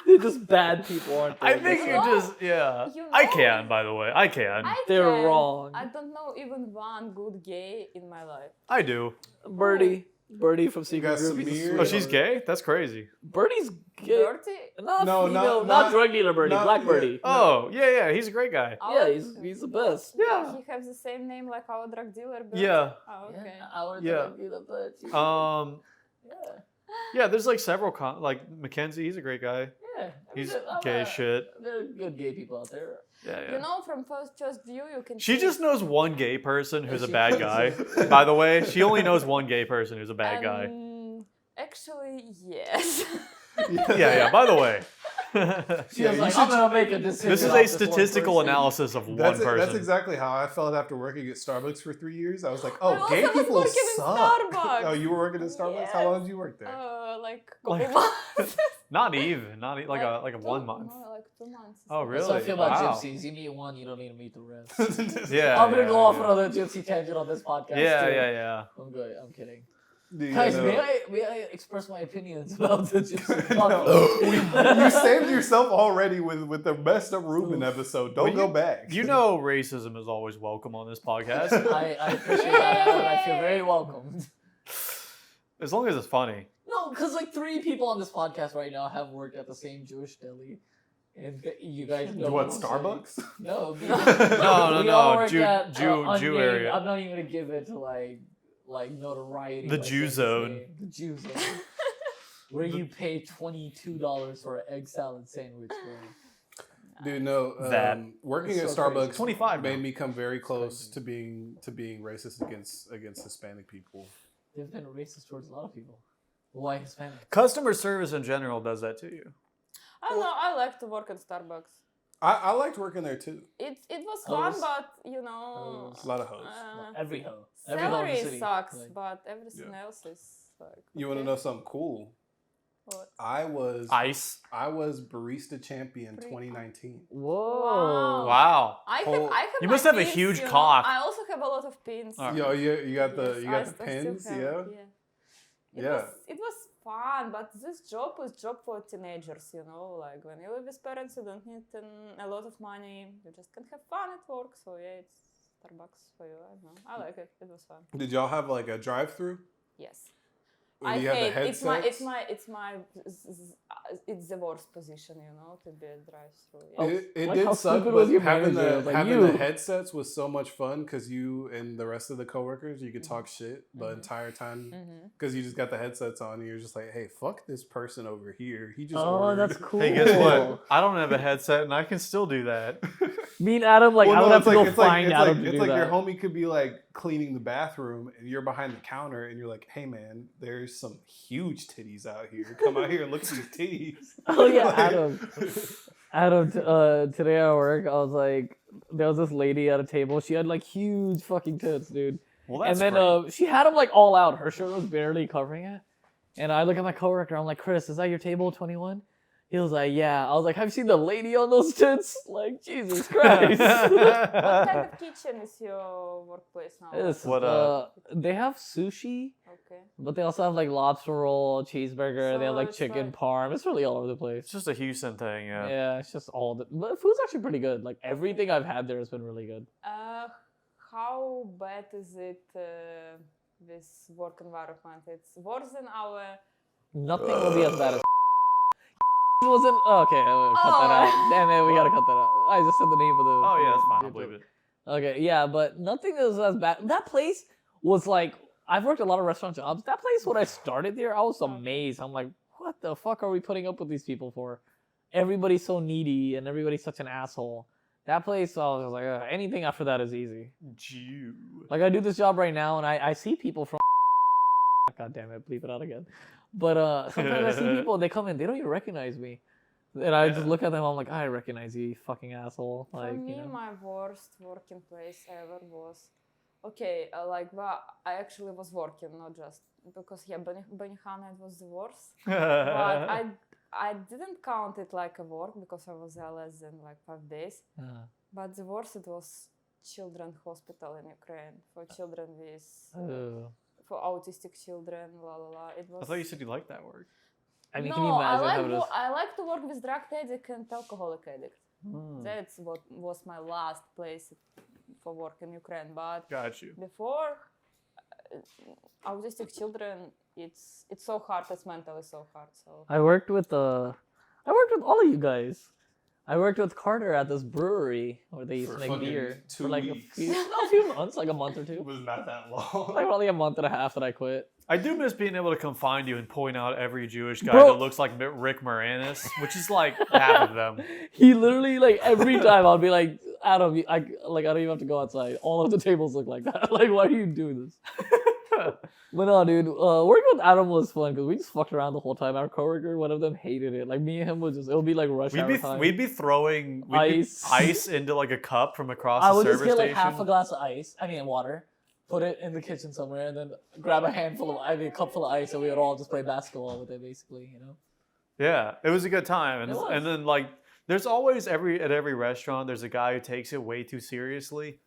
They're just bad people, aren't they? I think you just. Yeah. You I know- can, by the way. I can. They're can. wrong. I don't know even one good gay in my life. I do. Birdie from Secret got Group. Samir. Oh, she's gay? That's crazy. Birdie's gay. Dirty? Not No, female, not- not drug dealer Birdie, not- Black yeah. Birdie. Oh, yeah. He's a great guy. Yeah, he's the best. Yeah. He has the same name like our drug dealer. Bill? Yeah. Oh, okay. Yeah. Yeah, there's like several, like Mackenzie, he's a great guy. Yeah. He's gay as shit. There are good gay people out there. Yeah. You know, from first view, you can. She see- just knows one gay person who's a She bad does. guy. By the way, she only knows one gay person who's a bad guy. Actually, yes. Yeah. By the way, She was like, I'm gonna make a decision. this is off a one statistical person. analysis of one That's person. exactly how I felt after working at Starbucks for 3 years. I was like, I oh, also gay was people working in suck. Starbucks. Oh, you were working at Starbucks? How Yes. long did you work there? Like Like- couple months. Not even like a 1 2 month. No, like 2 months. Oh, That's how I really? feel about Wow. gypsies. You meet one, you don't need to meet the rest. Yeah. I'm gonna go off yeah. another gypsy tangent on this podcast. Yeah, too. yeah. I'm good. I'm kidding. Dude, Guys, no. may I express my opinions about the gypsy? You saved yourself already with the messed up Ruben episode. Don't Well, go back. You know, racism is always welcome on this podcast, I appreciate that, Adam. I feel very welcomed. as long as it's funny. No, because like 3 people on this podcast right now have worked at the same Jewish deli And you guys know What, I'm saying. Starbucks? No, No, we all work Jew- at, Jew unnamed- area. I'm not even gonna give it to like notoriety. The by Jew saying his zone. name. The Jew zone. Where you pay $22 for an egg salad sandwich, bro. Dude, no. That. Working It's at so crazy. Starbucks 25 made now. me come very close crazy. to being racist against Hispanic people. They've been racist towards a lot of people. Why Hispanic? Customer service in general does that to you. I don't know. I like to work at Starbucks. I liked working there too. It was fun, Hoes. but you know, Hoes. A lot of hoes. Every hoe. Every hoe in the salary city. sucks, Like, but everything Yeah. else is like. You want to okay. know something cool? What? I was Ice. barista champion Pretty 2019. whoa. Wow. I Whole- have You my must have a pins, huge you know. cock. I also have a lot of pins. Alright. Yo, you got the Yes, you got I the still pins, have, yeah. Yeah. It was fun, but this job was job for teenagers, you know. Like when you live with parents, you don't need a lot of money. You just can have fun at work. So yeah, it's Starbucks for you. I don't know. I like it. It was fun. Did y'all have like a drive-through? Yes. When I you had the hate it's my headsets? it's the worst position, you know, to be a drive-through. Oh, Yeah. It like, did how suck, stupid but was your having manager? the Like, having you- the headsets was so much fun because you and the rest of the coworkers you could talk shit the entire time because you just got the headsets on and you're just like, hey, fuck this person over here. He just Oh, ordered. that's cool. Hey, guess what? I don't have a headset and I can still do that. Me and Adam, like, Well, I would no, have to go find it's Adam like, to it's do like that. your homie could be like cleaning the bathroom and you're behind the counter and you're like, hey man, there's some huge titties out here. Come out here and look at these titties. Oh yeah, Like- Adam. Today at work, I was like, there was this lady at a table. She had like huge fucking tits, dude. Well, And that's then great. she had them like all out. Her shirt was barely covering it. And I look at my coworker. I'm like, Chris, is that your table 21? He was like, yeah. I was like, have you seen the lady on those tits? Like, Jesus Christ. What kind of kitchen is your workplace now? It's, What, they have sushi, Okay. but they also have like lobster roll, cheeseburger. They have So like it's chicken like- parm. It's really all over the place. It's just a Houston thing, yeah. Yeah, it's just all the. But food's actually pretty good. Like everything I've had there has been really good. How bad is it this work environment? It's worse than our. Nothing will be as bad as. Wasn't okay. Cut that out. Damn it, we gotta cut that out. I just said the name of the. Oh, yeah, that's fine. I'll dude. believe it. Okay, yeah, but nothing is as bad. That place was like. I've worked a lot of restaurant jobs. That place, when I started there, I was amazed. I'm like, what the fuck are we putting up with these people for? Everybody's so needy and everybody's such an asshole. That place, I was like, anything after that is easy. Jew. Like, I do this job right now, and I see people from. God damn it, bleep it out again. But sometimes I see people, they come in, they don't even recognize me. And I just look at them, I'm like, I recognize you, you fucking asshole. Like, For me, you know. my worst working place ever was. Okay, but I actually was working, not just because Benihana it was the worst. But I didn't count it like a work because I was there less than like 5 days. But the worst it was children hospital in Ukraine for children with for autistic children. It was. I thought you said you liked that work. I mean, no, can you imagine how it is? I like to work with drug addict and alcoholic addict. That's what was my last place for work in Ukraine. But Got you. before autistic children, it's so hard. It's mentally so hard. So I worked with all of you guys. I worked with Carter at this brewery where they used For to make fucking beer 2 for like weeks. a few months, like a month or It two. was not that long. Like probably a month and a half that I quit. I do miss being able to come find you and point out every Jewish guy Bro. that looks like Rick Moranis, which is like half of them. He literally like every time I'll be like, Adam, I don't even have to go outside. All of the tables look like that. Like, why are you doing this? But no, dude, working with Adam was fun because we just fucked around the whole time. Our coworker, one of them hated it. Like me and him it would be like rush hour time. We'd be throwing Ice. ice into like a cup from across I the would just service get like station. half a glass of ice. I mean water. Put it in the kitchen somewhere, and then grab a a cup full of ice, and we would all just play basketball with it, basically, you know. Yeah, it was a good time, It was. and then like there's always at every restaurant there's a guy who takes it way too seriously.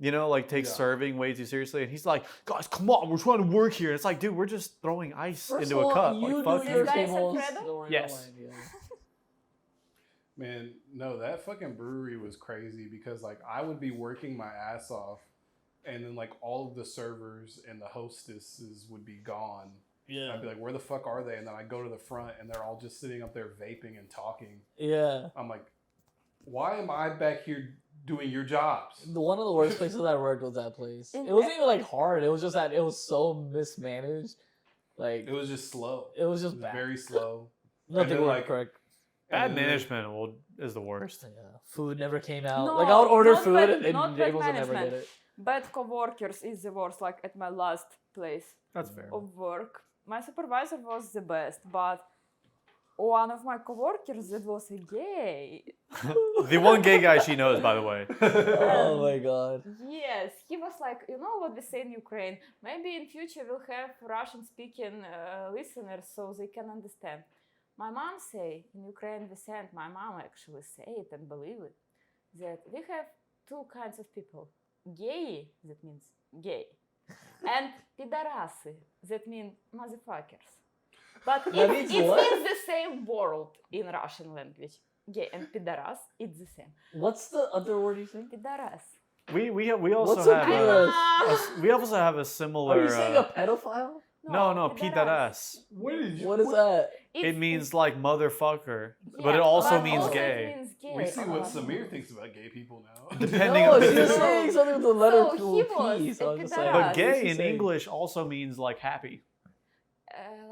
You know, like takes serving way too seriously, and he's like, "Guys, come on, we're trying to work here." And it's like, dude, we're just throwing ice First into of all, a cup. you Like, fuck do you. your Guys, tables. Alfredo? Don't worry Yes. about mine, yeah. Man, no, that fucking brewery was crazy because like I would be working my ass off and then like all of the servers and the hostesses would be gone Yeah. I'd be like, where the fuck are they? And then I go to the front, and they're all just sitting up there vaping and talking. Yeah. I'm like, why am I back here doing your jobs? One of the worst places I worked was that place. It wasn't even like hard. It was just that it was so mismanaged. Like It was just slow. it was It just was bad. very slow. Nothing then, worked like, correct. Bad And then- management is the worst. Yeah. Food never came out. No, like I would order not food bad- and not they bad never management. did it. Bad coworkers is the worst. Like at my last place That's fair. of work, my supervisor was the best, but one of my coworkers that was a gay. The one gay guy she knows, by the way. Oh my god. Yes, he was like, you know what we say in Ukraine? Maybe in future we'll have Russian-speaking listeners so they can understand. My mom say in Ukraine we send. My mom actually say it and believe it that we have two kinds of people: gay, that means gay, and pidarasi, that mean motherfuckers. But That it means means what? the same word in Russian language. Gay and pidaras, it's the same. What's the other word you think? Pidaras. We What's also a have pidaras? we also have a similar. Are you saying a pedophile? no, pidaras. What did you? What is that? It means like motherfucker, but Yeah, it also but means also gay. It means gay. We see what Samir thinks about gay people now. Depending No, on she was saying something with the letter So he was P. So a I'm just like, pidaras. But what's gay he in saying? English also means like happy.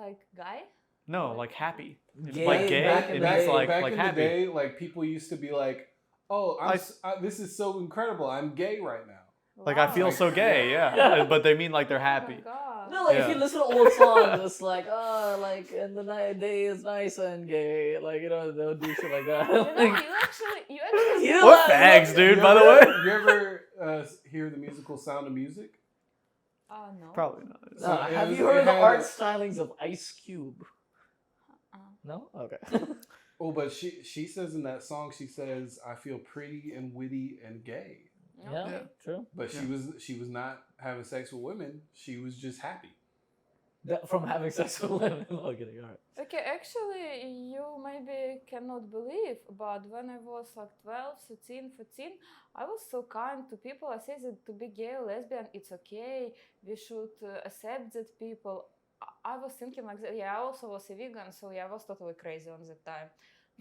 Like guy? No, like happy. Gay Like gay, back in it the means day- like back in happy. the day, like people used to be like, "Oh, this is so incredible. I'm gay right now." Like I Wow. feel so gay, yeah. But they mean like they're Oh my happy. God. No, like if Yeah. you listen to old songs, it's like, oh, like, and the night day is nice and gay. Like, you know, they'll do shit like that. You know, Like, you actually You What know, fags, dude, You by the ever- way? you ever hear the musical Sound of Music? no. Probably not. So it have was- you heard it of the had art a- stylings of Ice Cube? Uh-uh. No? Okay. Oh, but she says in that song, she says, "I feel pretty and witty and gay." Yeah, Okay. true. But she was not having sex with women. She was just happy. From having sex with women. Okay, all right. Okay, actually, you maybe cannot believe, but when I was like 12, 13, 14, I was so kind to people. I said that to be gay or lesbian, it's okay. We should accept that people. I was thinking like that. Yeah, I also was a vegan, so yeah, I was totally crazy on that time.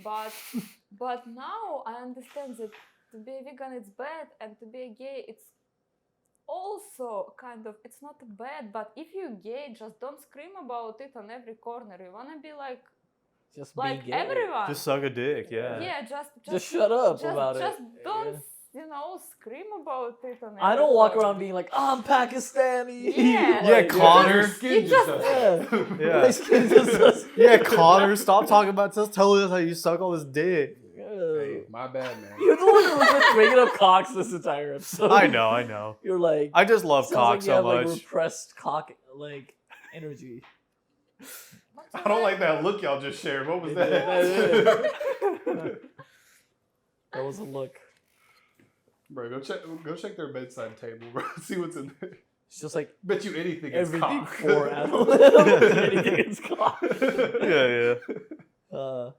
But but now I understand that to be a vegan it's bad, and to be a gay it's also kind of, it's not bad, but if you're gay, just don't scream about it on every corner. You wanna be like Just like be gay. everyone. Just suck a dick, yeah. Yeah, Just shut up just, about just it. don't, Yeah. you know, scream about it on every I don't walk corner. around being like, I'm Pakistani. Yeah. Yeah, Like, Connor. Your skin You just just- does. Yeah. My skin just says, Yeah, Connor, stop talking about this. Tell us how you suck all this dick. Hey, my bad, man. You're the one who was been bringing up cocks this entire episode. I know. You're like, I just love sounds cock like you so have, much. like repressed cock like energy. What's I don't that? like that look y'all just shared. What was Yeah. that? That was a look. Bro, go check their bedside table, bro. See what's in there. It's just like Bet you anything is everything cock. for Adam. Anything is cock. Yeah. Yeah.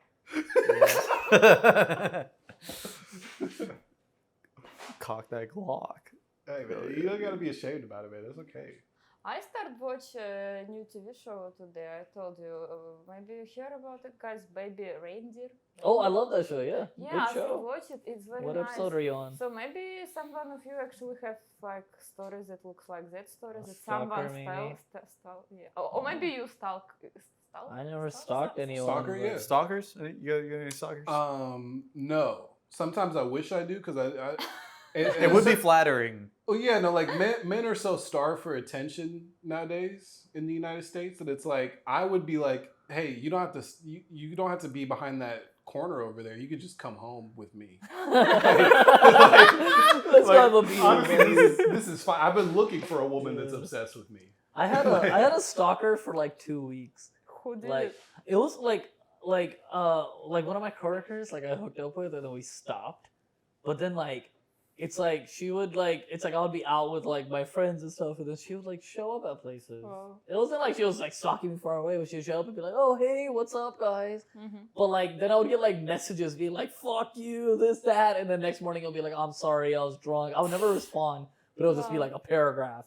Cock that Glock. Hey, man, you don't gotta be ashamed about it, man. That's okay. I started watch a new TV show today. I told you. Maybe you hear about it, guys. Baby Reindeer. Oh, I love that show. Yeah, Yeah, good I should show. watch it. It's very What nice. episode are you on? So maybe someone of you actually have like stories that looks like that stories that Stalker, someone maybe? yeah. Or maybe you stalk. I never stalked anyone. Stalker, but- yeah. Stalkers? You got any stalkers? No. Sometimes I wish I do because it would be flattering. Oh yeah, no, like men are so starved for attention nowadays in the United States that it's like I would be like, hey, you don't have to you don't have to be behind that corner over there. You could just come home with me. Let's Like, have a beer. honestly, this is fine. I've been looking for a woman that's obsessed with me. I had a stalker for like 2 weeks. Who did Like it? it was like one of my coworkers like I hooked up with and then we stopped. But then like it's like she would like it's like I would be out with like my friends and stuff and then she would like show up at places. Oh. It wasn't like she was like stalking me far away, but she would show up and be like, "Oh hey, what's up, guys?" Mhm. But like then I would get like messages being like, "Fuck you," this that, and then next morning it'll be like, "I'm sorry, I was drunk." I would never respond. But it'll just be like a paragraph,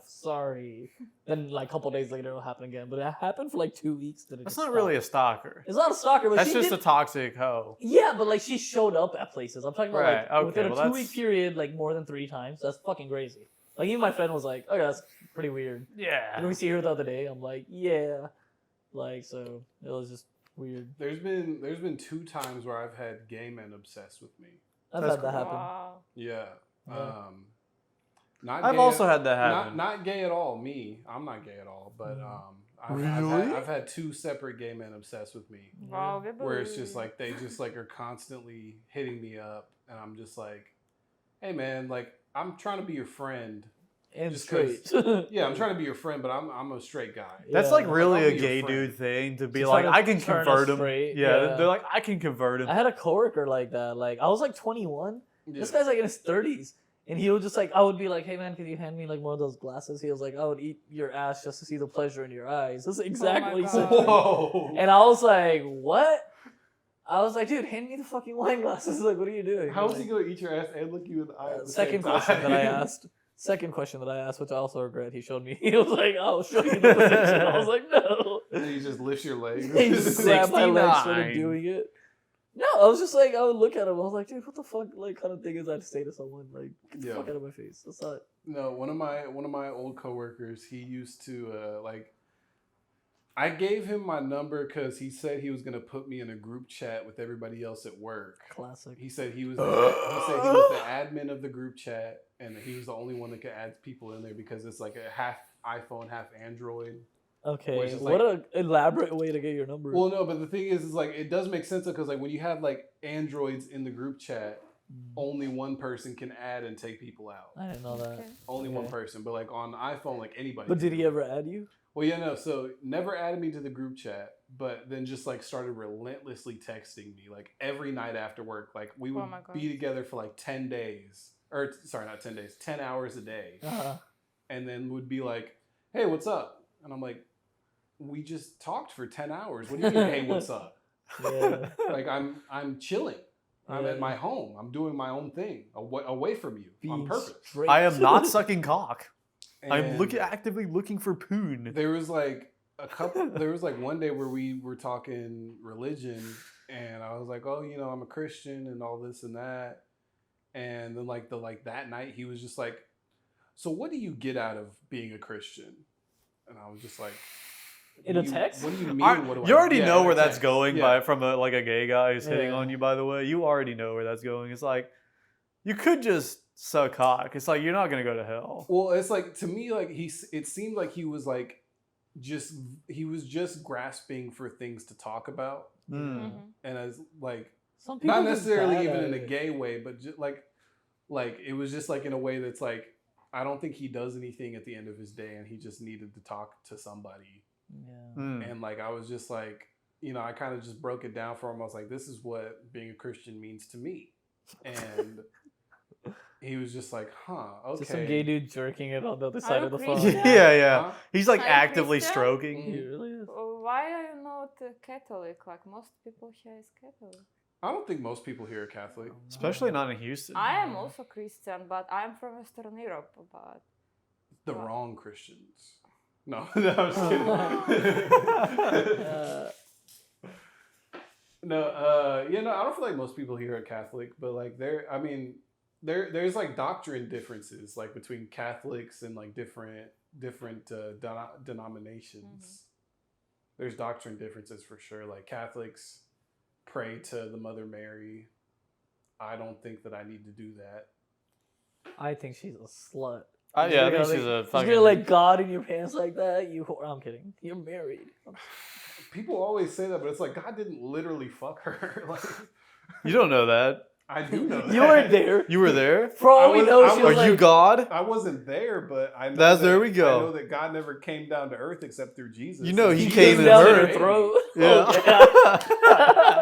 sorry. Then like a couple days later it'll happen again. But it happened for like 2 weeks. Then it That's just not really a stopped. stalker. It's not a stalker, but That's she just did, a toxic hoe. yeah, but like she showed up at places. I'm talking about Right, like okay, within a well, 2 week period, like more than 3 times. That's fucking crazy. Like even my friend was like, "Oh, that's pretty weird." Yeah. And we see her the other day. I'm like, "Yeah," like so. It was just weird. There's been 2 times where I've had gay men obsessed with me. I've That's had that happen. Wow. Yeah. Yeah. Not I've gay also at- had that happen. Not gay at all. Me, I'm not gay at all. But Really? I've had 2 separate gay men obsessed with me. Wow, we Where it's just believe. like they just like are constantly hitting me up, and I'm just like, hey man, like I'm trying to be your friend. And Just straight. Yeah, I'm trying to be your friend, but I'm a straight guy. That's Yeah. like really I'll a be your gay friend. dude thing to be To like, try to I can turn us convert him. straight, Yeah, yeah. they're like, I can convert him. I had a coworker like that. Like I was like 21. This guy's like in his 30s. And he would just like, I would be like, hey man, can you hand me like one of those glasses? He was like, I would eat your ass just to see the pleasure in your eyes. That's exactly what he said. God. to me. Whoa. And I was like, what? I was like, dude, hand me the fucking wine glasses. Like, what are you doing? How is Like, he gonna eat your ass and look you in the eye? At the second same question time? that I asked. Second question that I asked, which I also regret, he showed me. He was like, I'll show you the position. I was like, no. And he just lifts your leg. He just grabbed my leg, started 69. doing it. No, I was just like, I would look at him. I was like, dude, what the fuck, like, kind of thing is that to say to someone? Like, get the Yeah. fuck out of my face. That's not. No, one of my old coworkers, he used to like. I gave him my number because he said he was gonna put me in a group chat with everybody else at work. Classic. He said he was the admin of the group chat, and he was the only one that could add people in there because it's like a half iPhone, half Android. Okay, Which is what like- a elaborate way to get your number. Well, no, but the thing is like it does make sense because like when you have like Androids in the group chat, only one person can add and take people out. I didn't know that. Okay. Only one Okay. person, but like on iPhone, like anybody. But did can. he ever add you? Well, yeah, no. So never added me to the group chat, but then just like started relentlessly texting me like every night after work. Like we would Oh my God. be together for like 10 days, or sorry, not 10 days, 10 hours a day, Uh-huh. and then would be like, "Hey, what's up?" And I'm like, "We just talked for 10 hours. What do you mean, hey, what's up?" Yeah. Like I'm chilling. I'm Yeah. at my home. I'm doing my own thing away from you on Being purpose. straight. I am not sucking cock. I'm And actively looking for poon. There was like there was like one day where we were talking religion, and I was like, "Oh, you know, I'm a Christian and all this and that." And then like that night, he was just like, "So what do you get out of being a Christian?" And I was just like, In "What a do you- text? What do you mean? What do You I-" already Yeah, know in a where that's text. going Yeah. from like a gay guy who's hitting Yeah. on you. By the way, you already know where that's going. It's like you could just suck cock. It's like you're not gonna go to hell. Well, it's like to me, like it seemed like he was like just grasping for things to talk about, Mm. Mhm. and as like Some people not just necessarily bad even at in a it. gay way, but just like it was just like in a way that's like I don't think he does anything at the end of his day, and he just needed to talk to somebody, Yeah. Mm. and like I was just like, you know, I kind of just broke it down for him. I was like, this is what being a Christian means to me, and he was just like, huh, okay. Just some gay dude jerking it on the other Are side you of the Christian? phone. Yeah, yeah. Huh? He's like Are you actively Christian? stroking. Mm. He really is. Why are you not a Catholic? Like most people here is Catholic. I don't think most people here are Catholic. Especially not in Houston. I am also Christian, but I'm from Western Europe. But The Wow. wrong Christians. No, no, I'm just kidding. You know, I don't feel like most people here are Catholic, but like there's like doctrine differences like between Catholics and like different denominations. There's doctrine differences for sure. Like Catholics pray to the Mother Mary. I don't think that I need to do that. I think she's a slut. Yeah, I You're think gonna, she's a You're fucking. gonna let God in your pants like that? You whore. I'm kidding. You're married. People always say that, but it's like God didn't literally fuck her. Like You don't know that. I do know that. You weren't there. You were there. For all I we was- know, I she Are was like, you God? I wasn't there, but I know That's- that, there we go. I know that God never came down to earth except through Jesus. You know And he he came came in down her. her throat. Yeah. Oh, yeah.